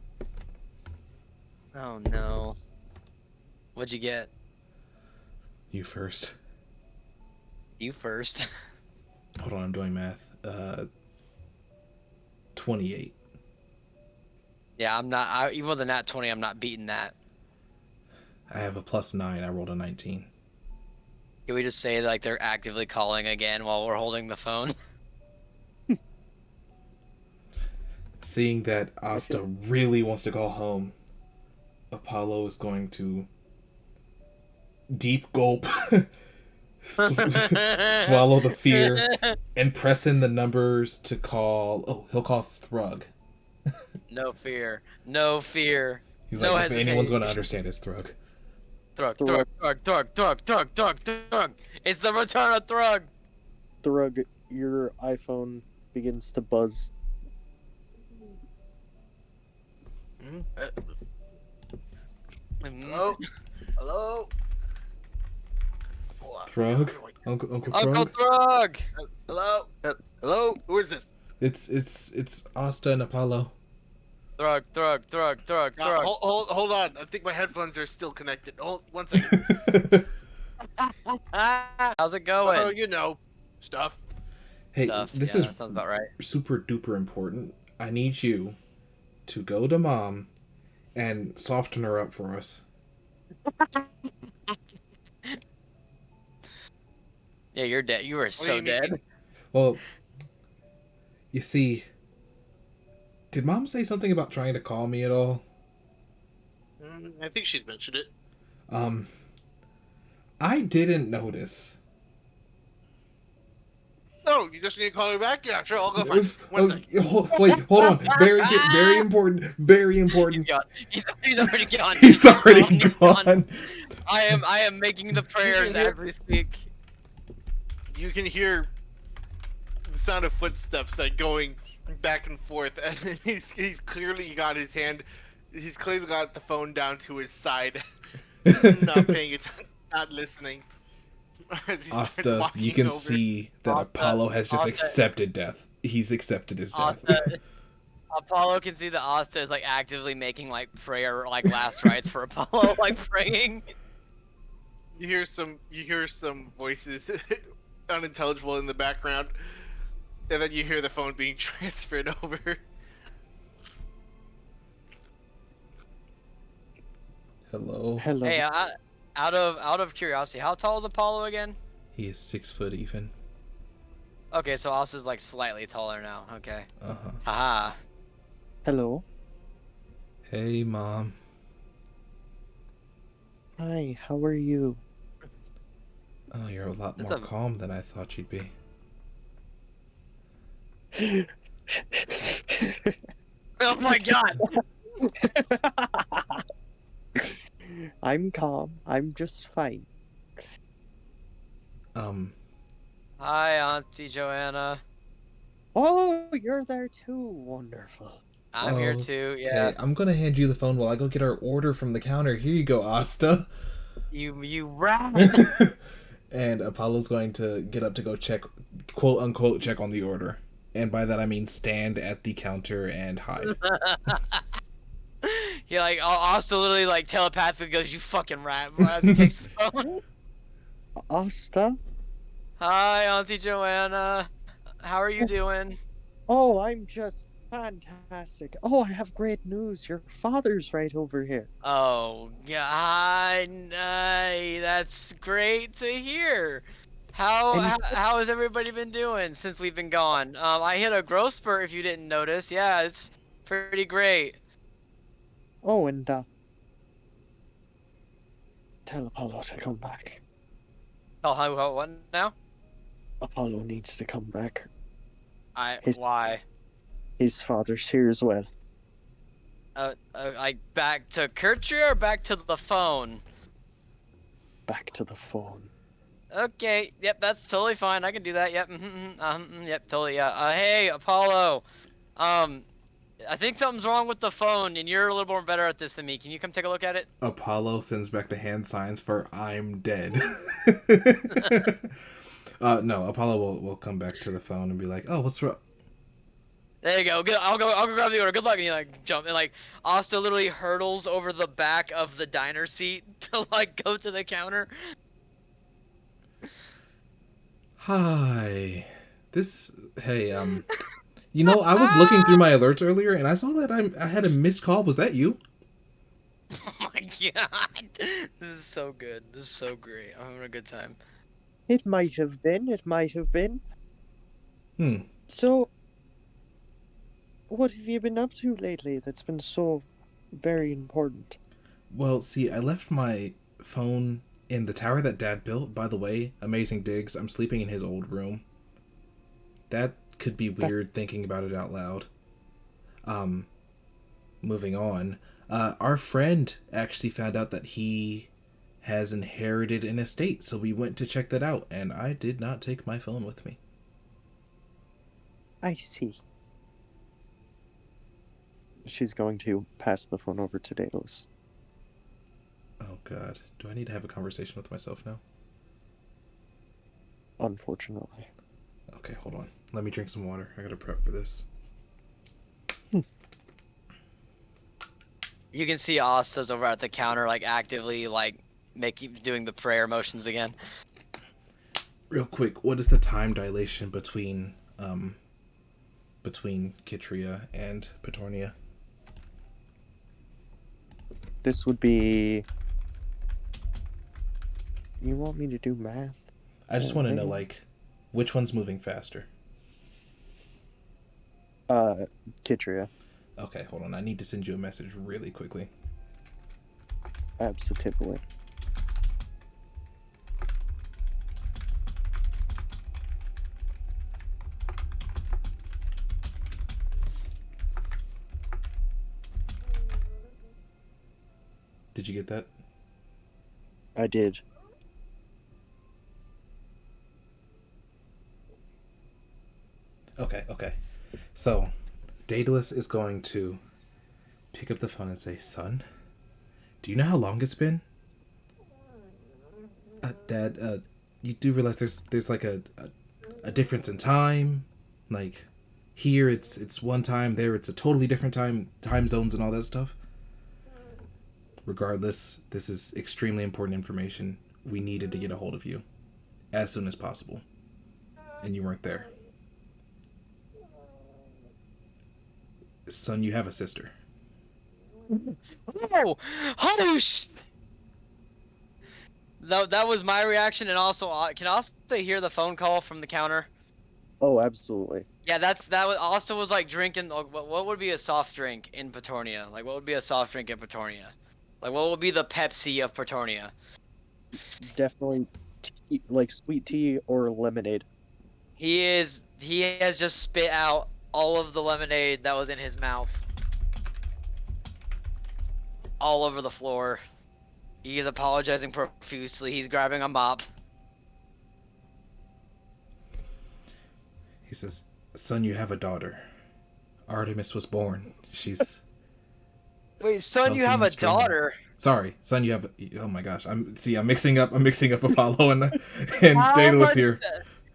Oh no. What'd you get? You first. You first. Hold on, I'm doing math. 28. Yeah, I'm not. Even with a nat 20, I'm not beating that. I have a +9. I rolled a 19. Can we just say like they're actively calling again while we're holding the phone? seeing that Asta really wants to go home, Apollo is going to deep gulp, swallow the fear, and press in the numbers to call. Oh, he'll call Thrug. No fear. No fear. He's No like, if anyone's going to hesitation. understand, it's Thrug. Thrug, Thrug, Thrug, Thrug, Thrug, Thrug, Thrug, Thrug. It's the return of Thrug. Thrug, your iPhone begins to buzz. Hello? Hello? Thrug? Uncle Thrug? Uncle Thrug. Hello? Hello? Who is this? It's Asta and Apollo. Thrug, Thrug, Thrug, Thrug, Thrug. Hold on. I think my headphones are still connected. Hold 1 second. How's it Oh, going? you know, stuff. Hey, Stuff. this Yeah, is that sounds about right. super duper important. I need you to go to Mom and soften her up for us. Yeah, you're dead. You are so you mean? dead. Well, you see, did Mom say something about trying to call me at all? I think she's mentioned it. I didn't notice. Oh, you just need to call her back? Yeah, sure, I'll go find her. One second. Wait, hold on. Very important. Very He's important. gone. He's already gone. He's already He's gone. gone. I am making the prayers as we speak. You can hear the sound of footsteps like going back and forth, and he's clearly got his hand. He's clearly got the phone down to his side, not paying attention, not listening. As he starts Asta, walking you can over. see that Asta, Apollo has just Asta. accepted death. He's accepted his death. Asta, Apollo can see that Asta is like actively making like prayer, like last rites for Apollo, like praying. You hear some voices, unintelligible in the background, and then you hear the phone being transferred over. Hello. Hello. Hey, out of curiosity, how tall is Apollo again? He is 6 foot even. Okay, so Asta's like slightly taller now. Okay. Uh-huh. Haha. Hello. Hey, Mom. Hi, how are you? Oh, you're a lot That's more a- calm than I thought you'd be. Oh my god. I'm calm. I'm just fine. Hi, Auntie Joanna. Oh, you're there too. Wonderful. I'm here too. Yeah. Okay, I'm gonna hand you the phone while I go get our order from the counter. Here you go, Asta. You rat. And Apollo's going to get up to go check, quote unquote, check on the order. And by that I mean stand at the counter and hide. He like Asta literally like telepathically goes, "You fucking rat," as he takes the phone. Asta? Hi, Auntie Joanna. How are you doing? Oh, I'm just fantastic. Oh, I have great news. Your father's right over here. Oh, God, that's great to hear. How has everybody been doing since we've been gone? I hit a growth spurt if you didn't notice. Yeah, it's pretty great. Oh, and tell Apollo to come back. Oh, what now? Apollo needs to come back. Why? His father's here as well. Like back to Kurtria or back to the phone? Back to the phone. Okay, yep, that's totally fine. I can do that. Yep, yep, totally. Yeah. Hey, Apollo. I think something's wrong with the phone, and you're a little more better at this than me. Can you come take a look at it? Apollo sends back the hand signs for I'm dead. No, Apollo will come back to the phone and be like, "Oh, what's wrong?" There you go. Good. I'll go grab the order. Good luck. And you like jump and like Asta literally hurdles over the back of the diner seat to like go to the counter. Hi. Hey, you know, I was looking through my alerts earlier and I saw that I had a missed call. Was that you? Oh my god. This is so good. This is so great. I'm having a good time. It might have been. It might have been. Hmm. So, What have you been up to lately that's been so very important? Well, see, I left my phone in the tower that Dad built. By the way, amazing digs. I'm sleeping in his old room. That could be weird thinking about it out loud. Moving on. Our friend actually found out that he has inherited an estate, so we went to check that out, and I did not take my phone with me. I see. She's going to pass the phone over to Daedalus. Oh god. Do I need to have a conversation with myself now? Unfortunately. Okay, hold on. Let me drink some water. I gotta prep for this. You can see Asta's over at the counter, like actively, like doing the prayer motions again. Real quick, what is the time dilation between Kitria and Petornia? This would be... You want me to do math? I just want to know, like, which one's moving faster? Kitria. Okay, hold on. I need to send you a message really quickly. Absolutely. Did you get that? I did. Okay. So, Daedalus is going to pick up the phone and say, "Son, do you know how long it's been?" Dad, you do realize there's like a difference in time? Like, here it's one time, there it's a totally different time zones and all that stuff. Regardless, this is extremely important information. We needed to get a hold of you as soon as possible. And you weren't there. Son, you have a sister. Oh, hush! That was my reaction, and also, can also hear the phone call from the counter? Oh, absolutely. Yeah, that was also was like drinking. What would be a soft drink in Petornia? Like, what would be a soft drink in Petornia? Like, what would be the Pepsi of Petornia? Definitely tea, like sweet tea or lemonade. He has just spit out all of the lemonade that was in his mouth. All over the floor. He is apologizing profusely. He's grabbing a mop. He says, "Son, you have a daughter. Artemis was born. She's..." Wait, son, healthy you have and a strong." daughter. Sorry, son, you have. Oh my gosh, I'm mixing up Apollo and Daedalus here.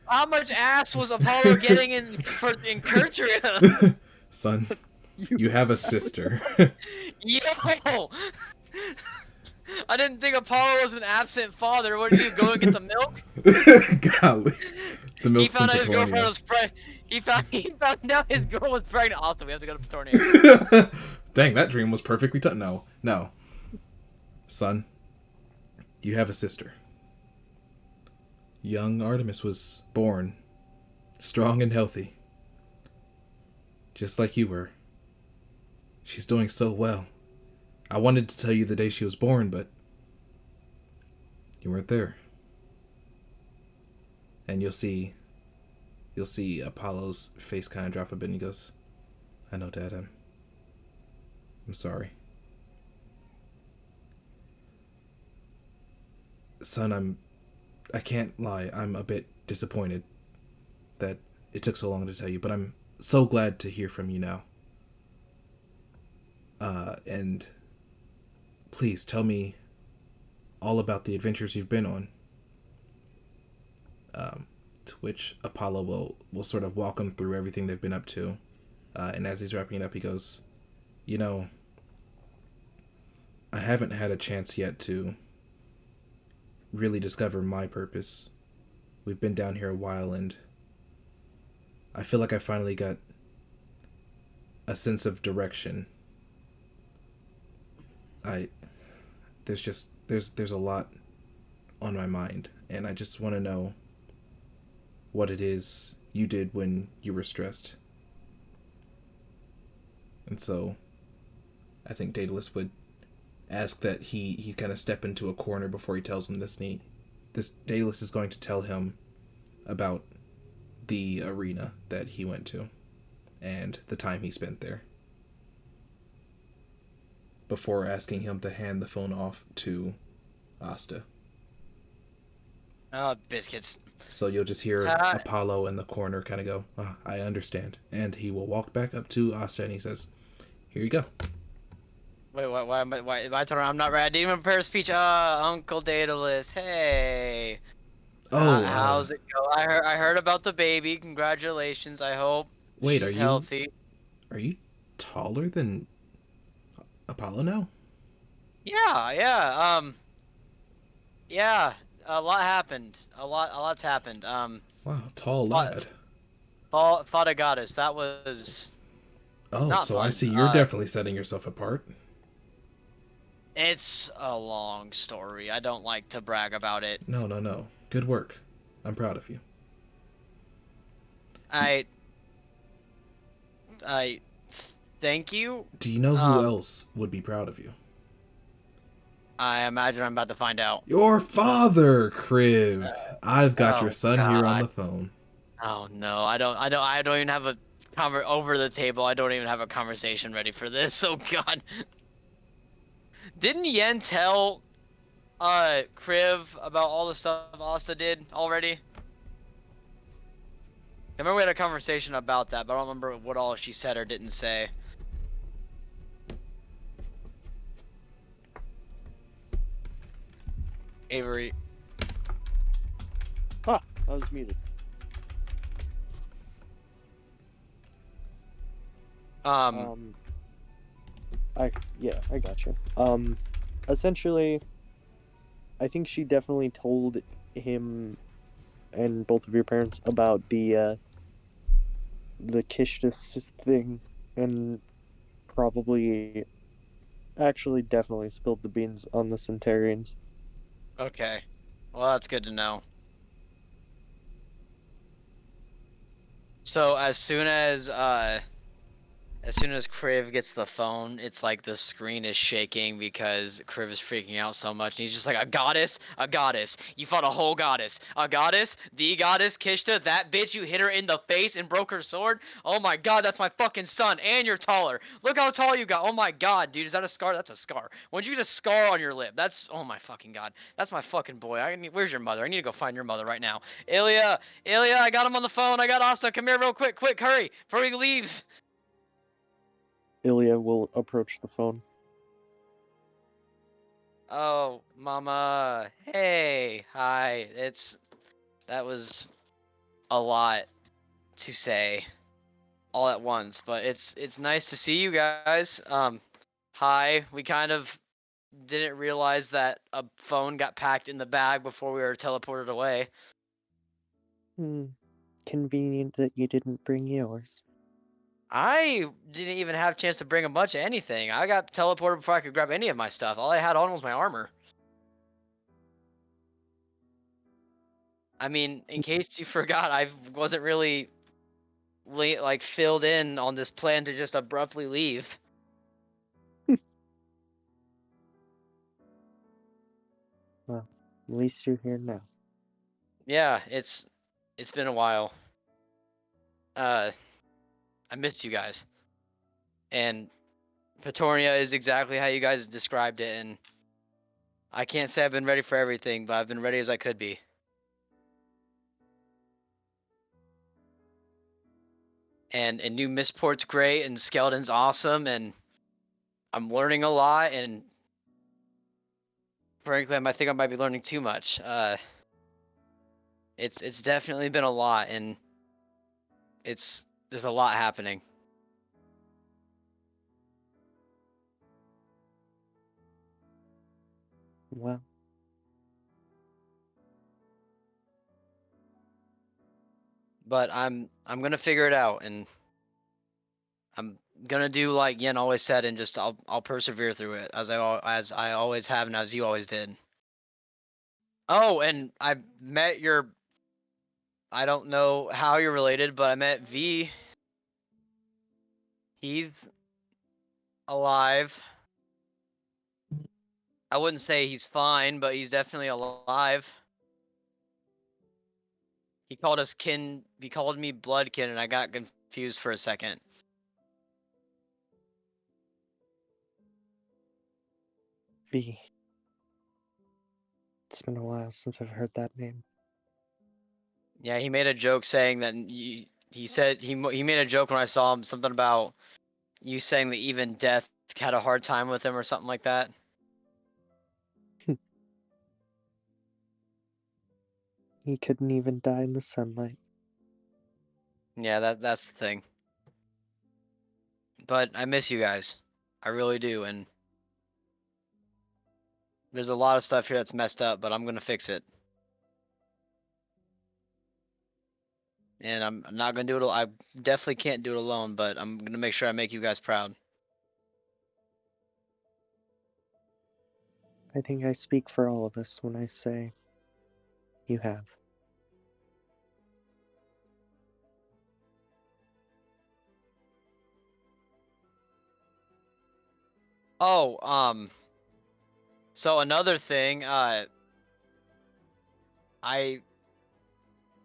How much ass was Apollo getting in Kertria? Son, you have a sister. Yo! I didn't think Apollo was an absent father. What did you go and get the milk? Golly, the milk's He found in out his girlfriend Petornia. was pregnant. He found out his girl was pregnant. Also, we have to go to Petornia. Dang, that dream was perfectly No. Son, you have a sister. Young Artemis was born, strong and healthy. Just like you were. She's doing so well. I wanted to tell you the day she was born, but you weren't there. And you'll see Apollo's face kind of drop a bit, and he goes, "I know, Dad, I'm sorry. Son, I can't lie, I'm a bit disappointed that it took so long to tell you, but I'm so glad to hear from you now. And please tell me all about the adventures you've been on." To which Apollo will sort of walk him through everything they've been up to. And as he's wrapping it up, he goes, I haven't had a chance yet to really discover my purpose. We've been down here a while, and I feel like I finally got a sense of direction. There's a lot on my mind, and I just want to know what it is you did when you were stressed. And so I think Daedalus would ask that he kind of step into a corner before he tells him this. This Daedalus is going to tell him about the arena that he went to and the time he spent there, before asking him to hand the phone off to Asta. Oh, biscuits. So you'll just hear Apollo in the corner kind of go, I understand. And he will walk back up to Asta and he says, here you go. Wait, why am I turning around? I'm not ready. I didn't even prepare a speech. Uncle Daedalus, hey. How's it go? I heard about the baby. Congratulations. I hope she's healthy. Are you taller than Apollo now? Yeah. Yeah. A lot happened. A lot's happened. Wow, tall lad. Fought a goddess. That was. Oh, so fun. I see you're definitely setting yourself apart. It's a long story. I don't like to brag about it. No. Good work. I'm proud of you. I thank you. Do you know who else would be proud of you? I imagine I'm about to find out. Your father, Kriv. I've got your son here on the phone. Oh no, I don't even have a over the table. I don't even have a conversation ready for this. Oh god. Didn't Yen tell Kriv about all the stuff Asta did already? I remember we had a conversation about that, but I don't remember what all she said or didn't say. Avery. I was muted. I got you. Essentially, I think she definitely told him and both of your parents about the Kishtis thing, and probably, actually, definitely spilled the beans on the Centurions. Okay, well that's good to know. So as soon as Kriv gets the phone, it's like the screen is shaking because Kriv is freaking out so much. And he's just like, a goddess? A goddess. You fought a whole goddess. A goddess? The goddess, Kishta? That bitch you hit her in the face and broke her sword? Oh my god, that's my fucking son. And you're taller. Look how tall you got. Oh my god, dude. Is that a scar? That's a scar. When'd you get a scar on your lip? That's, oh my fucking god. That's my fucking boy. Where's your mother? I need to go find your mother right now. Ilya, I got him on the phone. I got Asta. Come here real quick. Quick, hurry. Before he leaves. Ilya will approach the phone. Oh, Mama. Hey. Hi. That was a lot to say all at once, but it's nice to see you guys. Hi. We kind of didn't realize that a phone got packed in the bag before we were teleported away. Convenient that you didn't bring yours. I didn't even have a chance to bring a bunch of anything. I got teleported before I could grab any of my stuff. All I had on was my armor. I mean, in case you forgot, I wasn't really like filled in on this plan to just abruptly leave. Well, at least you're here now. Yeah, it's been a while. I missed you guys. And Petornia is exactly how you guys described it, and I can't say I've been ready for everything, but I've been ready as I could be. And new Missport's great, and Skeleton's awesome, and I'm learning a lot, and frankly, I think I might be learning too much. It's definitely been a lot, and there's a lot happening. Well, but I'm gonna figure it out, and I'm gonna do like Yen always said, and just I'll persevere through it as I always have, and as you always did. Oh, and I met I don't know how you're related, but I met V. He's alive. I wouldn't say he's fine, but he's definitely alive. He called us kin. He called me bloodkin, and I got confused for a second. V. It's been a while since I've heard that name. Yeah, he made a joke saying that he said he made a joke when I saw him, something about you saying that even death had a hard time with him or something like that. He couldn't even die in the sunlight. Yeah, that's the thing. But I miss you guys. I really do, and there's a lot of stuff here that's messed up, but I'm gonna fix it. And I'm not gonna do it. I definitely can't do it alone, but I'm gonna make sure I make you guys proud. I think I speak for all of us when I say you have. Oh, so another thing, I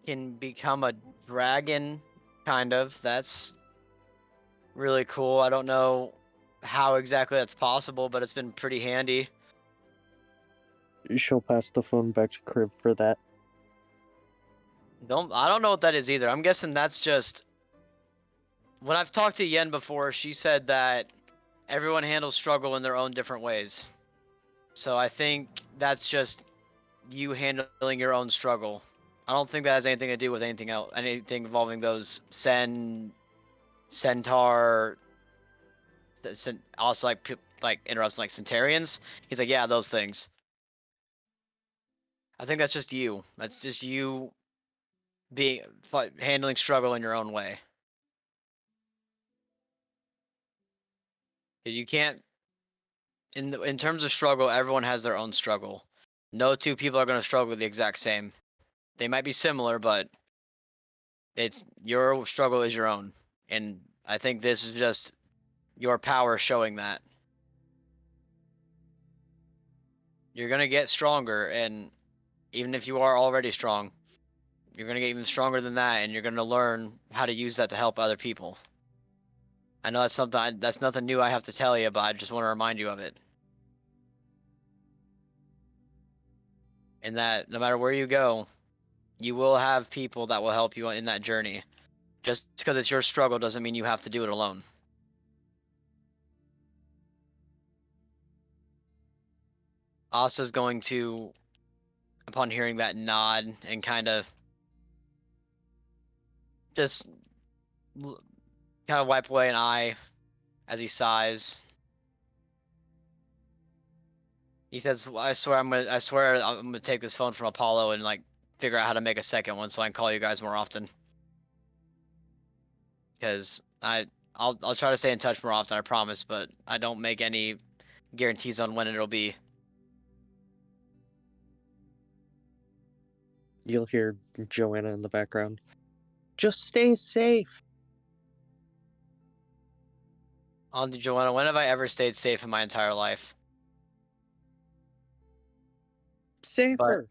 can become a dragon, kind of. That's really cool. I don't know how exactly that's possible, but it's been pretty handy. She'll pass the phone back to Crib for that. I don't know what that is either. I'm guessing that's just when I've talked to Yen before, she said that everyone handles struggle in their own different ways. So I think that's just you handling your own struggle. I don't think that has anything to do with anything else, anything involving those centaur, also like interrupts like centurions. He's like, yeah, those things. I think that's just you. That's just you being handling struggle in your own way. You can't in terms of struggle, everyone has their own struggle. No two people are going to struggle the exact same. They might be similar, but it's your struggle is your own. And I think this is just your power showing that. You're going to get stronger, and even if you are already strong, you're going to get even stronger than that, and you're going to learn how to use that to help other people. I know that's nothing new I have to tell you, but I just want to remind you of it. And that no matter where you go, you will have people that will help you in that journey. Just because it's your struggle doesn't mean you have to do it alone. Asa's going to, upon hearing that, nod and kind of just kind of wipe away an eye as he sighs. He says, "I swear I'm gonna take this phone from Apollo and like figure out how to make a second one so I can call you guys more often. Because I'll try to stay in touch more often, I promise, but I don't make any guarantees on when it'll be." You'll hear Joanna in the background. Just stay safe. Auntie Joanna, when have I ever stayed safe in my entire life? Safer.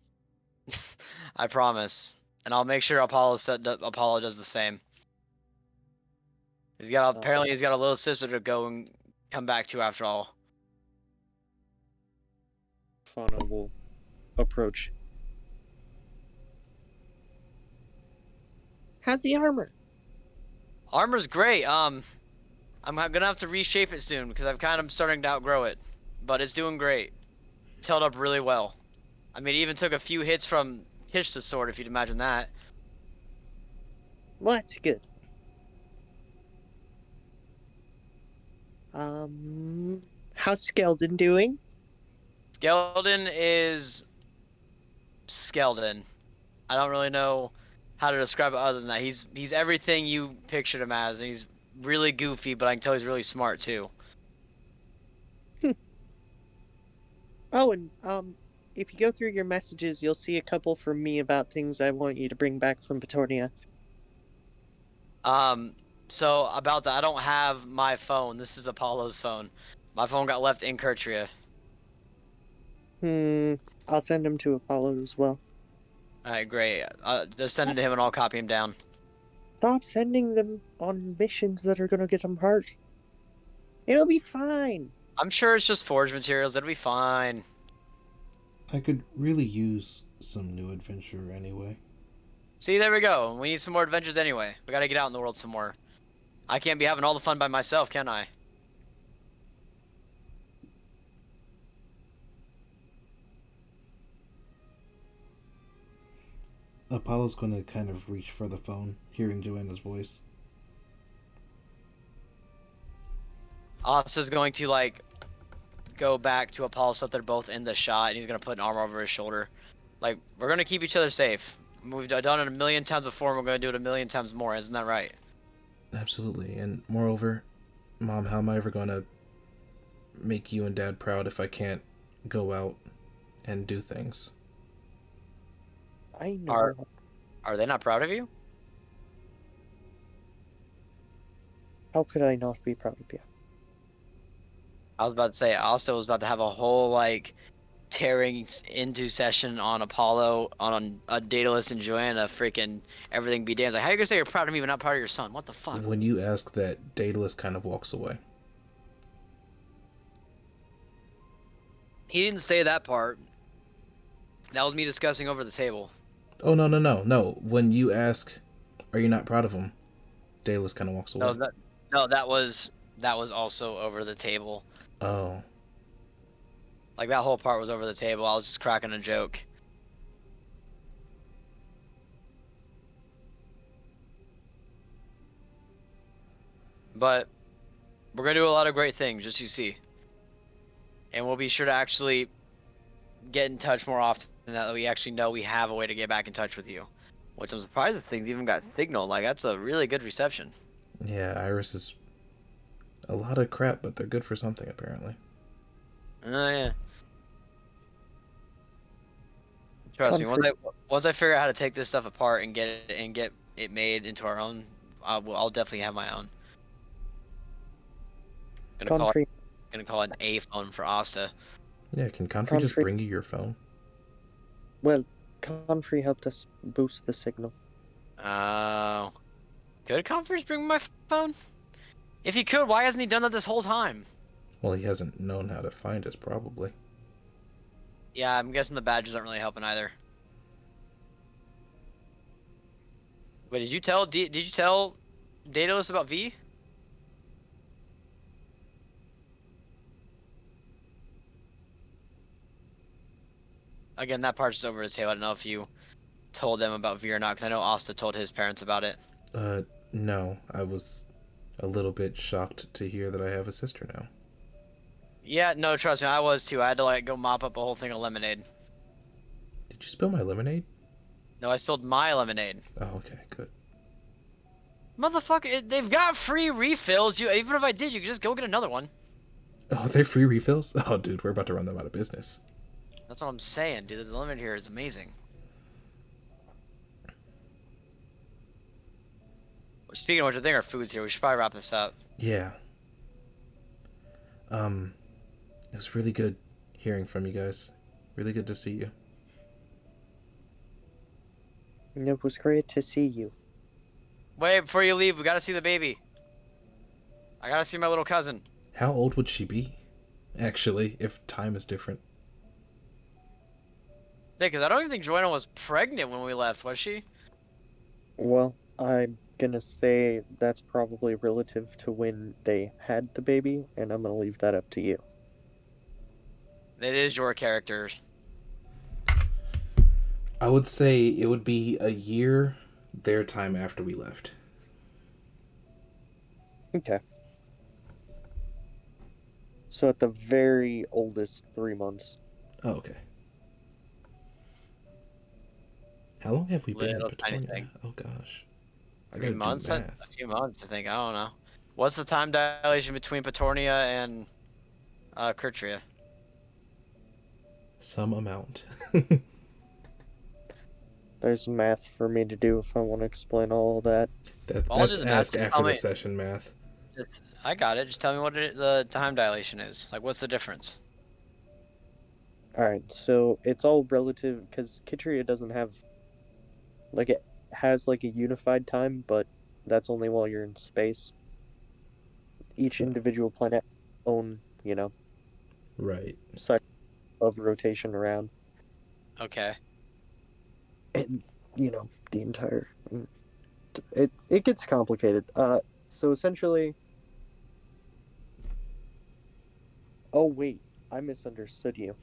I promise, and I'll make sure Apollo does the same. Apparently he's got a little sister to go and come back to after all. Fauna will approach. How's the armor? Armor's great. I'm gonna have to reshape it soon because I've kind of starting to outgrow it, but it's doing great. It's held up really well. I mean, it even took a few hits from Kish's sword, if you'd imagine that. Well, that's good. How's Skeldon doing? Skeldon is Skeldon. I don't really know how to describe it other than that. He's everything you pictured him as, and he's really goofy, but I can tell he's really smart too. Oh, and if you go through your messages, you'll see a couple from me about things I want you to bring back from Petornia. So about that, I don't have my phone. This is Apollo's phone. My phone got left in Kertria. I'll send him to Apollo as well. Alright, great. Just send it to him and I'll copy him down. Stop sending them on missions that are gonna get him hurt. It'll be fine. I'm sure it's just forge materials. It'll be fine. I could really use some new adventure anyway. See, there we go. We need some more adventures anyway. We gotta get out in the world some more. I can't be having all the fun by myself, can I? Apollo's going to kind of reach for the phone, hearing Joanna's voice. Asta's going to, like, go back to Apollo so that they're both in the shot, and he's gonna put an arm over his shoulder. Like, we're gonna keep each other safe. We've done it a million times before, and we're gonna do it a million times more. Isn't that right? Absolutely. And moreover, Mom, how am I ever going to make you and Dad proud if I can't go out and do things? I know. Are they not proud of you? How could I not be proud of you? I was about to say, Asta was about to have a whole, like, tearing into session on Apollo, on a Daedalus and Joanna, freaking everything be damned. Like, how you gonna say you're proud of me but not proud of your son? What the fuck? When you ask that, Daedalus kind of walks away. He didn't say that part. That was me discussing over the table. Oh, no. When you ask, are you not proud of him? Daedalus kind of walks away. That was also over the table. Oh. Like, that whole part was over the table. I was just cracking a joke. But we're gonna do a lot of great things, just you see. And we'll be sure to actually get in touch more often now that we actually know we have a way to get back in touch with you. Which I'm surprised that things even got signal. Like, that's a really good reception. Yeah, Iris is a lot of crap, but they're good for something, apparently. Oh, yeah. Trust me, once I figure out how to take this stuff apart and get it made into our own, I'll definitely have my own. Gonna call it an A phone for Asta. Yeah, can Confrey just bring you your phone? Well, Confrey helped us boost the signal. Oh. Could Comforts bring my phone? If he could, why hasn't he done that this whole time? Well, he hasn't known how to find us, probably. Yeah, I'm guessing the badges aren't really helping either. Wait, did you tell Daedalus about V? Again, that part's over the table. I don't know if you told them about V or not, because I know Asta told his parents about it. No. I was a little bit shocked to hear that I have a sister now. Yeah, no, trust me, I was too. I had to, like, go mop up a whole thing of lemonade. Did you spill my lemonade? No, I spilled my lemonade. Oh, okay, good. Motherfucker, they've got free refills. Even if I did, you could just go get another one. Oh, they're free refills? Oh, dude, we're about to run them out of business. That's what I'm saying, dude. The lemonade here is amazing. Speaking of which, I think our food's here. We should probably wrap this up. Yeah. It was really good hearing from you guys. Really good to see you. It was great to see you. Wait, before you leave, we gotta see the baby. I gotta see my little cousin. How old would she be, actually, if time is different? Yeah, because I don't even think Joanna was pregnant when we left, was she? Well, I'm gonna say that's probably relative to when they had the baby, and I'm gonna leave that up to you. It is your character. I would say it would be a year their time after we left. Okay. So at the very oldest, 3 months. Oh, okay. How long have we been in Little tiny Petornia? thing. Oh gosh. I 3 gotta months? do A math. few months, I think. I don't know. What's the time dilation between Petornia and Kertria? Some amount. There's math for me to do if I want to explain all of that. I'll That's do the math. ask Just after tell the me. session math. I got it. Just tell me what the time dilation is. Like, what's the difference? All right, so it's all relative because Kitria doesn't have like it has like a unified time, but that's only while you're in space. Each individual planet own, Right. cycle of rotation around, Okay. and the entire it gets complicated. So essentially, oh wait, I misunderstood you.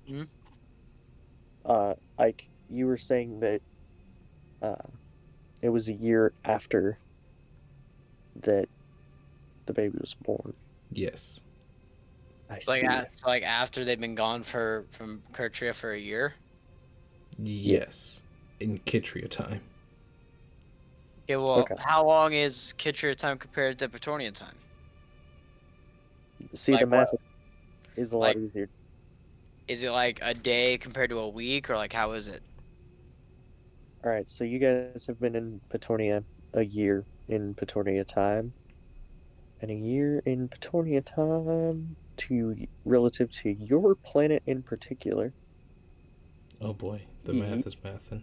Hmm? Ike, you were saying that uh, it was a year after that the baby was born. Yes. I So see. like after they've been gone from Kertria for a year. Yes. In Kitria time. Okay. Well, Okay. how long is Kertria time compared to Petornia time? See, the Like what? math is a lot Like, easier. is it like a day compared to a week, or like how is it? All right, so you guys have been in Petornia a year in Petornia time, and a year in Petornia time relative to your planet in particular. Oh boy, the Ye- math is mathing.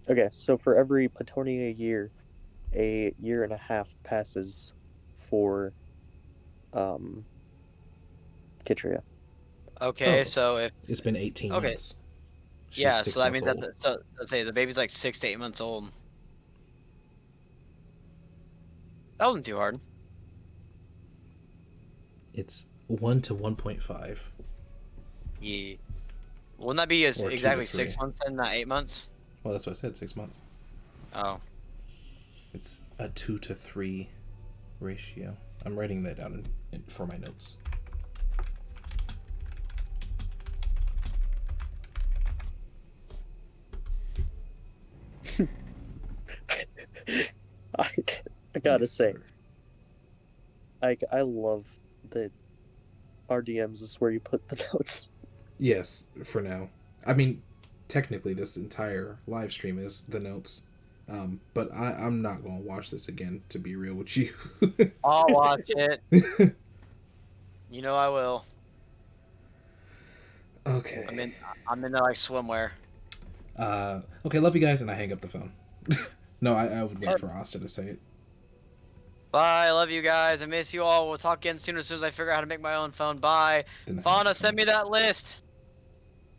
Okay, so for every Petornia year, a year and a half passes for Kitria. Okay. Oh, So if it's been 18 okay, months. She's yeah. So 6 that months means that old. so let's say the baby's like 6 to 8 months old. That wasn't too hard. It's 1 to 1.5. Yeah. Wouldn't that be Or 2 to exactly 3. 6 months and not 8 months? Well, that's what I said, 6 months. Oh. It's a 2 to 3 ratio. I'm writing that down for my notes. I, I gotta Yes, say, sir. I love that RDMs is where you put the notes. Yes, for now. I mean, technically, this entire live stream is the notes. But I'm not going to watch this again, to be real with you. I'll watch it. You know I will. Okay. I'm in like swimwear. Okay, love you guys, and I hang up the phone. No, I would wait for Asta to say it. Bye. I love you guys. I miss you all. We'll talk again soon as I figure out how to make my own phone. Bye. Then I hang up Fauna, the send phone. me that list.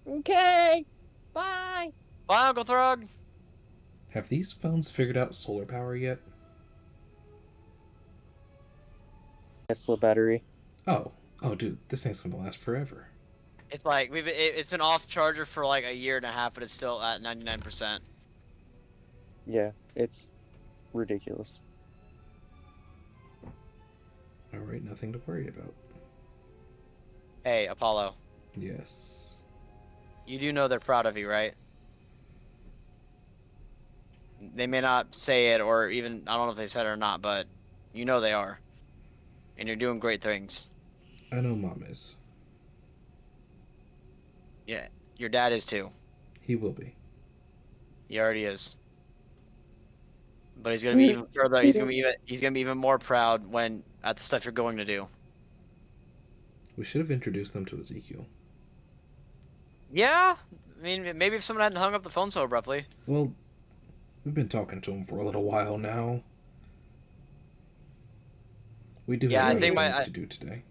Okay, bye. Bye, Uncle Throg. Have these phones figured out solar power yet? Tesla battery. Oh, dude, this thing's gonna last forever. It's like it's been off charger for like a year and a half, but it's still at 99%. Yeah, it's ridiculous. All right, nothing to worry about. Hey, Apollo. Yes. You do know they're proud of you, right? They may not say it, or even I don't know if they said it or not, but you know they are, and you're doing great things. I know Mom is. Yeah, your dad is too. He will be. He already is. But he's gonna be even further. He's gonna be even more proud when at the stuff you're going to do. We should have introduced them to Ezekiel. Yeah, I mean maybe if someone hadn't hung up the phone so abruptly. Well, we've been talking to him for a little while now. We do Yeah, have I other think things to do today.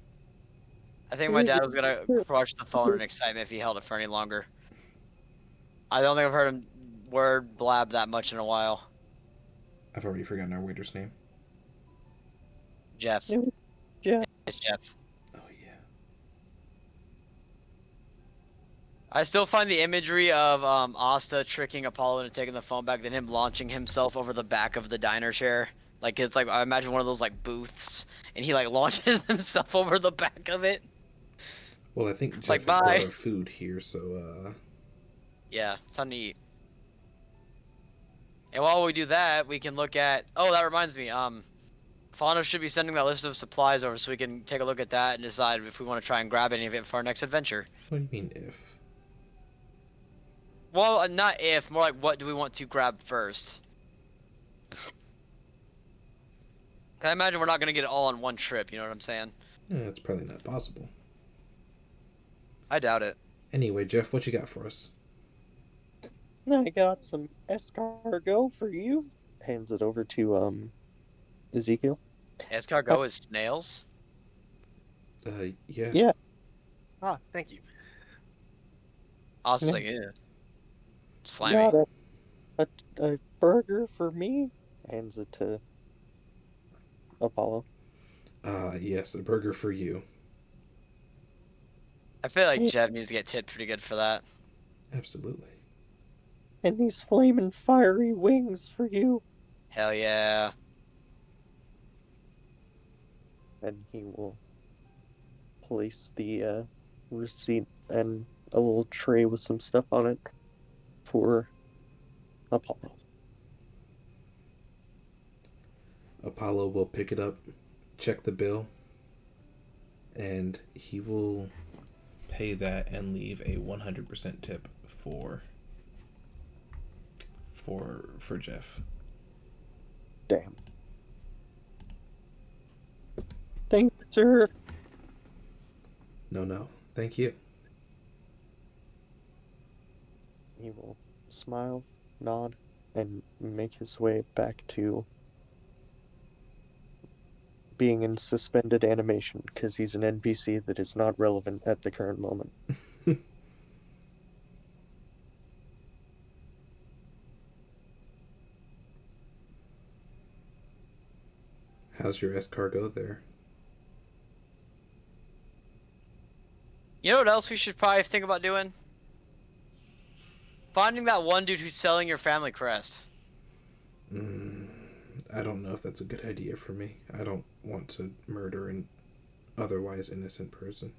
I think my dad was gonna crush the phone in excitement if he held it for any longer. I don't think I've heard him word blab that much in a while. I've already forgotten our waiter's name. Jeff. Yeah. It's Jeff. Oh, yeah. I still find the imagery of Asta tricking Apollo into taking the phone back, then him launching himself over the back of the diner chair. Like it's like I imagine one of those like booths, and he like launches himself over the back of it. Well, I think Jeff Like, has bye. brought our food here, so, Yeah, time to eat. And while we do that, we can look at. Oh, that reminds me. Fauna should be sending that list of supplies over so we can take a look at that and decide if we want to try and grab any of it for our next adventure. What do you mean if? Well, not if, more like what do we want to grab first? I imagine we're not going to get it all on one trip, you know what I'm saying? Yeah, that's probably not possible. I doubt it. Anyway, Jeff, what you got for us? I got some escargot for you. Hands it over to Ezekiel. Escargot is snails? Yeah. Yeah. Ah, thank you. I was Yeah. like, yeah. Slimy. Got a burger for me. Hands it to Apollo. Yes, a burger for you. I feel like Yeah. Jeb needs to get tipped pretty good for that. Absolutely. And these flaming fiery wings for you. Hell yeah. And he will place the receipt and a little tray with some stuff on it for Apollo. Apollo will pick it up, check the bill, and he will pay that and leave a 100% tip for Jeff. Damn. Thank you, sir. No. Thank you. He will smile, nod, and make his way back to being in suspended animation because he's an NPC that is not relevant at the current moment. How's your escargot there? You know what else we should probably think about doing? Finding that one dude who's selling your family crest. I don't know if that's a good idea for me. I don't want to murder an otherwise innocent person.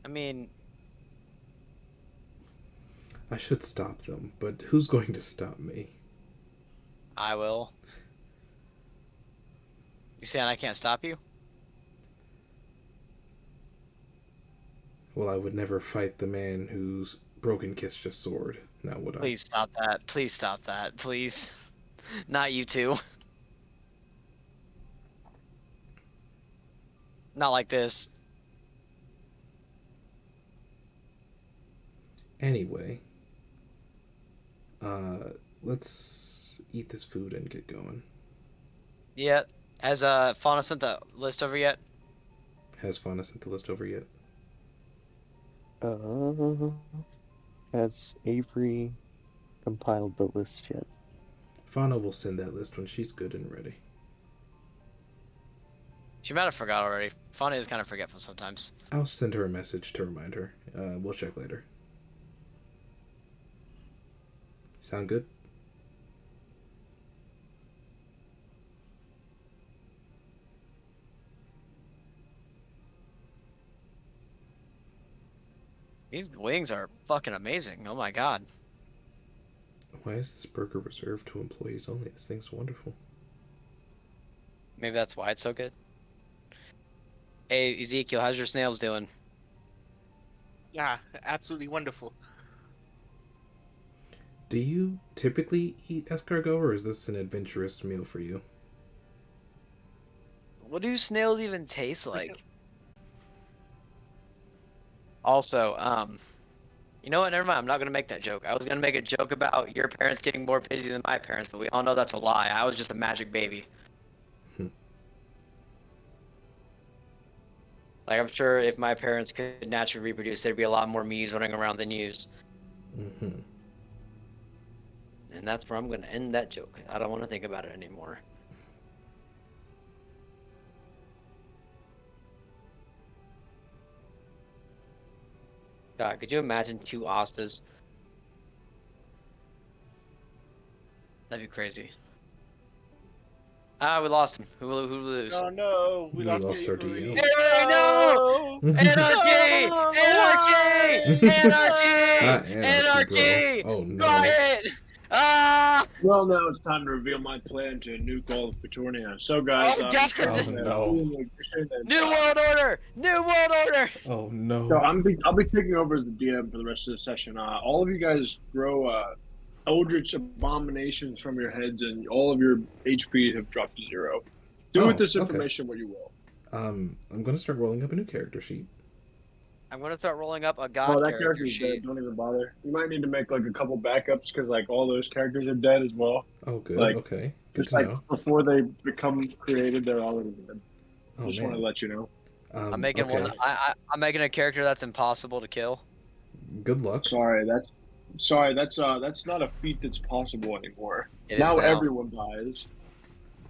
I mean, I should stop them, but who's going to stop me? I will. You saying I can't stop you? Well, I would never fight the man who's broken kissed a sword. Now would I? Please stop that. Please stop that. Please. Not you two. Not like this. Anyway, let's eat this food and get going. Yeah. Has Fauna sent the list over yet? Has Fauna sent the list over yet? Has Avery compiled the list yet? Fauna will send that list when she's good and ready. She might have forgot already. Fauna is kind of forgetful sometimes. I'll send her a message to remind her. We'll check later. Sound good? These wings are fucking amazing. Oh my god. Why is this burger reserved to employees only? This thing's wonderful. Maybe that's why it's so good. Hey, Ezekiel, how's your snails doing? Yeah, absolutely wonderful. Do you typically eat escargot, or is this an adventurous meal for you? What do snails even taste like? Also, you know what? Never mind. I'm not gonna make that joke. I was gonna make a joke about your parents getting more busy than my parents, but we all know that's a lie. I was just a magic baby. Like, I'm sure if my parents could naturally reproduce, there'd be a lot more me's running around than you's. Mm-hmm. And that's where I'm gonna end that joke. I don't want to think about it anymore. God, could you imagine 2 Astas? That'd be crazy. Ah, we lost him. Who lose? Oh no, We lost our Avery. DM. No! Anarchy! Anarchy! Anarchy! Not anarchy, Anarchy! bro. Oh no. Riot! Ah! Well, now it's time to reveal my plan to nuke all of Petornia. So, guys, Oh, God. Oh, no. New World Order! New World Order! Oh So no. I'll be taking over as the DM for the rest of the session. All of you guys grow eldritch abominations from your heads, and all of your HP have dropped to 0. Do with this okay. information what you will. I'm gonna start rolling up a new character sheet. I'm gonna start rolling up a Oh, god that character character's sheet. dead. Don't even bother. You might need to make like a couple backups because like all those characters are dead as well. Oh, good. Like, Okay. Good Just to like know. before they become created, they're already dead. Oh Just want to man. let you know. I'm making okay. one. I'm making a character that's impossible to kill. Good luck. Sorry, that's not a feat that's possible anymore. It is Now now. everyone dies.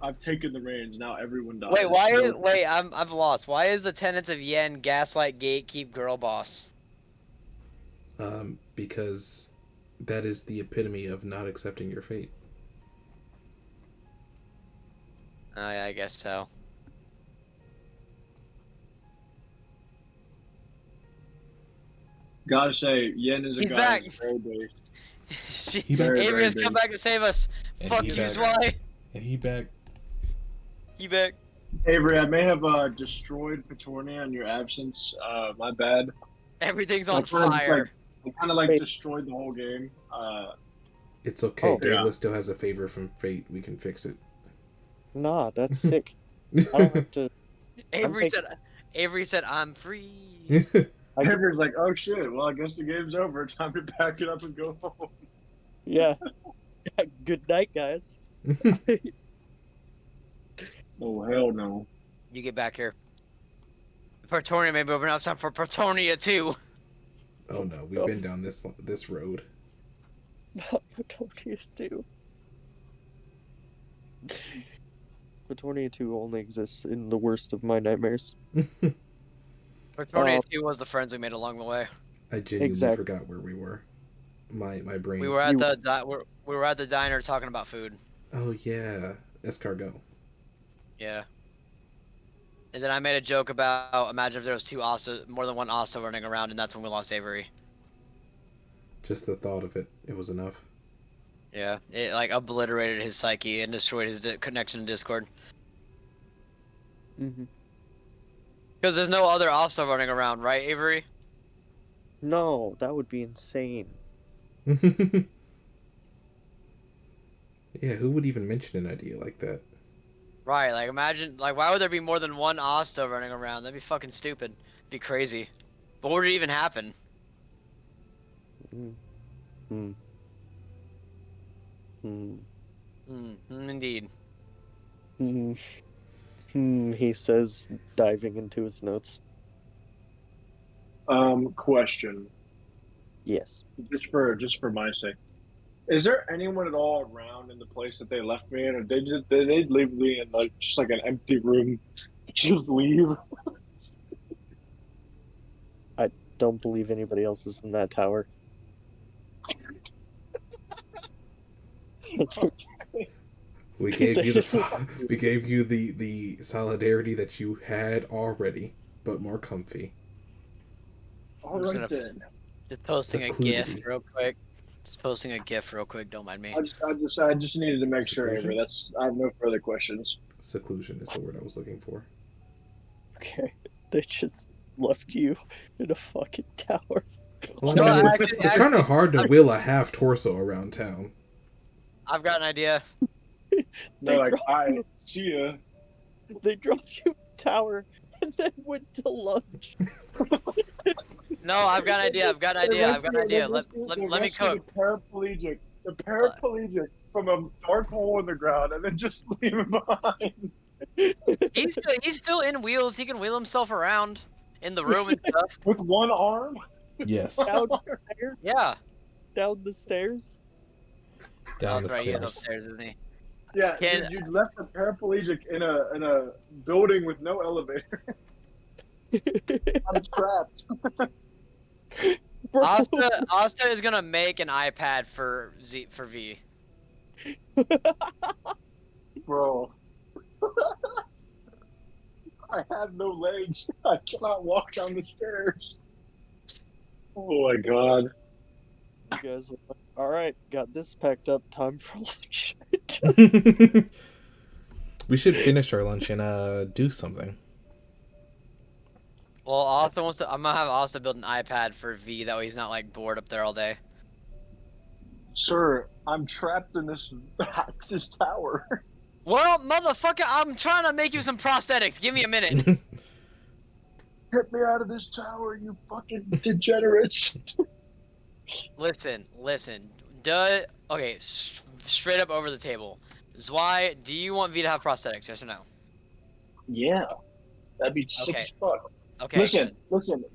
I've taken the reins. Now everyone dies. Wait, why? No- Wait, I've lost. Why is the tenants of Yen gaslight gatekeep girl boss? Because that is the epitome of not accepting your fate. Oh yeah, I guess so. Gotta say, Yen is a He's guy back. who's very based. He back. Avery's very come big. back to save us. And Fuck he you, back. Sly. And he back. He back. Avery, I may have destroyed Petornia in your absence. My bad. Everything's I on kinda just, fire. I kind of like Wait. destroyed the whole game. It's okay. Oh. Daedalus Yeah. still has a favor from fate. We can fix it. Nah, that's sick. I don't have to. Avery taking- said. Avery said, "I'm free." I, Avery's like, oh shit. Well, I guess the game's over. Time to pack it up and go home. yeah. Good night, guys. Oh hell no. You get back here. Petornia may be over now. It's time for Petornia too. Oh no, we've been down this road. Not Petornia 2. Petornia 2 only exists in the worst of my nightmares. Petornia 2 was the friends we made along the way. I genuinely Exactly. forgot where we were. My brain. We were at You- we were at the diner talking about food. Oh yeah, escargot. Yeah. And then I made a joke about imagine if there was more than one Asta running around, and that's when we lost Avery. Just the thought of it, it was enough. Yeah, it like obliterated his psyche and destroyed his connection to Discord. Mhm. Because there's no other Asta running around, right, Avery? No, that would be insane. Yeah, who would even mention an idea like that? Right, like imagine, like why would there be more than one Asta running around? That'd be fucking stupid. Be crazy. But what would it even happen? Mm. Hmm. Hmm. Indeed. Hmm. He says, diving into his notes. Question. Yes. Just for my sake. Is there anyone at all around in the place that they left me in, or did they leave me in like just like an empty room? Just leave. Don't believe anybody else is in that tower. We gave you we gave you the solidarity that you had already, but more comfy. All just right gonna- then. Just posting a Secludity. GIF real quick. Just posting a GIF real quick. Don't mind me. I just needed to make sure, Seclusion? Avery. I have no further questions. Seclusion is the word I was looking for. Okay. They just left you in a fucking tower. Well, No, I mean, it's actually- kind of hard to wheel a half torso around town. I've got an idea. They're like, dropped I you- see ya. They dropped you in a tower and then went to lunch. No, I've got an idea. I've got an idea. I've got an idea. Let me cook. The paraplegic from a dark hole in the ground, and then just leave him behind. He's still in wheels. He can wheel himself around in the room and stuff. With one arm? Yes, Down the stairs? Yeah. Down the stairs? down the That's right. He's stairs. upstairs, isn't he? Yeah, Can- you left a paraplegic in a building with no elevator. I'm trapped. Bro, Asta is gonna make an iPad for V. Bro. I have no legs. I cannot walk down the stairs. Oh my god. you guys are All right, got this packed up. Time for lunch. We should finish our lunch and do something. Well, Austin wants to. I'm gonna have Austin build an iPad for V. That way he's not like bored up there all day. Sir, I'm trapped in this this tower. Well, motherfucker, I'm trying to make you some prosthetics. Give me a minute. Get me out of this tower, you fucking degenerates. Listen. Okay, straight up over the table. Zwei, do you want V to have prosthetics? Yes or no? Yeah, that'd be sick Okay. as fuck. Okay. Listen.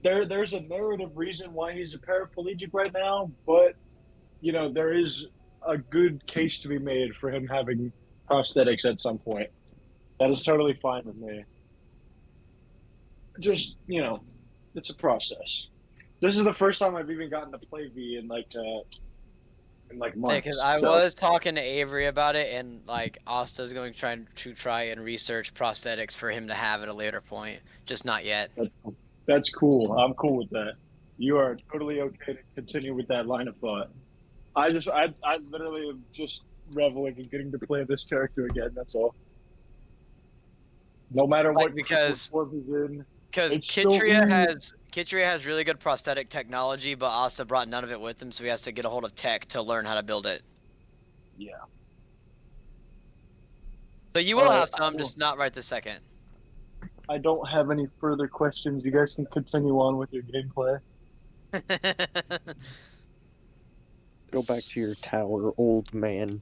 There's a narrative reason why he's a paraplegic right now, but you know there is a good case to be made for him having prosthetics at some point. That is totally fine with me. Just it's a process. This is the first time I've even gotten to play V in like months. Because I so. was talking to Avery about it, and like Asta's going to try and research prosthetics for him to have at a later point, just not yet. That's cool. I'm cool with that. You are totally okay to continue with that line of thought. I literally am just reveling in getting to play this character again. That's all. No matter Like, what because form he's in. Because It's so weird. Kitria has really good prosthetic technology, but Asta brought none of it with him, so he has to get a hold of tech to learn how to build it. Yeah. So you will have some, just not right this second. I don't have any further questions. You guys can continue on with your gameplay. Go back to your tower, old man.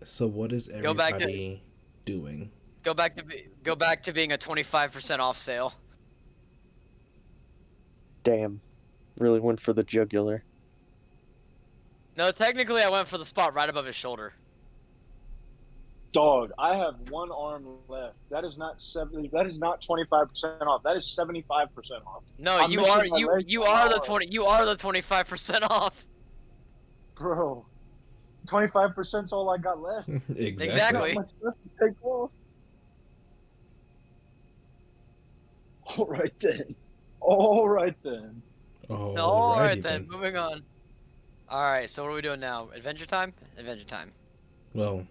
So what is Go back to- everybody doing? Go back to being a 25% off sale. Damn. Really went for the jugular. No, technically I went for the spot right above his shoulder. Dog, I have one arm left. That is not 70. That is not 25% off. That is 75% off. No, I'm you missing are my leg you and my are the arm. 25% off. Bro, 25% is all I got left. Exactly. Not much left to take off. All right then. Oh, Alright then, moving on. Alright, so what are we doing now? Adventure time? Adventure time. Well,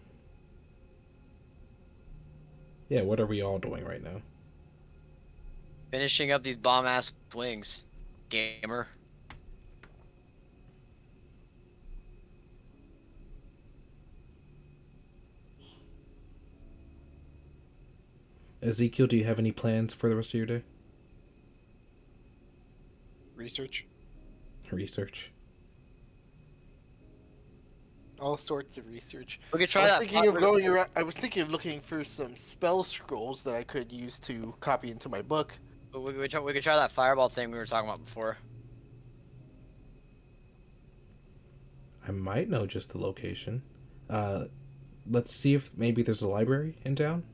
yeah, what are we all doing right now? Finishing up these bomb-ass wings. Gamer. Ezekiel, do you have any plans for the rest of your day? Research. Research. All sorts of research. We could I try was that. thinking of going around. I was thinking of looking for some spell scrolls that I could use to copy into my book. We could try that fireball thing we were talking about before. I might know just the location. Let's see if maybe there's a library in town.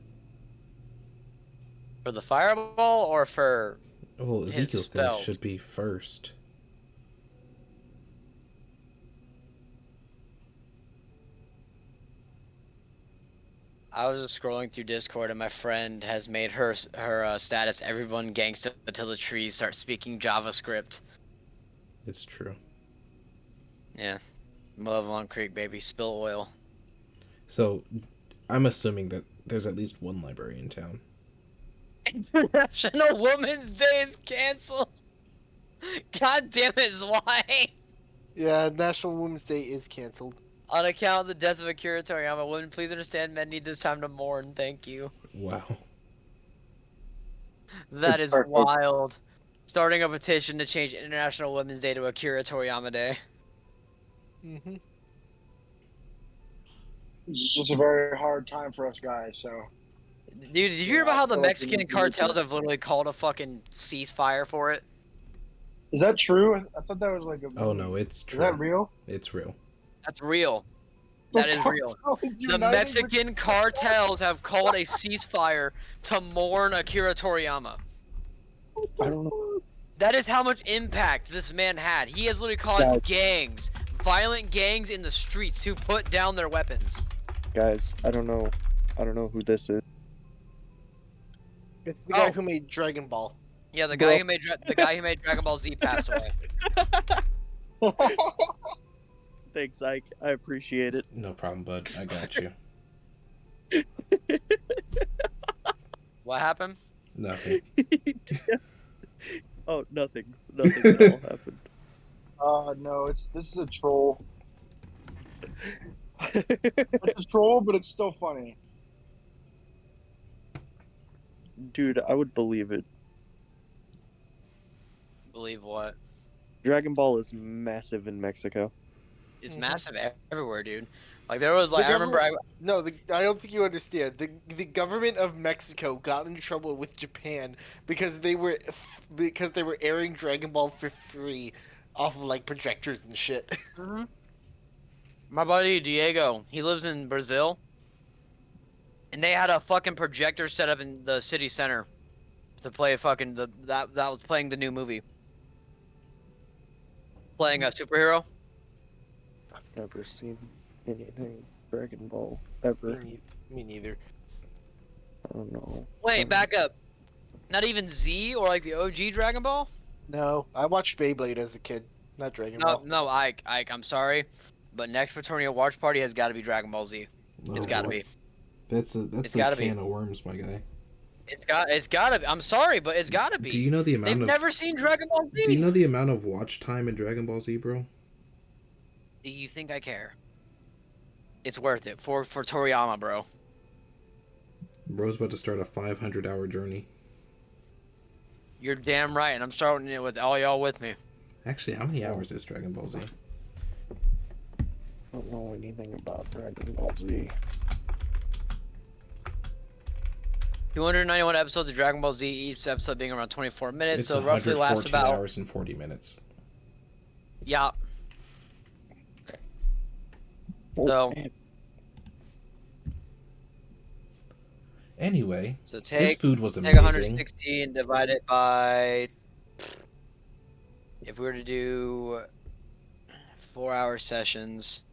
For the fireball or for... Well, His Ezekiel's thing spells. should be first. I was just scrolling through Discord and my friend has made her status everyone gangsta until the trees start speaking JavaScript. It's true. Yeah. Love on Creek, baby. Spill oil. So, I'm assuming that there's at least one library in town. International Women's Day is canceled. God damn it, why? Yeah, National Women's Day is canceled. On account of the death of Akira Toriyama, women, please understand men need this time to mourn. Thank you. Wow. That It's is perfect. wild. Starting a petition to change International Women's Day to Akira Toriyama Day. Mm-hmm. It's just a very hard time for us guys, so. Dude, did you hear about how the Mexican cartels have literally called a fucking ceasefire for it? Is that true? I thought that was like a. Oh no, it's Is true. that real? It's real. That's real. That is real. The Mexican cartels have called a ceasefire to mourn Akira Toriyama. I don't know. That is how much impact this man had. He has literally caused Guys. gangs, violent gangs in the streets to put down their weapons. Guys, I don't know who this is. It's the guy Oh. who made Dragon Ball. Yeah, the Bro. guy who made Dragon Ball Z passed away. Thanks, Ike. I appreciate it. No problem, bud. I got you. What happened? Nothing. Oh, nothing. Nothing at all happened. No, this is a troll. It's a troll, but it's still funny. Dude, I would believe it. Believe what? Dragon Ball is massive in Mexico. It's Mhm. massive everywhere, dude. Like there was like I remember I No, I don't think you understand. The government of Mexico got in trouble with Japan because they were airing Dragon Ball for free off of like projectors and shit. Mhm. My buddy Diego, he lives in Brazil, and they had a fucking projector set up in the city center to play fucking that was playing the new movie, playing a superhero. I've never seen anything Dragon Ball ever. Me neither. I don't know. Wait, back up. Not even Z or like the OG Dragon Ball? No, I watched Beyblade as a kid, not Dragon No, Ball. no, Ike, I'm sorry, but next Petornia watch party has got to be Dragon Ball Z. It's got to boy. be. That's It's a gotta can be. of worms, my guy. It's got to be. I'm sorry, but it's got to be. Do you know the amount They've of never seen Dragon Ball Z. Do you know the amount of watch time in Dragon Ball Z, bro? Do you think I care? It's worth it for Toriyama, bro. Bro's about to start a 500-hour journey. You're damn right, and I'm starting it with all y'all with me. Actually, how many hours is Dragon Ball Z? I don't know anything about Dragon Ball Z. 291 episodes of Dragon Ball Z, each episode being around 24 minutes, It's so roughly lasts 114 about hours and 40 minutes. yeah. Oh, So- man. Anyway, So this take food was take amazing. 160 and divide it by. If we were to do 4-hour sessions,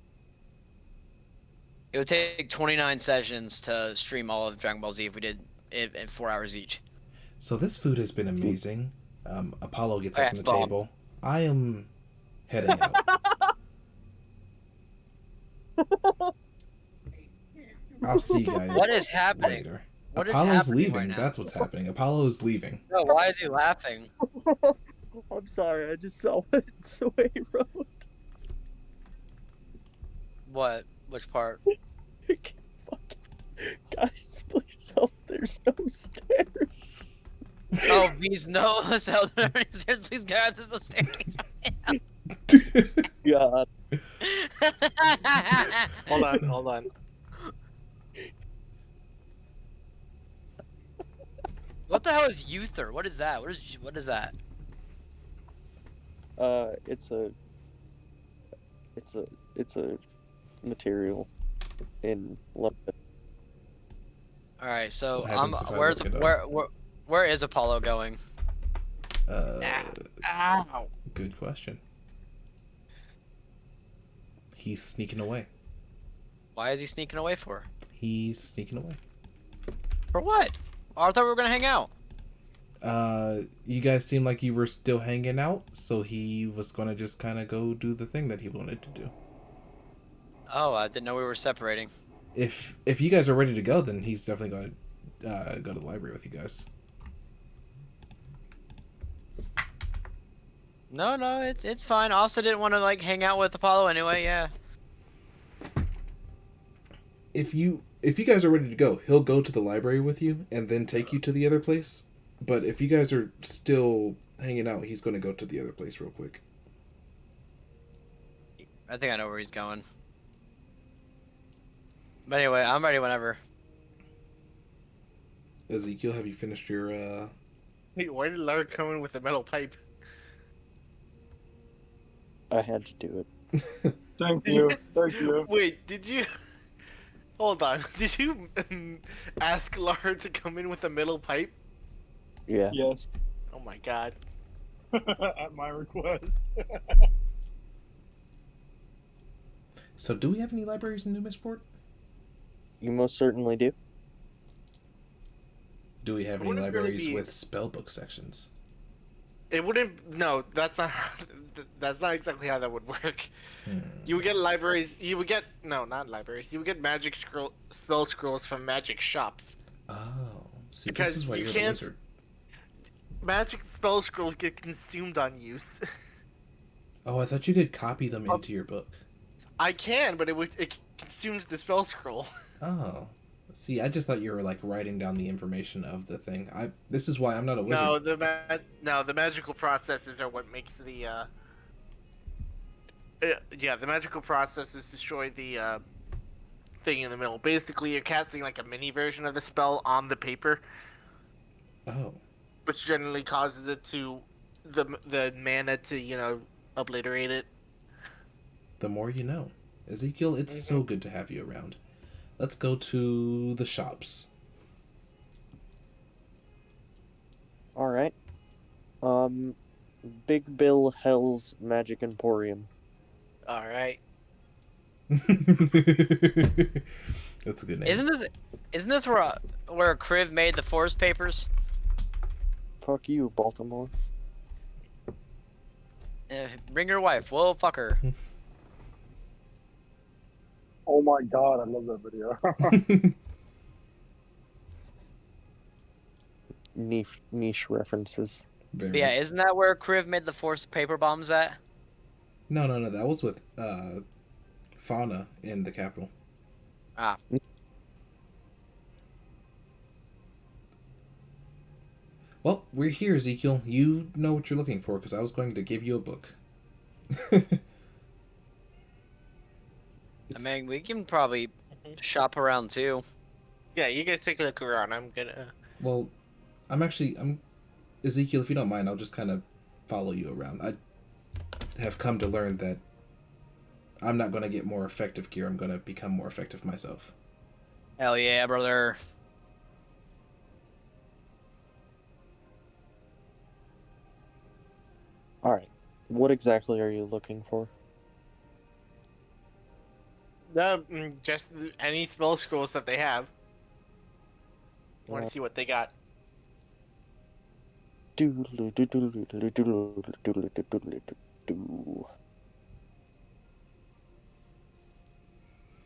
it would take 29 sessions to stream all of Dragon Ball Z if we did it in 4 hours each. So this food has been amazing. Apollo gets Okay, up from the stop. table. I am heading out. I'll see you guys. What is happening? Later. What is Apollo's happening leaving. right now? That's what's happening. Apollo's leaving. No, why is he laughing? I'm sorry, I just saw what Sway wrote. What? Which part? Fucking guys, please help! There's no stairs. Oh, these no. Please, guys, this is God, Hold on. What the hell is Uther? What is that? What is that? it's a material in London. All right, so What happens if I where's look it up? where is Apollo going? Ow! Good question. He's sneaking away. Why is he sneaking away for? He's sneaking away. For what? Oh, I thought we were gonna hang out. You guys seem like you were still hanging out, so he was gonna just kind of go do the thing that he wanted to do. Oh, I didn't know we were separating. If you guys are ready to go, then he's definitely gonna go to the library with you guys. No, it's fine. I also didn't want to like hang out with Apollo anyway. Yeah. If you guys are ready to go, he'll go to the library with you and then take you to the other place. But if you guys are still hanging out, he's gonna go to the other place real quick. I think I know where he's going. But anyway, I'm ready whenever. Ezekiel, have you finished your Wait, why did Lara come in with a metal pipe? I had to do it. Thank you. Thank you. Wait, did you? Hold on. Did you ask Lara to come in with a metal pipe? Yeah. Yes. Oh my god. At my request. So do we have any libraries in Numisport? You most certainly do. Do we have any Wouldn't it really libraries be- with spellbook sections? It wouldn't. No, that's not. That's not exactly how that would work. You would get libraries. You would get no, not libraries. You would get magic spell scrolls from magic shops. Oh, see, this Because is why you you're the can't- wizard. Magic spell scrolls get consumed on use. Oh, I thought you could copy them into your book. I can, but it consumes the spell scroll. Oh, see, I just thought you were like writing down the information of the thing. This is why I'm not a wizard. No, the magical processes are what makes the yeah, the magical processes destroy the thing in the middle. Basically, you're casting like a mini version of the spell on the paper, Oh, which generally causes it to the mana to obliterate it. the more you know. Ezekiel, it's so good to have you around. Let's go to the shops. All right. Big Bill Hell's Magic Emporium. All right. That's a good name. Isn't this where Kriv made the forest papers? Fuck you, Baltimore. Bring your wife. We'll fuck her. Oh my god, I love that video. Niche references. Very. But yeah, isn't that where Kriv made the forest paper bombs at? No. That was with Fauna in the capital. Ah. Well, we're here, Ezekiel. You know what you're looking for, because I was going to give you a book. I mean, we can probably shop around too. Yeah, you guys take a look around. I'm gonna. Well, I'm Ezekiel, if you don't mind, I'll just kind of follow you around. I have come to learn that I'm not going to get more effective gear. I'm going to become more effective myself. Hell yeah, brother. All right. What exactly are you looking for? Just any spell scrolls that they have. I want to see what they got.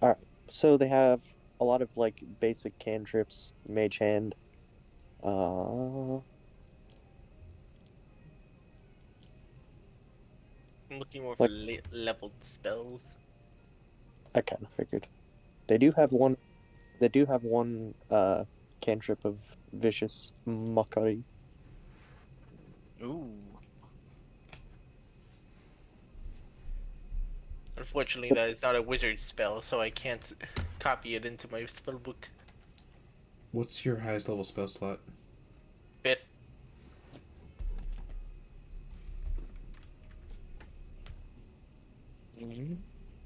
Alright, so they have a lot of like basic cantrips, mage hand. I'm looking more for leveled spells. I kind of figured. They do have one. They do have one cantrip of vicious mockery. Ooh. Unfortunately, that is not a wizard spell, so I can't copy it into my spell book. What's your highest level spell slot? 5th.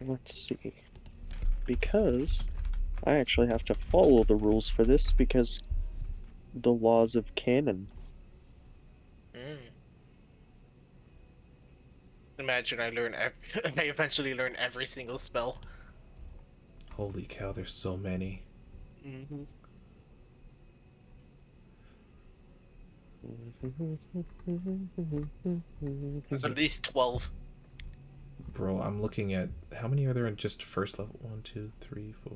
Let's see. Because I actually have to follow the rules for this because the laws of canon. Imagine I eventually learn every single spell. Holy cow, there's so many. There's at least 12. Bro, I'm looking at how many are there in just first level? 1, 2, 3, 4.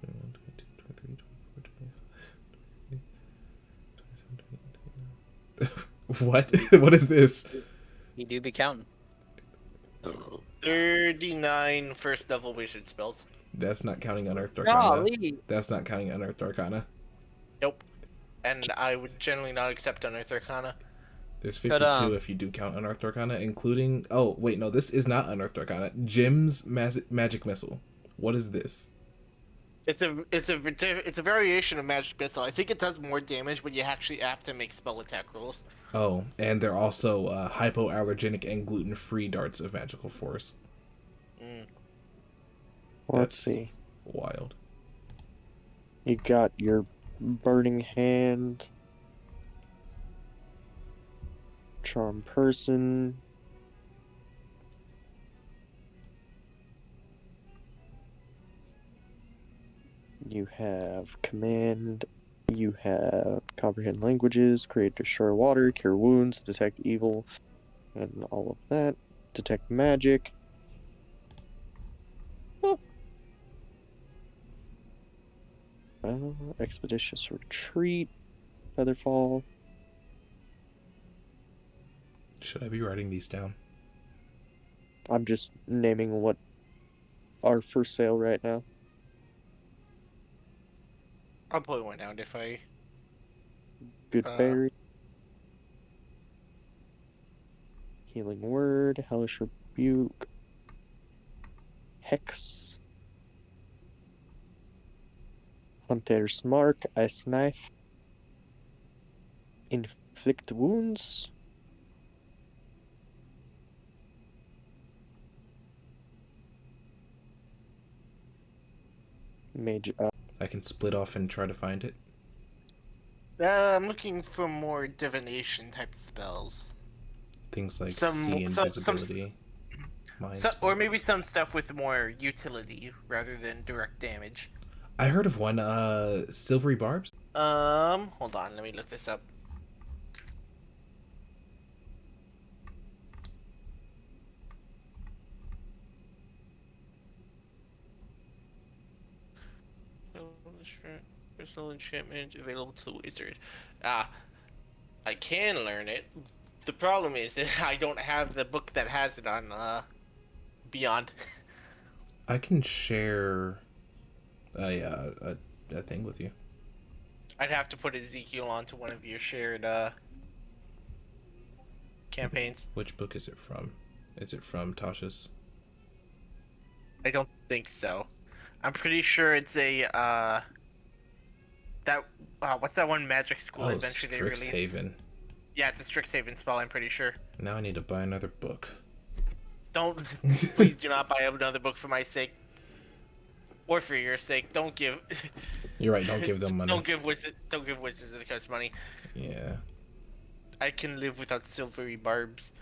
21, 22, 23, 24, 25, 27, 28, 29. What? What is this? You do be counting. 39 first level wizard spells. That's not counting Unearthed Arcana. Golly. That's not counting Unearthed Arcana. Nope. And I would generally not accept Unearthed Arcana. There's But, 52 if you do count Unearthed Arcana, including... Oh, wait, no, this is not Unearthed Arcana. Jim's Magic Missile. What is this? It's a variation of Magic Missile. I think it does more damage, but you actually have to make spell attack rolls. Oh, and they're also hypoallergenic and gluten-free darts of magical force. Let's That's see. wild. You got your Burning Hand, Charm Person, You have command. You have comprehend languages, create destroy water, cure wounds, detect evil, and all of that. Detect magic. Oh. Expeditious retreat. Featherfall. Should I be writing these down? I'm just naming what are for sale right now. I'll put one down if I. Good berry. Healing word. Hellish rebuke. Hex. Hunter's mark. Ice knife. Inflict wounds. Mage. I can split off and try to find it. I'm looking for more divination type spells. Things like Some- see some- invisibility. Mind Or spell. maybe some stuff with more utility rather than direct damage. I heard of one, silvery barbs. Hold on, let me look this up. Crystal enchantment available to the wizard. I can learn it. The problem is that I don't have the book that has it on Beyond. I can share a thing with you. I'd have to put Ezekiel onto one of your shared campaigns. Which book is it from? Is it from Tasha's? I don't think so. I'm pretty sure it's a what's that one magic school Oh, adventure they released? Strixhaven. Yeah, it's a Strixhaven spell, I'm pretty sure. Now I need to buy another book. Don't please do not buy another book for my sake. Or for your sake. Don't give You're right, don't give them money. Don't give Wizards of the Coast money. Yeah. I can live without silvery barbs.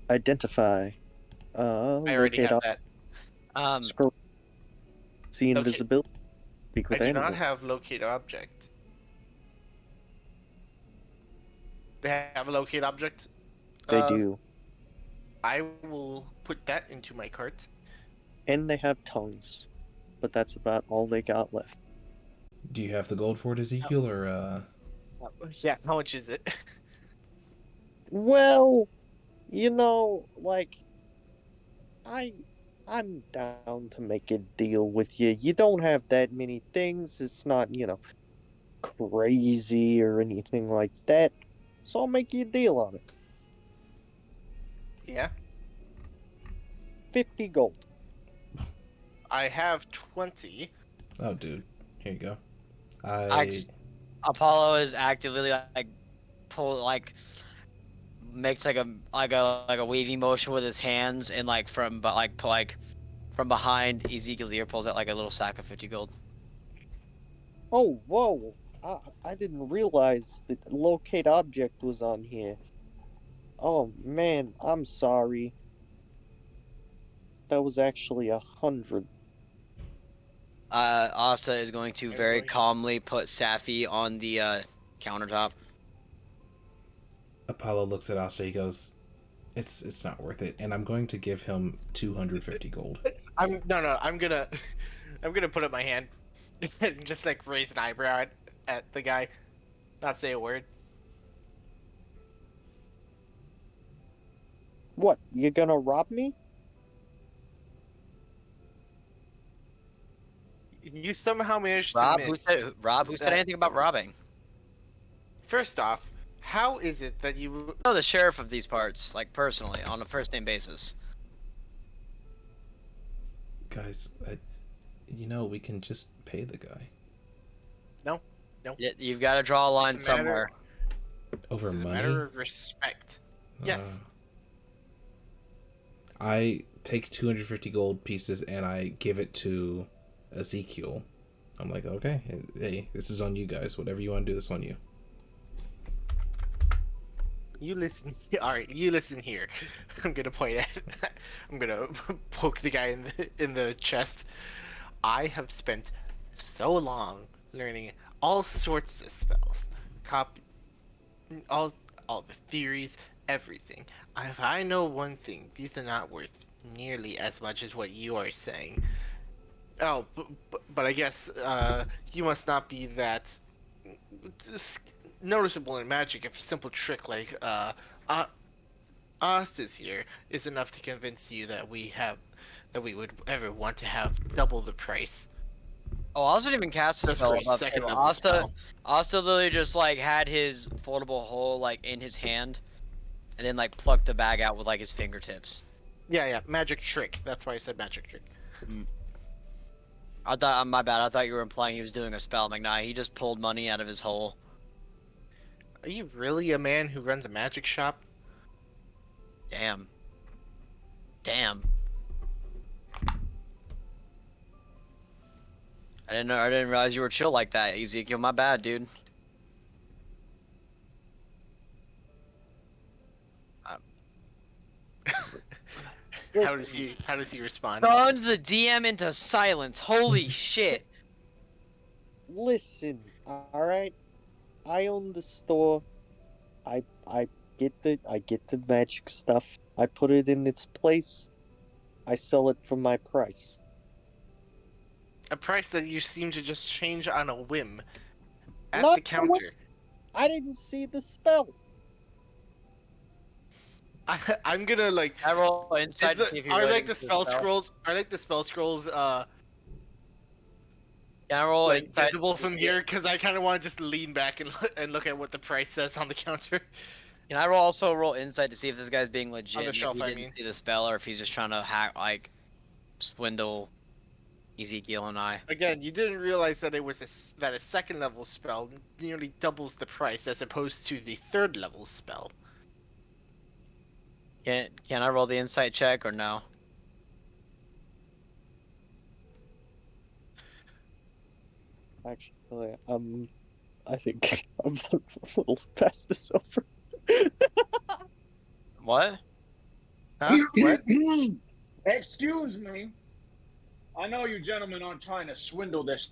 Identify. I already Locate have that. Scroll. See Locate- invisibility. Speak I with do animals. not have locate object. They have a locate object? They do. I will put that into my cart. And they have tongues. But that's about all they got left. Do you have the gold for it, Ezekiel, or Yeah, how much is it? Well, I'm down to make a deal with you. You don't have that many things. It's not, crazy or anything like that. So I'll make you a deal on it. Yeah. 50 gold. I have 20. oh, dude, here you go. Apollo is actively makes like a wavy motion with his hands and from behind Ezekiel's ear pulls out like a little sack of 50 gold. Oh, whoa. I didn't realize that locate object was on here. Oh, man, I'm sorry. That was actually 100. Asta is going to very Everybody. calmly put Safi on the countertop. Apollo looks at Asta. He goes, "It's not worth it," and I'm going to give him 250 gold. I'm gonna put up my hand and just raise an eyebrow at the guy, not say a word. What, you gonna rob me? You somehow managed to Rob, miss. who said anything about robbing? First off, how is it that you? I know the sheriff of these parts, personally, on a first name basis. Guys, we can just pay the guy No. You've got to draw a line It's a matter- somewhere. over It's a money. matter of respect. Yes. I take 250 gold pieces and I give it to Ezekiel. I'm like, okay, hey, this is on you guys. Whatever you want to do, this on you. You listen. All right, you listen here. I'm gonna point at. I'm gonna poke the guy in the chest. I have spent so long learning all sorts of spells, cop, all the theories, everything. If I know one thing, these are not worth nearly as much as what you are saying. Oh, but I guess you must not be that noticeable in magic if a simple trick like Asta's here is enough to convince you that we would ever want to have double the price. Oh, Asta didn't even cast a Just spell for a above second him. level spell. Asta literally just like had his foldable hole like in his hand, and then like plucked the bag out with like his fingertips. Yeah, magic trick. That's why I said magic trick. I thought, my bad. I thought you were implying he was doing a spell. I'm like, nah, he just pulled money out of his hole. Are you really a man who runs a magic shop? Damn. Damn. I didn't realize you were chill like that, Ezekiel. My bad, dude. How does he respond? Stunned the DM into silence. Holy shit. Listen, alright? I own the store. I get the magic stuff. I put it in its place. I sell it for my price. A price that you seem to just change on a whim at Not the counter. I didn't see the spell. I'm gonna like. I roll insight to see if you Are really like the think spell it's a scrolls? Are like the spell scrolls? Can I roll Like insight visible to from see- here? Because I kind of want to just lean back and look at what the price says on the counter. Can I also roll insight to see if this guy's being legit? On the and shelf, if I he didn't mean. see the spell, or if he's just trying to hack, like, swindle Ezekiel and I. Again, you didn't realize that it was that a second level spell nearly doubles the price as opposed to the third level spell. Can I roll the insight check or no? Actually, I think I'm will pass this over. What? Huh? What? Excuse me. I know you gentlemen aren't trying to swindle this.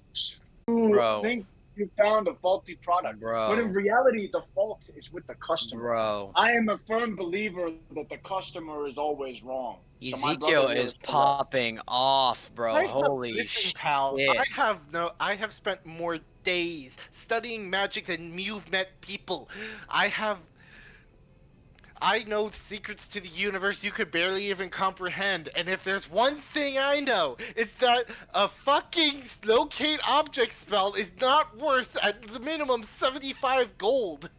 Bro. You think you found a faulty product, Bro. but in reality, the fault is with the customer. Bro. I am a firm believer that the customer is always wrong. So my Ezekiel brother is here correct. popping off, bro. Holy Listen, pal. shit. I have spent more days studying magic than you've met people. I know secrets to the universe you could barely even comprehend, and if there's one thing I know, it's that a fucking locate object spell is not worth at the minimum 75 gold.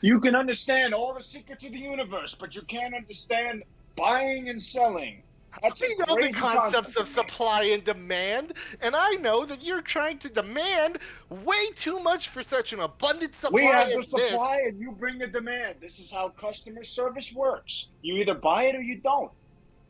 You can understand all the secrets of the universe, but you can't understand buying and selling. That's I a know the crazy concepts concept of to me. supply and demand, and I know that you're trying to demand way too much for such an abundant supply We have the as supply this. and you bring the demand. This is how customer service works. You either buy it or you don't.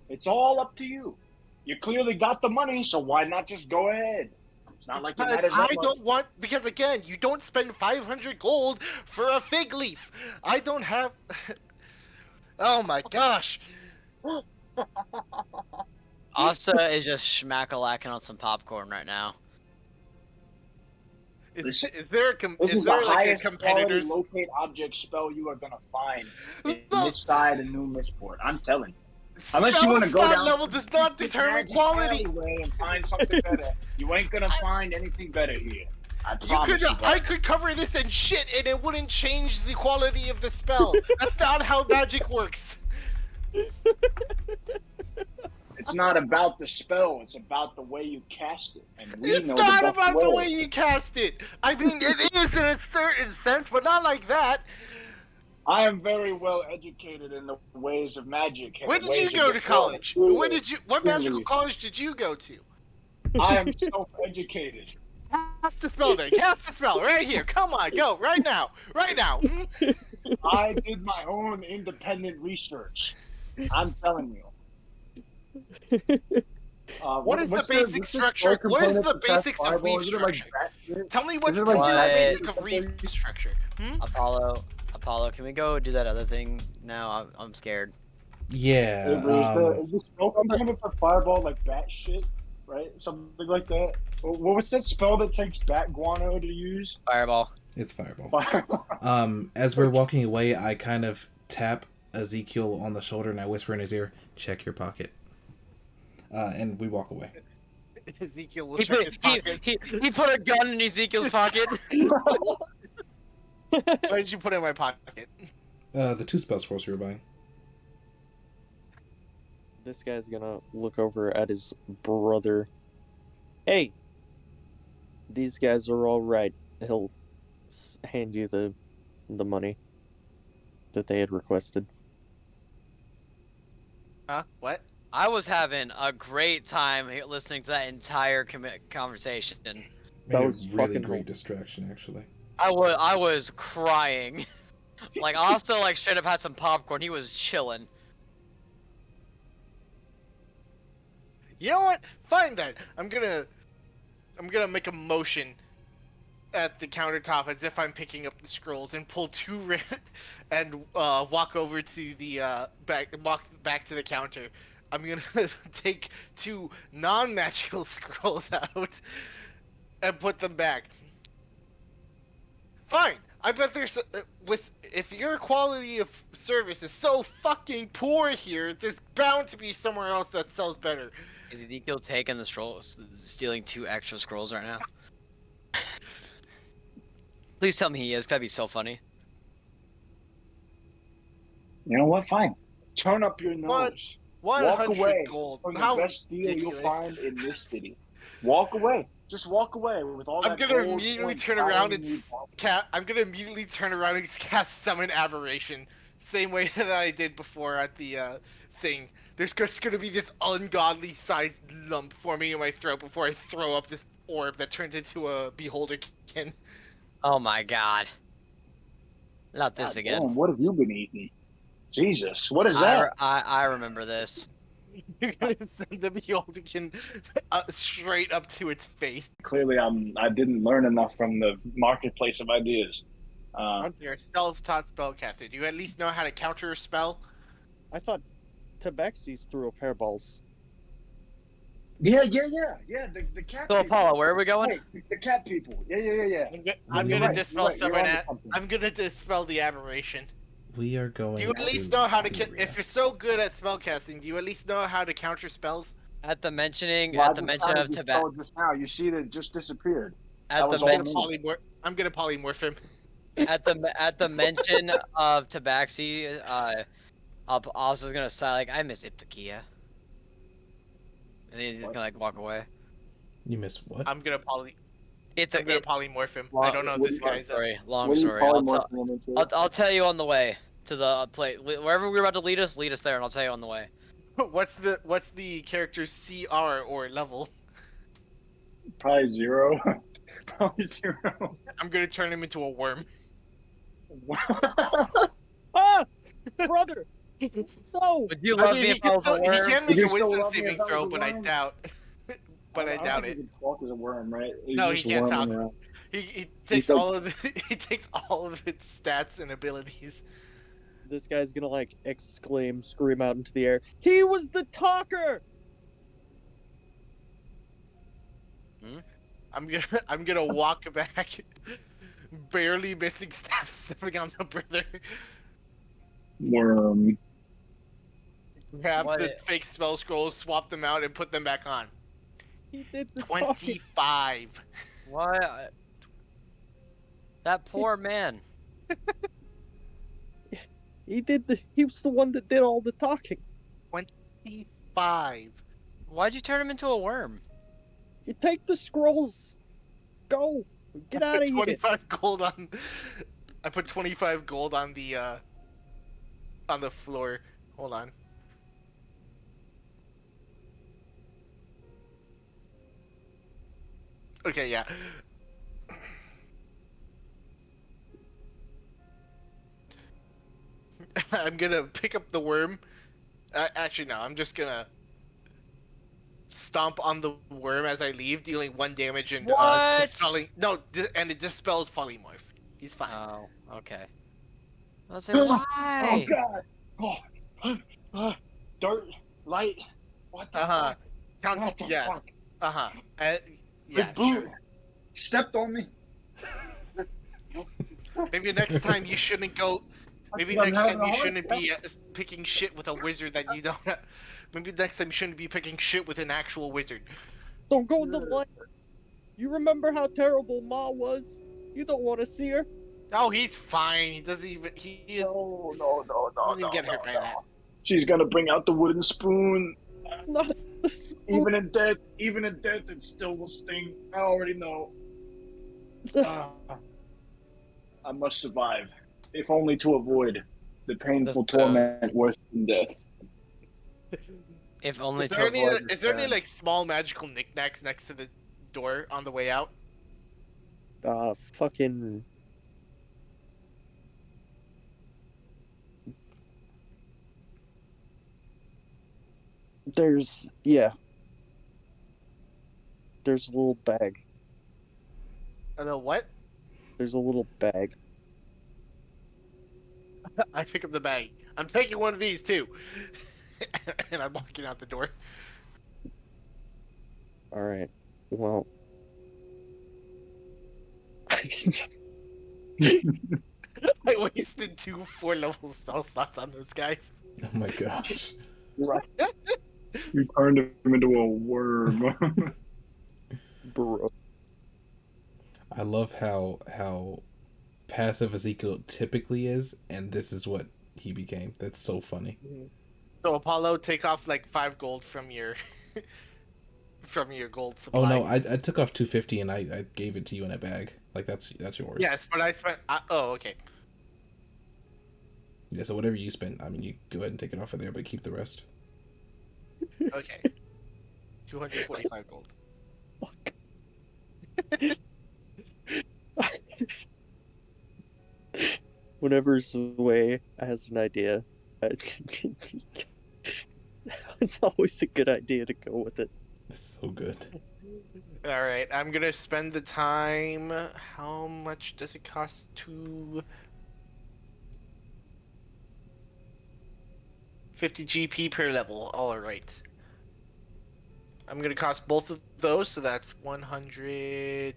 It's all up to you. You clearly got the money, so why not just go ahead? It's not like it Because matters that I much. don't want, because again, you don't spend 500 gold for a fig leaf. I don't have. Oh my gosh. Asta is just schmack-a-lacking on some popcorn right now. Is This- there a This is the like a highest quality competitor's? locate object spell you are gonna find in No. this side of New Misport. I'm telling you. Unless you want to go Spell down level does not determine Magic quality. alleyway and find something better. You ain't gonna find anything better here. I promise you. I that. could cover this in shit and it wouldn't change the quality of the spell. That's not how magic works. It's not about the spell. It's about the way you cast it. And we It's know not the best about the way way. you cast it. I mean, it is in a certain sense, but not like that. I am very well educated in the ways of magic. and Where the did you ways of go this to college? world. Where did you? What Truly. magical college did you go to? I am self-educated. Cast the spell then. Cast the spell right here. Come on, go right now. Right now. I did my own independent research. I'm telling you. What is the basic structure? What is the basics of weave structure? Tell me what. Is it Tell me like the basic that? of weave structure. Apollo, can we go do that other thing now? I'm scared. Yeah. Is the spell component for fireball like bat shit? right? Something like that. What's that spell that takes bat guano to use? Fireball. It's fireball. Fireball. As we're walking away, I kind of tap Ezekiel on the shoulder and I whisper in his ear, "Check your pocket." And we walk away. Ezekiel will He check put, his pocket. he put a gun in Ezekiel's pocket. What did you put in my pocket? The 2 spell scrolls we were buying. This guy's gonna look over at his brother. Hey, these guys are all right. He'll hand you the money that they had requested. Huh? What? I was having a great time listening to that entire conversation. Made That a was really fucking great cool. distraction, actually. I was crying. Like, Asta, like, straight up had some popcorn. He was chilling. You know what? Fine then. I'm gonna make a motion at the countertop as if I'm picking up the scrolls and pull 2 and walk over to the walk back to the counter. I'm gonna take 2 non-magical scrolls out and put them back. Fine. I bet there's if your quality of service is so fucking poor here, there's bound to be somewhere else that sells better. Is Ezekiel taking the scrolls, stealing 2 extra scrolls right now? Please tell me he is. That'd be so funny. You know what? Fine. Turn up your nose. Walk 100 away gold. from the How best deal ridiculous. you'll find in this city. Walk away. Just walk away with all I'm that gonna gold immediately coin turn around piling and you I'm gonna immediately turn around and cast Summon Aberration, same way that I did before at the thing. There's just gonna be this ungodly sized lump forming in my throat before I throw up this orb that turns into a beholderkin. Oh my god. Not this God again. damn, what have you been eating? Jesus, what is that? I remember this. You're gonna send the beholderkin straight up to its face. Clearly, I didn't learn enough from the marketplace of ideas. You're a self-taught spellcaster. Do you at least know how to counter a spell? I thought Tabaxis threw a pair of balls. Yeah. The cat. So people. Apollo, where are we going? Wait, the cat people. Yeah. I'm You're gonna right, dispel you're summon. onto something. I'm gonna dispel the aberration. We are going. Do you at least know how to? If you're so good at spellcasting, do you at least know how to counter spells? At the mentioning, Well, at the mention of Tibet, just now, you see that it just disappeared. at that the was all mention, me. I'm gonna polymorph him. at the mention of Tabaxi, I was just gonna say like, I miss Iptakia. And then he's just gonna like walk away. You miss what? I'm gonna It's I'm gonna a polymorph him. Well, I don't know what- this guy's. story. Long What are you story. I'll polymorphing him into? I'll tell you on the way to the place. Wherever we're about to lead us there, and I'll tell you on the way. What's the character's CR or level? Probably 0. Probably 0. I'm gonna turn him into a worm. Ah! Brother! No! Would you love me if I was a he worm? can make Would you a still wisdom love me saving if I was throw, a but I worm? doubt. But I doubt don't it. think he can talk as a worm, right? He's No, he just can't worming talk. around. He takes like- all of he takes all of its stats and abilities. This guy's gonna like exclaim, scream out into the air. He was the talker! I'm gonna walk back, barely missing stepping on the brother. Worm. Grab What the it- fake spell scrolls, swap them out, and put them back on. He did the talking. 25. What? That poor man. He was the one that did all the talking. 25. Why'd you turn him into a worm? You take the scrolls. Go. Get I out put of here. 25 gold on. I put 25 gold on the floor. Hold on. Okay, yeah. I'm gonna pick up the worm. Actually, no. I'm just gonna stomp on the worm as I leave, dealing 1 damage and What? dispelling. No, and it dispels polymorph. He's fine. Oh, okay. I was like, why? Oh God! Dirt, light. What the Uh-huh. fuck? Count. What the Yeah. fuck? Uh-huh. Yeah, Big boot sure. stepped on me. Maybe next time you shouldn't go. Maybe I'm next having time a you heart shouldn't be picking shit with a wizard that you don't. Maybe next time you shouldn't be picking shit with an actual wizard. Don't go into the light. You remember how terrible Ma was? You don't want to see her. Oh, he's fine. He doesn't even. He No, doesn't even get hurt by that. She's gonna bring out the wooden spoon. Not the spoon. Even in death, it still will sting. I already know. I must survive, if only to avoid the painful torment worse than death. If only Is to there any? avoid. Is there any like small magical knickknacks next to the door on the way out? Fucking. There's There's a little bag. I know what? There's a little bag. I pick up the bag. I'm taking one of these too, and I'm walking out the door. All right. Well. I wasted 2 4-level spell slots on those guys. Oh my gosh. You turned him into a worm. Bro. I love how passive Ezekiel typically is, and this is what he became. That's so funny. So Apollo, take off like 5 gold from your from your gold supply. Oh no, I took off 250 and I gave it to you in a bag. Like that's yours. Yes, but I spent. Oh, okay. Yeah, so whatever you spent, I mean, you go ahead and take it off of there, but keep the rest. Okay. 245 gold. Fuck. Whenever Zway has an idea, it's always a good idea to go with it. It's so good. All right, I'm gonna spend the time. How much does it cost to? 50 GP per level. All right. I'm gonna cost both of those, so that's 100,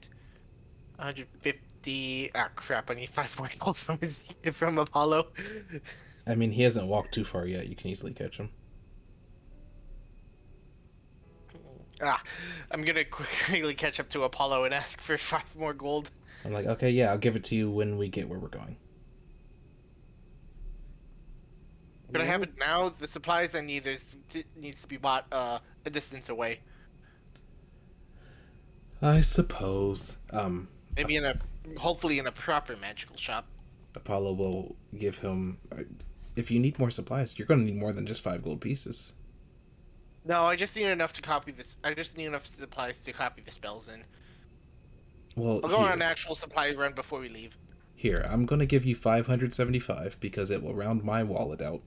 150. Ah, crap! I need 5 more gold from Apollo. I mean, he hasn't walked too far yet. You can easily catch him. I'm gonna quickly catch up to Apollo and ask for 5 more gold. I'm like, okay, yeah, I'll give it to you when we get where we're going. But I have it now. The supplies I need needs to be bought a distance away. I suppose. Maybe hopefully in a proper magical shop. Apollo will give him. If you need more supplies, you're going to need more than just 5 gold pieces. No, I just need enough to copy this. I just need enough supplies to copy the spells in. Well, I'll go on an actual supply run before we leave. Here, I'm going to give you 575 because it will round my wallet out.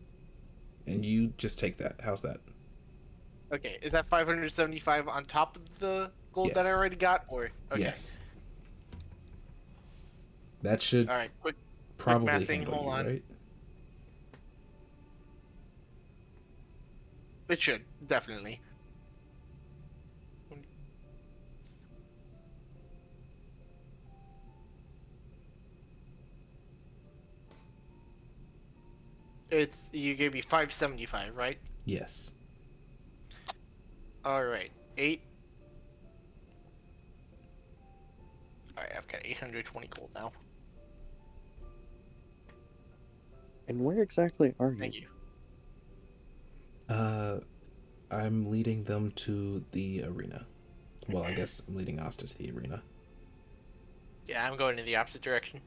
And you just take that. How's that? Okay, is that 575 on top of the gold that I Yes. already got, or okay? Yes. That should All right, quick probably mathing, handle hold you, on. right? It should definitely. It's you gave me 575, right? Yes. All right, 8. All right, I've got 820 gold now. And where exactly are you? Thank you. I'm leading them to the arena. Well, I guess I'm leading Asta to the arena. Yeah, I'm going in the opposite direction.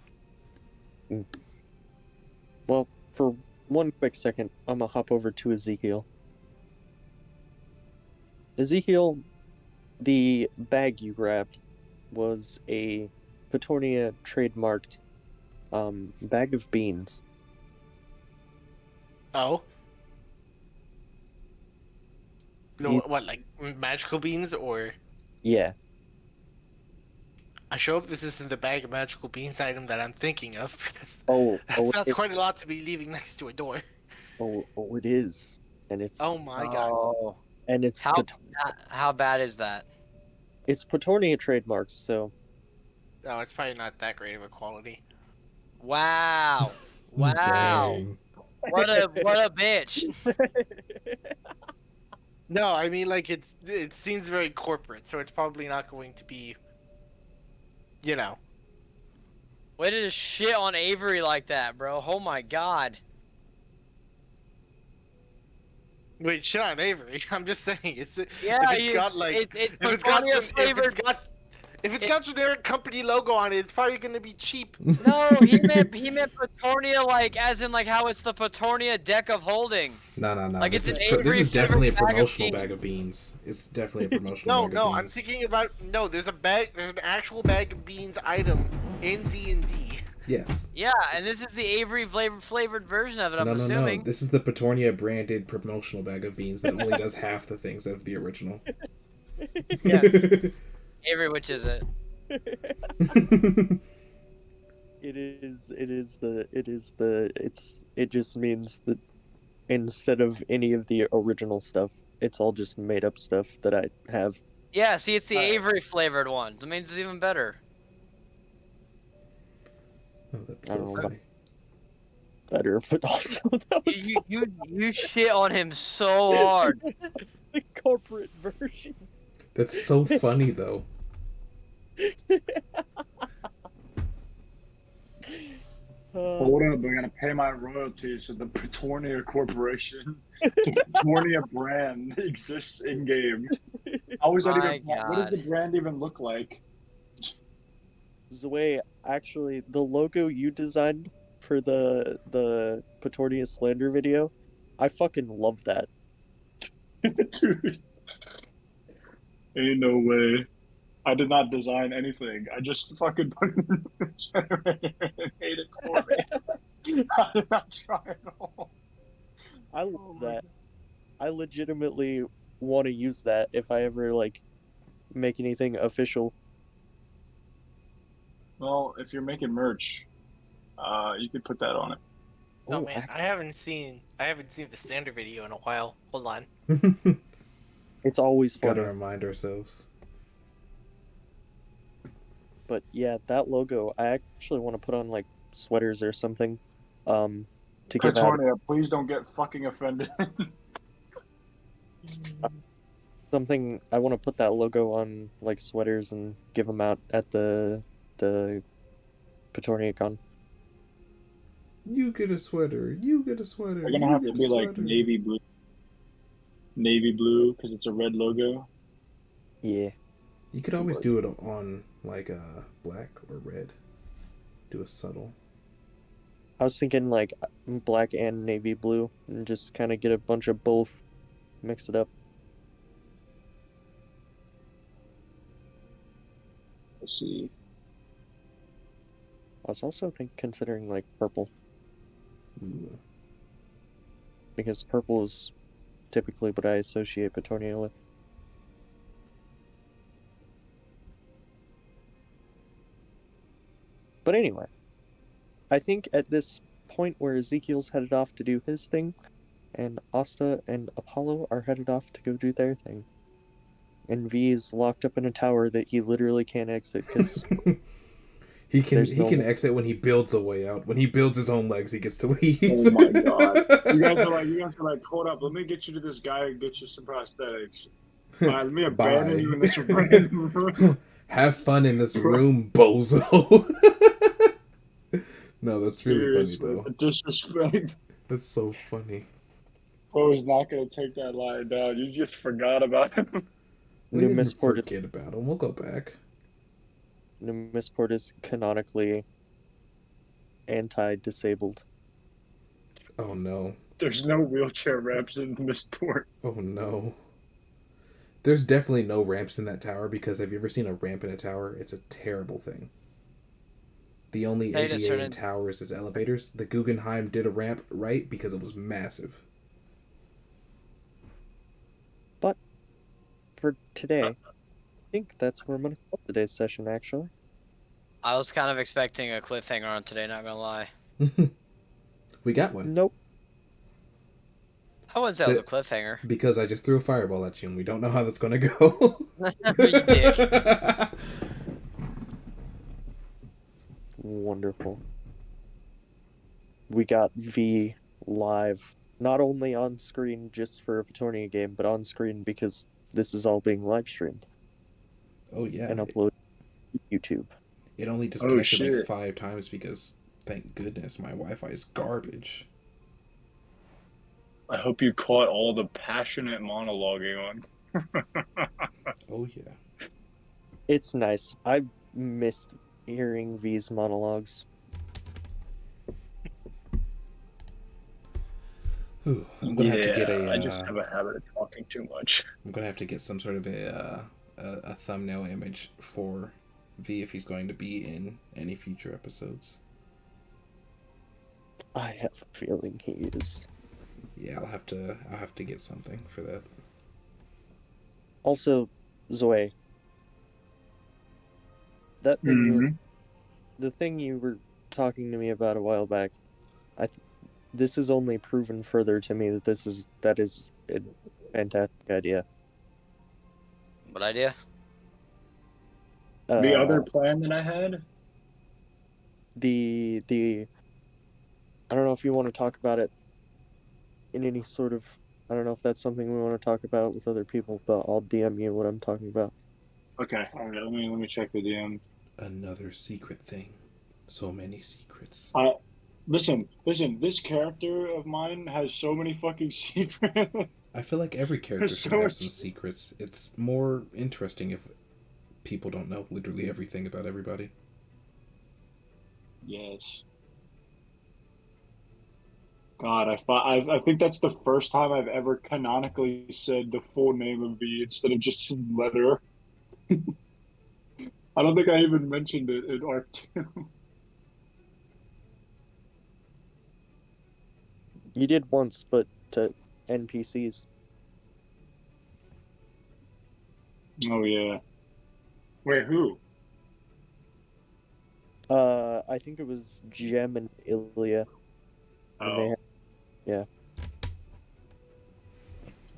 Well, for one quick second, I'm gonna hop over to Ezekiel. Ezekiel, the bag you grabbed was a Petornia trademarked bag of beans. Oh. No, These- what, like magical beans, or Yeah, I show up this isn't the bag of magical beans item that I'm thinking of, because that's it, quite a lot to be leaving next to a door. it is, and it's Oh my god. Oh, and it's how Petor- how bad is that? It's Petornia trademarks, so No, it's probably not that great of a quality. Wow. Wow. Dang. What a bitch. No, I mean like it seems very corporate, so it's probably not going to be, you know. Way to just shit on Avery like that, bro. Oh my god. Wait, shit on Avery. I'm just saying it's Yeah, if it's got like it's if it's got Petronia gen- flavored. if it's got generic company logo on it, it's probably gonna be cheap. No, he meant Petronia like as in like how it's the Petronia deck of holding. No. Like This it's is an this Avery is definitely a flavored bag of promotional beans. bag of beans. It's definitely a promotional No, bag of no, I'm beans. thinking about no. There's an actual bag of beans item in D&D. Yes. Yeah, and this is the Avery flavored version of it, I'm No. assuming. This is the Petornia branded promotional bag of beans that only does half the things of the original. yes, Avery, which is it? it just means that instead of any of the original stuff, it's all just made up stuff that I have. Yeah, see, it's the Alright. Avery flavored one. That means it's even better. Oh, that's I so don't know. funny. Better, but also that was You shit on him so hard. the corporate version. That's so funny though. Hold up, I gotta pay my royalties to the Petornia Corporation. The Petornia brand exists in game. How is that My even? What does the God. brand even look like? Zoe, actually, the logo you designed for the Petornia slander video, I fucking love that. Dude, ain't no way. I did not design anything. I just fucking put it in the generator and made it for me. I did not try at all. I love that. I legitimately want to use that if I ever like make anything official. Well, if you're making merch, you could put that on it. Oh Oh, man, I haven't seen the standard video in a while. Hold on. It's always funny. Gotta remind ourselves. But yeah, that logo I actually want to put on like sweaters or something. To give out Petornia, please don't get fucking offended. something. I want to put that logo on like sweaters and give them out at the Petornia Con. You get a sweater. You get a sweater. They're gonna you have get to a be like sweater. navy blue, because it's a red logo. Yeah. You could always do it on like black or red. Do a subtle. I was thinking like black and navy blue and just kind of get a bunch of both, mix it up. Let's see. I was also considering like purple Ooh. because purple is typically what I associate Petornia with. But anyway, I think at this point where Ezekiel's headed off to do his thing, and Asta and Apollo are headed off to go do their thing, and V is locked up in a tower that he literally can't exit because he can there's no he can way. exit when he builds a way out. When he builds his own legs, he gets to leave. Oh my god. You guys are like, hold up, let me get you to this guy and get you some prosthetics. Let me abandon you in this random room. Have fun in this room, bozo. No, that's really Seriously, funny though. the disrespect. That's so funny. Bro is not gonna take that line down. You just forgot about him. We New didn't Missport is forget about him. We'll go back. Missport is canonically anti-disabled. Oh no. There's no wheelchair ramps in Missport. Oh no. There's definitely no ramps in that tower because have you ever seen a ramp in a tower? It's a terrible thing. The only They just ADA in started- towers is elevators. The Guggenheim did a ramp right because it was massive. For today, I think that's where I'm going to call today's session, actually. I was kind of expecting a cliffhanger on today, not gonna lie. We got one. Nope. I wouldn't say it was a The- cliffhanger. Because I just threw a fireball at you and we don't know how that's gonna go. You dick. Wonderful. We got V live, not only on screen just for a Petornia game, but on screen because this is all being live streamed Oh yeah. and uploaded to YouTube. It only disconnected like shit. 5 times because, thank goodness, my Wi-Fi is garbage. I hope you caught all the passionate monologuing on. Oh yeah. It's nice. I missed hearing V's monologues. Whew. I'm gonna have to get I just have a habit of talking too much. I'm gonna have to get some sort of a thumbnail image for V if he's going to be in any future episodes. I have a feeling he is. Yeah, I'll have to get something for that. Also, Zoe, that thing you were, the thing you were talking to me about a while back, this has only proven further to me that that is a fantastic idea. What idea? The other plan that I had? The I don't know if you want to talk about it in any sort of, I don't know if that's something we want to talk about with other people, but I'll DM you what I'm talking about. Okay, all right. Let me check the DM. Another secret thing. So many secrets. Listen. This character of mine has so many fucking secrets. I feel like every character There's should so have much- some secrets. It's more interesting if people don't know literally everything about everybody. Yes. God, I think that's the first time I've ever canonically said the full name of V instead of just letter. I don't think I even mentioned it in Arc 2. You did once, but to NPCs. Oh yeah. Wait, who? I think it was Gem and Ilya. And they Oh. had, yeah.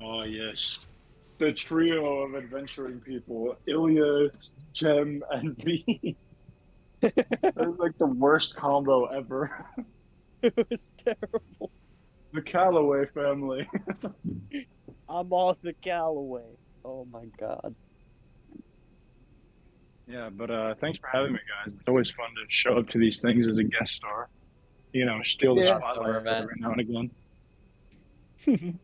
Oh yes. The trio of adventuring people: Ilya, Gem, and V. That was like the worst combo ever. It was terrible. The Calloway family. I'm off the Callaway. Oh my god. Yeah, but thanks for having me, guys. It's always fun to show up to these things as a guest star. You know, steal the Yeah. spotlight Man. every now and again.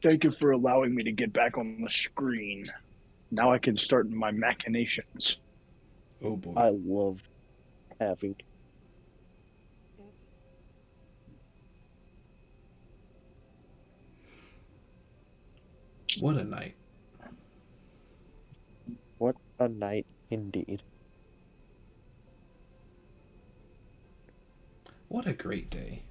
Thank you for allowing me to get back on the screen. Now I can start my machinations. Oh boy. I love having. What a night. What a night indeed. What a great day.